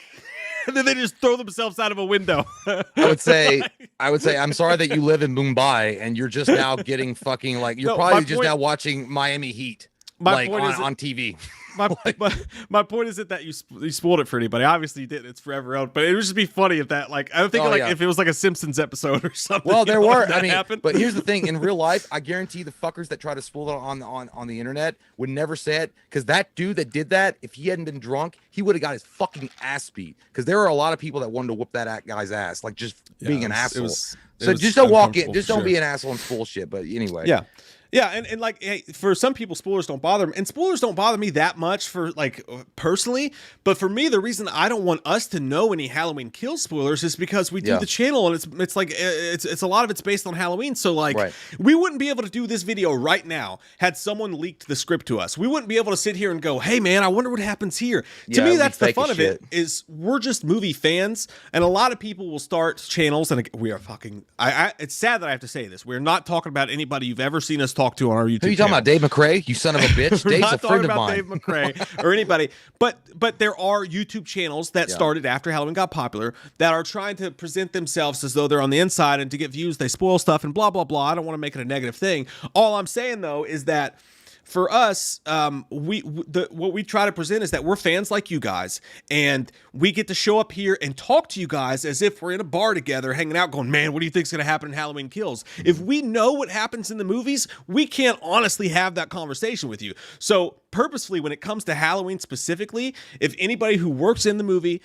and then they just throw themselves out of a window. I would say I'm sorry that you live in Mumbai and you're just now getting fucking, like, you're probably just now watching Miami Heat on TV. My point isn't that you spoiled it for anybody. Obviously you didn't. It's forever out. But it would just be funny if that, like, I'm thinking if it was like a Simpsons episode or something. Well, there were. I mean, happened. But here's the thing: in real life, I guarantee the fuckers that try to spoil it on the internet would never say it, because that dude that did that, if he hadn't been drunk, he would have got his fucking ass beat. Because there are a lot of people that wanted to whoop that guy's ass, like just being an asshole. So just don't walk in. Just don't be an asshole and spoil shit. But anyway. Yeah. Yeah, and like, hey, for some people, spoilers don't bother them, and spoilers don't bother me that much for, like, personally. But for me, the reason I don't want us to know any Halloween Kills spoilers is because we do the channel, and it's like it's a lot of it's based on Halloween. So like, we wouldn't be able to do this video right now had someone leaked the script to us. We wouldn't be able to sit here and go, hey man, I wonder what happens here. To me, that's the fun of it. Is we're just movie fans, and a lot of people will start channels, and we are fucking. It's sad that I have to say this. We're not talking about anybody you've ever seen us talk to on our YouTube. Who are you talking about? Dave McRae? You son of a bitch. Dave's a friend of mine. Dave McRae or anybody, but there are YouTube channels that started after Halloween got popular that are trying to present themselves as though they're on the inside, and to get views they spoil stuff and blah blah blah. I don't want to make it a negative thing. All I'm saying though is that for us, what we try to present is that we're fans like you guys, and we get to show up here and talk to you guys as if we're in a bar together, hanging out, going, man, what do you think's going to happen in Halloween Kills? If we know what happens in the movies, we can't honestly have that conversation with you. So purposefully, when it comes to Halloween specifically, if anybody who works in the movie,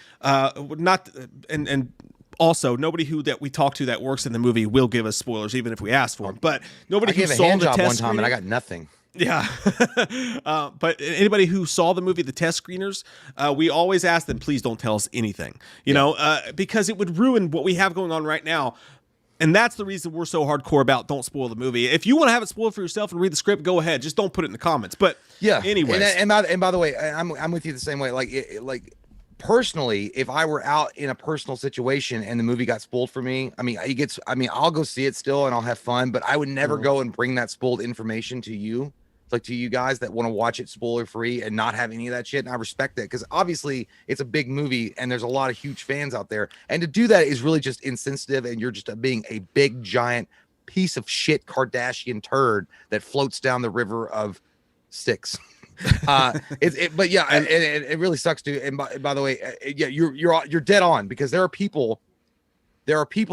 also, nobody that we talk to that works in the movie will give us spoilers, even if we ask for them. But nobody who saw the test one time and I got nothing. Yeah. But anybody who saw the movie, the test screeners, we always ask them, please don't tell us anything, you know, because it would ruin what we have going on right now. And that's the reason we're so hardcore about don't spoil the movie. If you want to have it spoiled for yourself and read the script, go ahead. Just don't put it in the comments. But yeah, anyways. And by the way, I'm with you the same way. Like personally, if I were out in a personal situation and the movie got spoiled for me, I'll go see it still and I'll have fun, but I would never go and bring that spoiled information to you. Like to you guys that want to watch it spoiler free and not have any of that shit. And I respect that, because obviously it's a big movie and there's a lot of huge fans out there. And to do that is really just insensitive, and you're just being a big giant piece of shit Kardashian turd that floats down the river of sticks. It really sucks, dude. And by the way, you're dead on, because there are people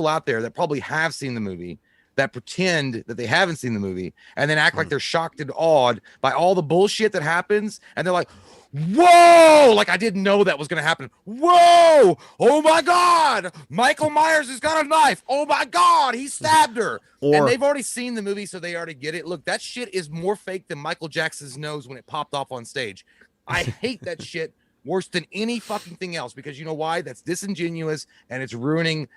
out there that probably have seen the movie that pretend that they haven't seen the movie and then act like they're shocked and awed by all the bullshit that happens, and they're like, whoa, like I didn't know that was gonna happen. Whoa, oh my god, Michael Myers has got a knife. Oh my god, he stabbed her. And they've already seen the movie, so they already get it. Look, that shit is more fake than Michael Jackson's nose when it popped off on stage. I hate that shit worse than any fucking thing else, because you know why? That's disingenuous, and it's ruining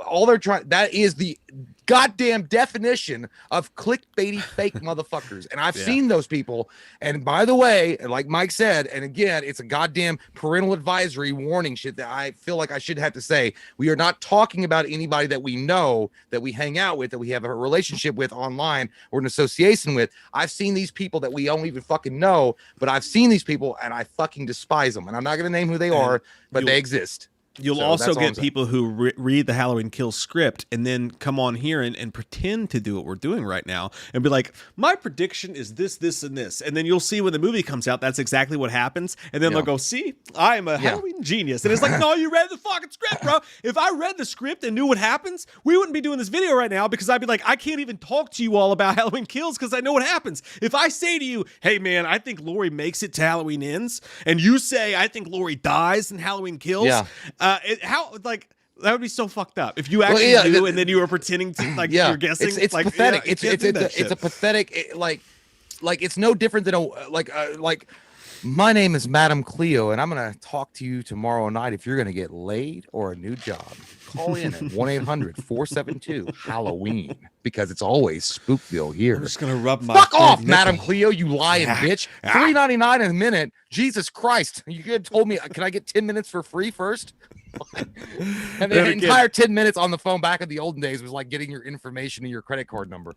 all they're trying, that is the goddamn definition of clickbaity fake motherfuckers. And I've seen those people. And by the way, like Mike said, and again, it's a goddamn parental advisory warning shit that I feel like I should have to say. We are not talking about anybody that we know, that we hang out with, that we have a relationship with online or an association with. I've seen these people that we don't even fucking know, but I've seen these people and I fucking despise them. And I'm not going to name who they are, but they exist. You'll also get people who read the Halloween Kills script and then come on here and pretend to do what we're doing right now and be like, my prediction is this, this, and this. And then you'll see when the movie comes out, that's exactly what happens. And then they'll go, see, I am a Halloween genius. And it's like, no, you read the fucking script, bro. If I read the script and knew what happens, we wouldn't be doing this video right now because I'd be like, I can't even talk to you all about Halloween Kills because I know what happens. If I say to you, hey, man, I think Laurie makes it to Halloween Ends, and you say, I think Laurie dies in Halloween Kills, that would be so fucked up if you actually knew and then you were pretending to you're guessing. It's like, pathetic. It's a pathetic like it's no different than like my name is Madam Cleo and I'm gonna talk to you tomorrow night if you're gonna get laid or a new job. Call in at 1-800-472-Halloween because it's always Spookville here. I'm just gonna rub my fuck off, Madam Cleo, you lying bitch. $3.99 a minute. Jesus Christ. You could have told me, can I get 10 minutes for free first? And the entire 10 minutes on the phone back in the olden days was like getting your information and your credit card number.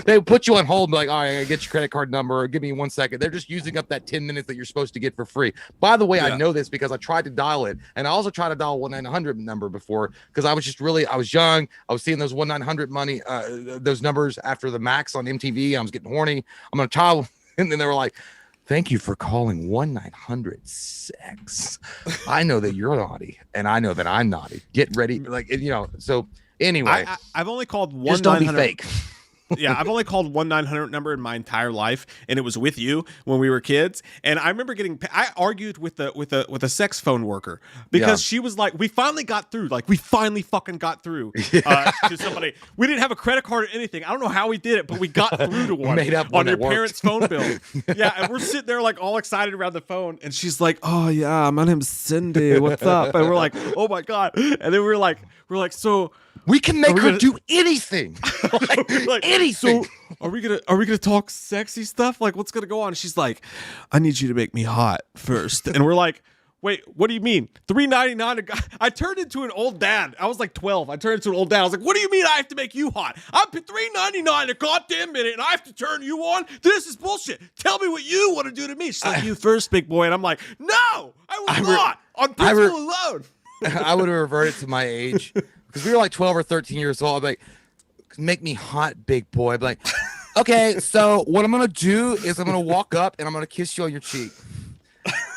They would put you on hold and be like, all right, I gotta get your credit card number, or give me 1 second. They're just using up that 10 minutes that you're supposed to get for free. By the way, I know this because I tried to dial it, and I also tried to dial 1-900 number before because I was young. I was seeing those 1-900 money, those numbers after the Max on MTV. I was getting horny. I'm gonna try, and then they were like, thank you for calling 1-900-SEX. I know that you're naughty, and I know that I'm naughty. Get ready, So anyway, I've only called 1-900. Just don't be fake. Yeah, I've only called 1-900 number in my entire life, and it was with you when we were kids. And I remember I argued with a sex phone worker because she was like, we finally got through. Like, we finally fucking got through to somebody. We didn't have a credit card or anything. I don't know how we did it, but we got through to one on your parents' phone bill. Yeah, and we're sitting there like all excited around the phone, and she's like, "Oh yeah, my name's Cindy. What's up?" And we're like, "Oh my god!" And then we're like, so. We can make her do anything. Anything. So are we gonna talk sexy stuff? Like, what's gonna go on? She's like, I need you to make me hot first. And we're like, wait, what do you mean? $3.99 I turned into an old dad. I was like 12. I turned into an old dad. I was like, what do you mean I have to make you hot? I'm $3.99 a goddamn minute and I have to turn you on? This is bullshit. Tell me what you want to do to me. She's like, you first, big boy. And I'm like, no, I will not. On principle alone. I would have reverted to my age. Because we were like 12 or 13 years old. I'd be like, make me hot, big boy. I'd be like, okay, so what I'm going to do is I'm going to walk up and I'm going to kiss you on your cheek.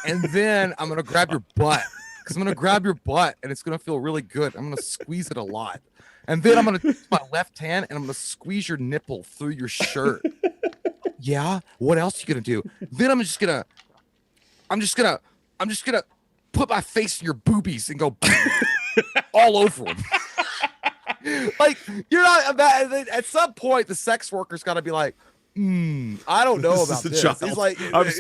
And then I'm going to grab your butt. Because I'm going to grab your butt and it's going to feel really good. I'm going to squeeze it a lot. And then I'm going to use my left hand and I'm going to squeeze your nipple through your shirt. Yeah? What else are you going to do? Then I'm just going to put my face in your boobies and go all over them. Like, you're not at some point the sex worker's got to be like, I don't know about this. He's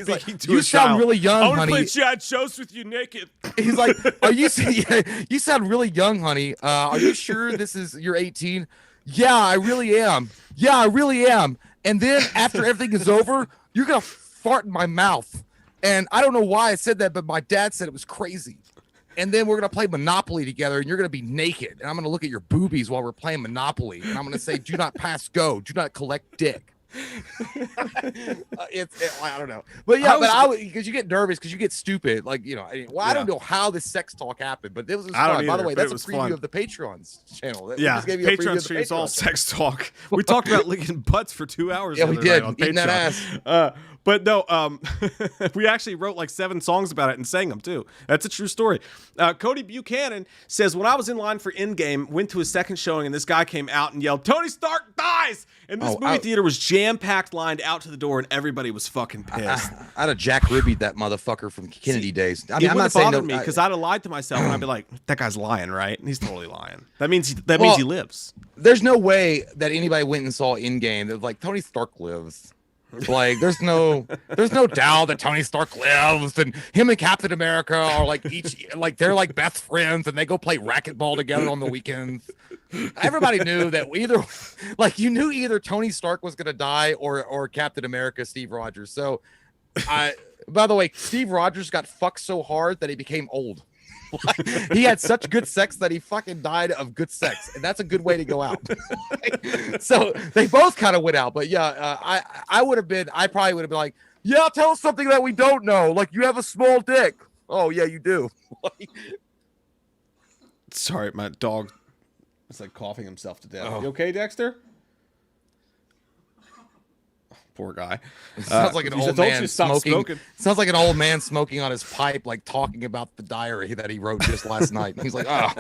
like, you sound really young, honey. I want to play Chad shows with you naked. He's like, you sound really young, honey. Are you sure you're 18? Yeah, I really am. And then after everything is over, you're gonna fart in my mouth. And I don't know why I said that, but my dad said it was crazy. And then we're going to play Monopoly together, and you're going to be naked. And I'm going to look at your boobies while we're playing Monopoly. And I'm going to say, do not pass go. Do not collect dick. I don't know. But yeah, because you get nervous, because you get stupid. Like, I don't know how this sex talk happened, but it was fun. By the way, that's a preview of the Patreon's channel. Patreon stream's all sex talk. We talked about licking butts for 2 hours. Yeah, we did. On Eating that ass. But no, we actually wrote like 7 songs about it and sang them too. That's a true story. Cody Buchanan says, when I was in line for Endgame, went to a second showing and this guy came out and yelled, Tony Stark dies! And this movie theater was jam-packed, lined out to the door, and everybody was fucking pissed. I'd have Jack Ribbied that motherfucker from Kennedy days. I mean, I'm not saying me because I'd have lied to myself and I'd be like, that guy's lying, right? And he's totally lying. That means he lives. There's no way that anybody went and saw Endgame. They're like, Tony Stark lives. Like there's no doubt that Tony Stark lives, and him and Captain America are like they're like best friends, and they go play racquetball together on the weekends. Everybody knew that you knew either Tony Stark was gonna die or Captain America, Steve Rogers. So by the way, Steve Rogers got fucked so hard that he became old. Like, he had such good sex that he fucking died of good sex, and that's a good way to go out. So they both kind of went out, but yeah, I probably would have been like, yeah, tell us something that we don't know. Like, you have a small dick. Oh yeah, you do. Sorry, my dog is like coughing himself to death. Oh. You okay, Dexter? Poor guy. Sounds like an old man smoking. Sounds like an old man smoking on his pipe, like talking about the diary that he wrote just last night. He's like, "Oh,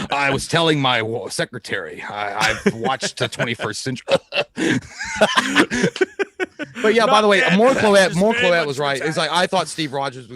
I was telling my secretary, I've watched the 21st Century." But yeah, by the way, more Cloette was right. It's like I thought Steve Rogers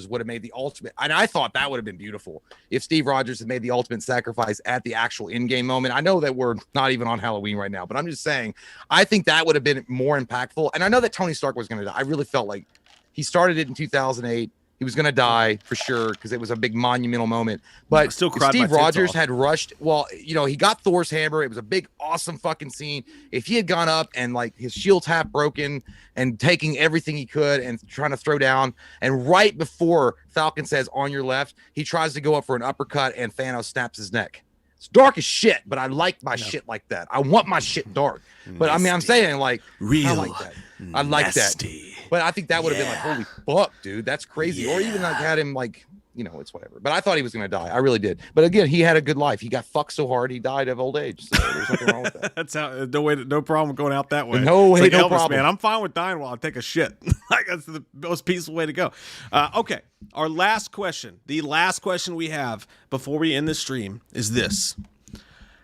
would have made the ultimate, and I thought that would have been beautiful if Steve Rogers had made the ultimate sacrifice at the actual in-game moment. I know that we're not even on Halloween right now, but I'm just saying, I think that would have been more impactful. And I know that Tony Stark was going to die. I really felt like he started it in 2008. He was going to die for sure because it was a big monumental moment. But still if Steve Rogers had rushed, well, he got Thor's hammer. It was a big, awesome fucking scene. If he had gone up and like his shield's half broken and taking everything he could and trying to throw down, and right before Falcon says on your left, he tries to go up for an uppercut and Thanos snaps his neck. It's dark as shit, but I like my shit like that. I want my shit dark. But I mean, I'm saying like, real, I like that. I like that. But I think that would have been like, holy fuck, dude, that's crazy. Or even like had him like, it's whatever. But I thought he was going to die. I really did. But again, he had a good life. He got fucked so hard, he died of old age. So there's nothing wrong with that. That's how, no problem going out that way. No way, like no Elvis, problem. Man, I'm fine with dying while I take a shit. Like that's the most peaceful way to go. Okay, our last question, the last question we have before we end the stream is this.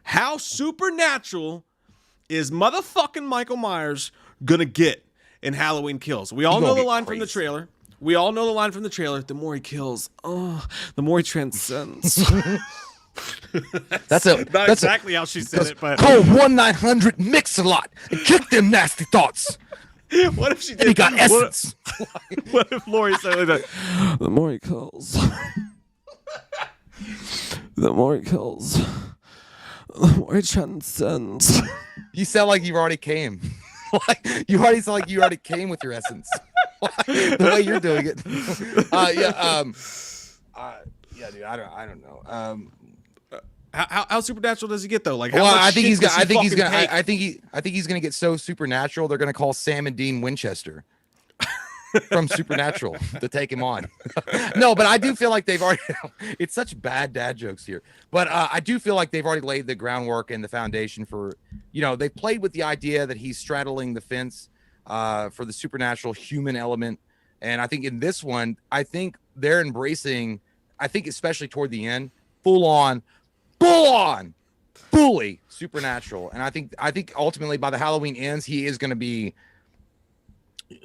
How supernatural is motherfucking Michael Myers gonna get in Halloween Kills? We all know the line from the trailer. The more he kills, the more he transcends. That's exactly how she said it, but call 1-900 Mix-a-Lot and kick them nasty thoughts. What if she did? And he got essence. What if Lori said like that? The more he kills, the more he kills, the more he transcends. You sound like you already came. Like you already sound like you already came with your essence. The way you're doing it. Yeah, dude. I don't know. How supernatural does he get though? Like, well, I think he's gonna get so supernatural. They're gonna call Sam and Dean Winchester from Supernatural to take him on. No, but I do feel like they've already. It's such bad dad jokes here, but I do feel like they've already laid the groundwork and the foundation for. They've played with the idea that he's straddling the fence for the supernatural human element, and I think in this one, I think they're embracing. I think especially toward the end, fully supernatural, and I think ultimately by the Halloween ends, he is going to be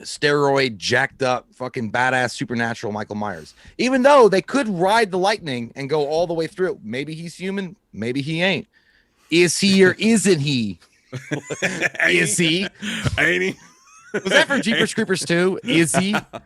steroid jacked up fucking badass supernatural Michael Myers. Even though they could ride the lightning and go all the way through. Maybe he's human, maybe he ain't. Is he or isn't he? Is he? Ain't he? Was that for Jeepers Creepers 2? Is he? I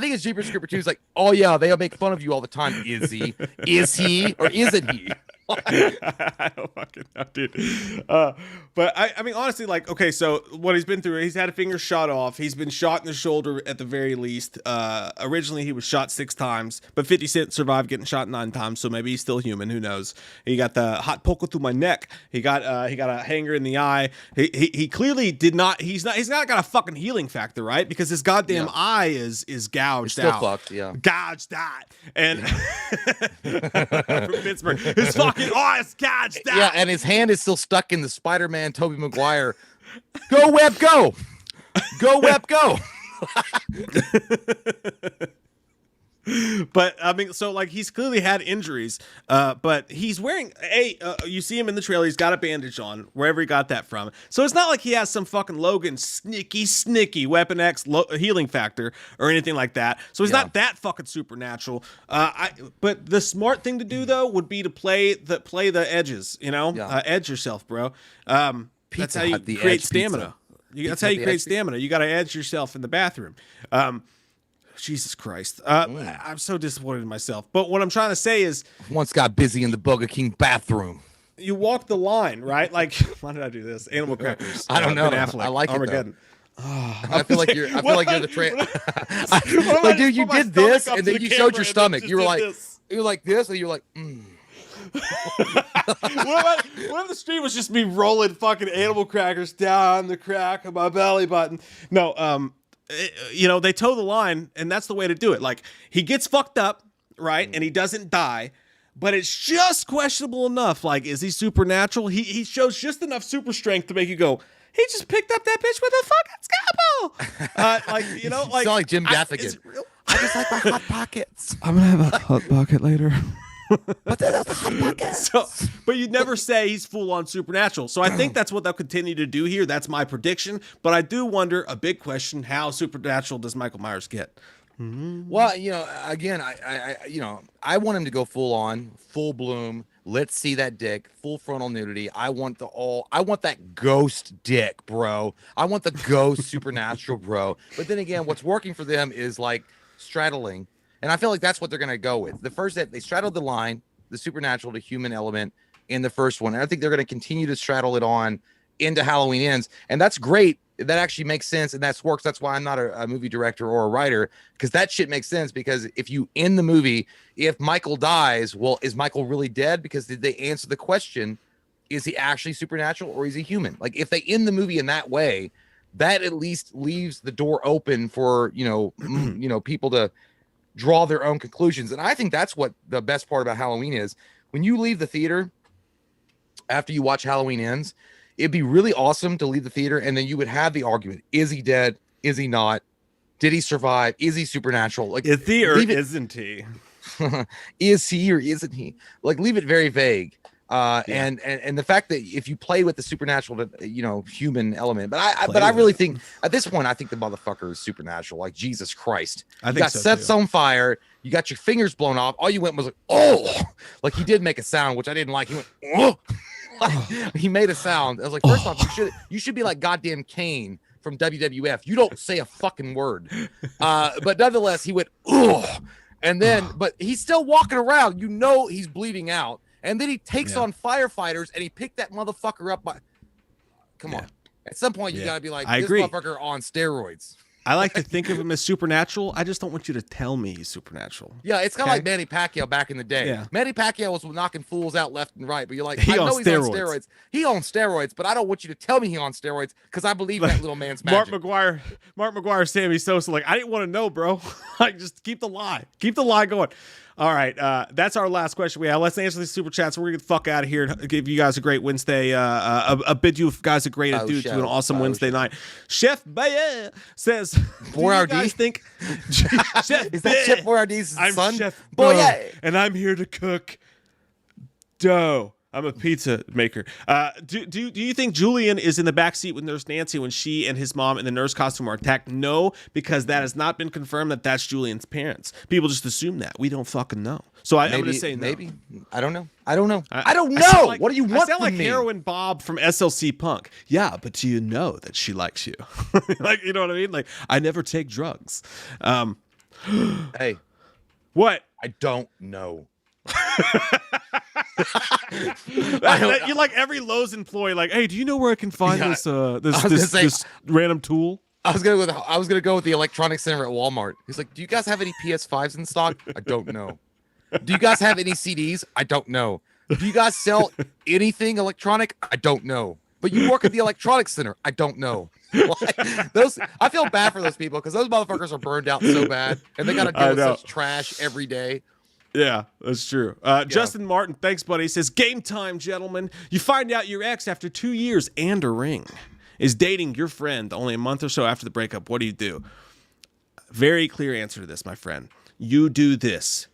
think it's Jeepers Creepers 2. It's like, oh yeah, they'll make fun of you all the time. Is he? Is he or isn't he? I don't fucking know, dude. But I mean, honestly, like, okay, so what he's been through, he's had a finger shot off. He's been shot in the shoulder at the very least. Originally, he was shot 6 times, but 50 Cent survived getting shot 9 times, so maybe he's still human. Who knows? He got the hot poker through my neck. He got a hanger in the eye. He clearly did not. He's not got a fucking healing factor, right? Because his goddamn eye is gouged still out. Fucked, yeah. Gouged out. And from Pittsburgh, his fucking eye is gouged out. Yeah, and his hand is still stuck in the Spider-Man Tobey Maguire. Go Web, go! Go Web, go! But I mean, so like he's clearly had injuries, but he's wearing you see him in the trailer. He's got a bandage on wherever he got that from. So it's not like he has some fucking Logan snicky Weapon X healing factor or anything like that. So he's not that fucking supernatural. But the smart thing to do though would be to play the edges. Edge yourself, bro. That's how you create stamina. That's how you create stamina. You got to edge yourself in the bathroom. Jesus Christ. I'm so disappointed in myself. But what I'm trying to say is, once got busy in the Burger King bathroom. You walk the line, right? Like, why did I do this? Animal crackers. I don't know. Ben Affleck, I like Armageddon. I feel like you're like, dude, you did this, and then you showed your stomach. You were like this, and you're like, What if the stream was just me rolling fucking animal crackers down the crack of my belly button? No, they toe the line, and that's the way to do it. Like, he gets fucked up, right? And he doesn't die, but it's just questionable enough. Like, is he supernatural? He shows just enough super strength to make you go, he just picked up that bitch with a fucking scalpel. It's not like Jim Gaffigan. I just like my hot pockets. I'm gonna have a hot pocket later. But they're the hot pockets. But you'd never say he's full on supernatural. So I think that's what they'll continue to do here. That's my prediction. But I do wonder, a big question: how supernatural does Michael Myers get? Well, again, I want him to go full on, full bloom. Let's see that dick, full frontal nudity. I want that ghost dick, bro. I want the ghost supernatural, bro. But then again, what's working for them is like straddling, and I feel like that's what they're gonna go with. The first that they straddled the line, the supernatural to human element in the first one, and I think they're gonna continue to straddle it on into Halloween Ends, and that's great. That actually makes sense, and that works. That's why I'm not a movie director or a writer, because that shit makes sense. Because if you end the movie, if Michael dies, well, is Michael really dead? Because did they answer the question, is he actually supernatural or is he human? Like, if they end the movie in that way, that at least leaves the door open for people to draw their own conclusions. And I think that's what the best part about Halloween is. When you leave the theater after you watch Halloween Ends, it'd be really awesome to leave the theater, and then you would have the argument: is he dead? Is he not? Did he survive? Is he supernatural? Like, is he or isn't he? Is he or isn't he? Like, leave it very vague. And the fact that if you play with the supernatural, human element, but I really think at this point, I think the motherfucker is supernatural. Like, Jesus Christ, you got sets on fire, you got your fingers blown off. All you went was like, oh, like he did make a sound, which I didn't like. He went, oh. He made a sound. I was like, first off, you should be like goddamn Kane from WWF. You don't say a fucking word. But nonetheless, he went, ugh. And then, but he's still walking around. He's bleeding out. And then he takes on firefighters, and he picked that motherfucker up by. Come on. At some point, you gotta be like, this motherfucker on steroids. I like to think of him as supernatural. I just don't want you to tell me he's supernatural. Yeah, it's kind of like Manny Pacquiao back in the day. Yeah. Manny Pacquiao was knocking fools out left and right, but you're like, I know he's on steroids. He on steroids, but I don't want you to tell me he's on steroids because I believe that little man's magic. Mark McGuire, Sammy Sosa, like, I didn't want to know, bro. Like, just keep the lie. Keep the lie going. All right, that's our last question we have. Let's answer these super chats. We're gonna get the fuck out of here. Give you guys a great Wednesday. Bid you guys a great adieu to an awesome Wednesday night. Chef Bayer says, "Do you guys think Chef is that Chef Boyardee's son? I'm Chef Boy, and I'm here to cook dough. I'm a pizza maker. Do you think Julian is in the backseat with Nurse Nancy when she and his mom in the nurse costume are attacked? No, because that has not been confirmed that that's Julian's parents. People just assume that. We don't fucking know. So I'm going to say no. Maybe. I don't know. I don't know. What do you want I sound from like me? Heroin Bob from SLC Punk. Yeah, but do you know that she likes you? Like, you know what I mean? Like, I never take drugs. Hey. What? I don't know. You like every Lowe's employee, like, hey, do you know where I can find this random tool? I was gonna go with the electronics center at Walmart. He's like, do you guys have any PS5s in stock? I don't know. Do you guys have any CDs? I don't know. Do you guys sell anything electronic? I don't know. But you work at the electronics center? I don't know. Like, I feel bad for those people because those motherfuckers are burned out so bad, and they gotta deal with such trash every day. Yeah, that's true. Justin Martin, thanks, buddy. He says, game time, gentlemen. You find out your ex after 2 years and a ring is dating your friend only a month or so after the breakup. What do? Very clear answer to this, my friend. You do this.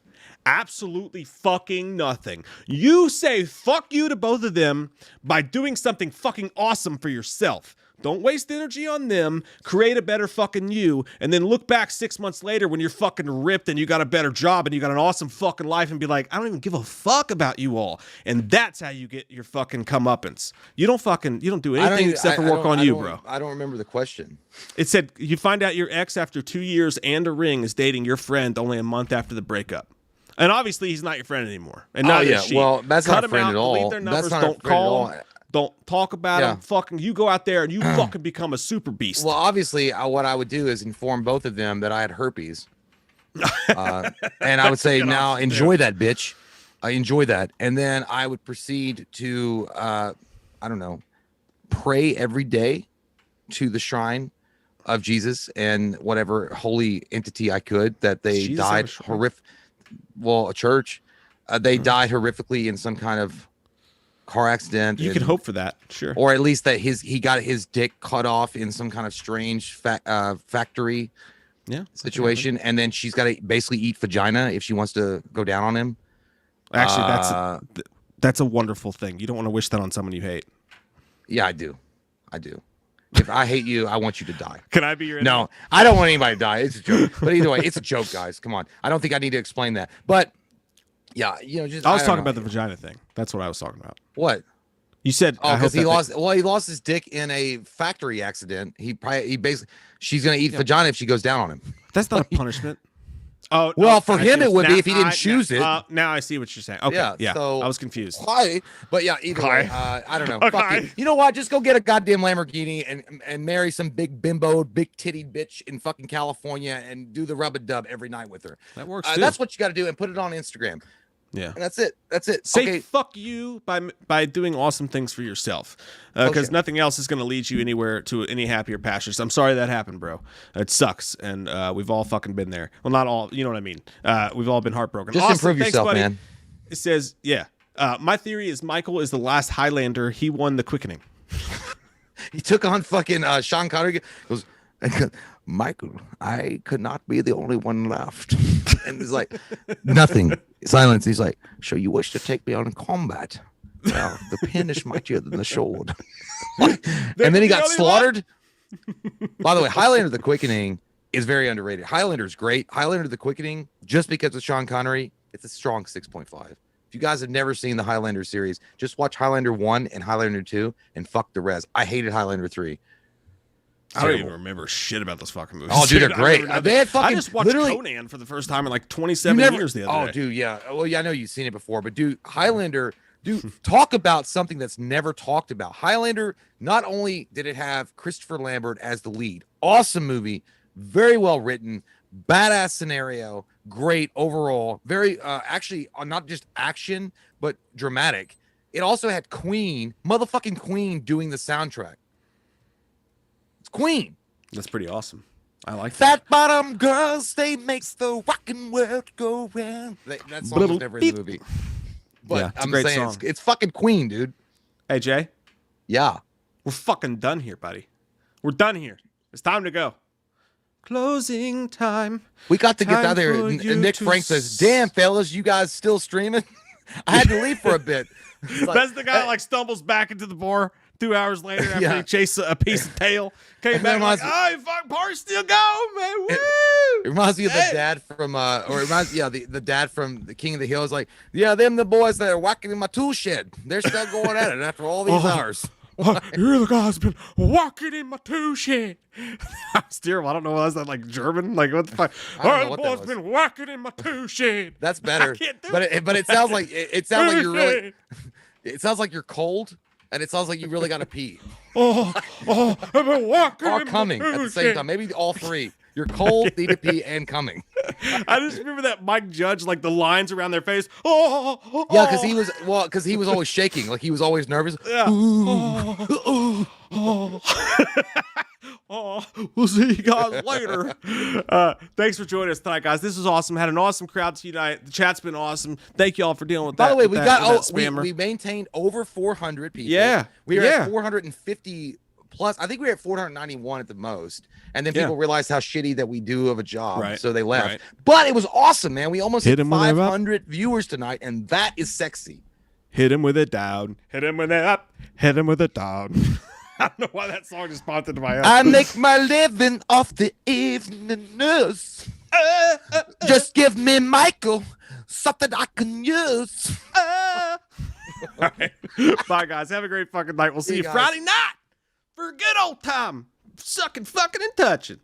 Absolutely fucking nothing. You say fuck you to both of them by doing something fucking awesome for yourself. Don't waste energy on them. Create a better fucking you, and then look back 6 months later when you're fucking ripped and you got a better job and you got an awesome fucking life and be like, I don't even give a fuck about you all. And that's how you get your fucking comeuppance. You don't do anything except for work on you, bro. I don't remember the question. It said you find out your ex after 2 years and a ring is dating your friend only a month after the breakup. And obviously he's not your friend anymore. And now well, that's cut not a friend at all. Delete their numbers, That's not don't a friend call at all. them. Don't talk about them. Fucking, you go out there and you fucking become a super beast. Well, obviously, what I would do is inform both of them that I had herpes. And I would say, now enjoy that, bitch. I enjoy that. And then I would proceed to, I don't know, pray every day to the shrine of Jesus and whatever holy entity I could that they died horrific. Well, a church. They died horrifically in some kind of car accident. You can hope for that, sure. Or at least that he got his dick cut off in some kind of strange factory situation, and then she's got to basically eat vagina if she wants to go down on him. Actually, that's a wonderful thing. You don't want to wish that on someone you hate. Yeah, I do. If I hate you, I want you to die. Can I be your enemy? No, I don't want anybody to die. It's a joke. But either way, it's a joke, guys. Come on. I don't think I need to explain that. But yeah, just I was talking about the vagina thing. That's what I was talking about. What? You said because he lost his dick in a factory accident. He basically she's gonna eat vagina if she goes down on him. That's not a punishment. Oh well, for him it would be if he didn't choose it. Now I see what you're saying. Okay, yeah. So I was confused. But yeah, either way, I don't know. Fuck you. You know what? Just go get a goddamn Lamborghini and marry some big bimbo, big titty bitch in fucking California and do the rub a dub every night with her. That works too. That's what you got to do, and put it on Instagram. Yeah, and that's it. Say fuck you by doing awesome things for yourself, because nothing else is going to lead you anywhere to any happier pastures. I'm sorry that happened, bro. It sucks, and we've all fucking been there. Well, not all, you know what I mean. We've all been heartbroken. Just improve yourself, buddy. Man. It says, my theory is Michael is the last Highlander. He won the quickening. He took on fucking Sean Connery. Goes, Michael, I could not be the only one left. And he's like, nothing. Silence. He's like, so you wish to take me on combat? Well, the pen is mightier than the sword. And then he got slaughtered. By the way, Highlander the Quickening is very underrated. Highlander is great. Highlander the Quickening, just because of Sean Connery, it's a strong 6.5. If you guys have never seen the Highlander series, just watch Highlander 1 and Highlander 2 and fuck the rest. I hated Highlander 3. I don't even remember shit about those fucking movies. Oh, dude, they're great. I just watched Conan for the first time in like 27 years the other day. Oh, dude, yeah. Well, yeah, I know you've seen it before, but dude, Highlander, talk about something that's never talked about. Highlander, not only did it have Christopher Lambert as the lead, awesome movie, very well written, badass scenario, great overall, very actually not just action, but dramatic. It also had motherfucking Queen doing the soundtrack. Queen. That's pretty awesome. I like that. Fat bottom girls, they makes the rockin' world go round. That song was never in the movie. But it's a great song. It's fucking Queen, dude. Hey, Jay. Yeah. We're fucking done here, buddy. We're done here. It's time to go. Closing time. We got to get out there. Nick Frank says, damn, fellas, you guys still streaming? I had to leave for a bit. That's the guy that like stumbles back into the bar 2 hours later after he chased a piece of tail. Came back like, fuck, party still going, man. Woo! It reminds me of the dad from, the dad from The King of the Hill is like, them the boys that are whacking in my tool shed. They're still going at it after all these hours. You're the guy who's been walking in my tool shed. That's terrible. I don't know. Was that like German? Like what the fuck? The boy's been walking in my tool shed. That's better. But it sounds like it sounds like you're really. It sounds like you're cold, and it sounds like you really got to pee. I've been walking. Or coming at the same time. Maybe all three. You're cold, need to pee, and coming. I just remember that Mike Judge, like the lines around their face. Yeah, because he was always shaking, like he was always nervous. Yeah. We'll see you guys later. Thanks for joining us tonight, guys. This was awesome. Had an awesome crowd tonight. The chat's been awesome. Thank you all for dealing with that. By the way, we maintained over 400 people. Yeah, we were at 450 plus. I think we were at 491 at the most. And then people realized how shitty that we do of a job, so they left. Right. But it was awesome, man. We almost hit 500 viewers tonight, and that is sexy. Hit him with it down. Hit him with it up. Hit him with it down. I don't know why that song just popped into my head. I make my living off the evening news. Just give me Michael something I can use. All right. Bye, guys. Have a great fucking night. We'll see you guys. Friday night for a good old time. Sucking, fucking, and touching.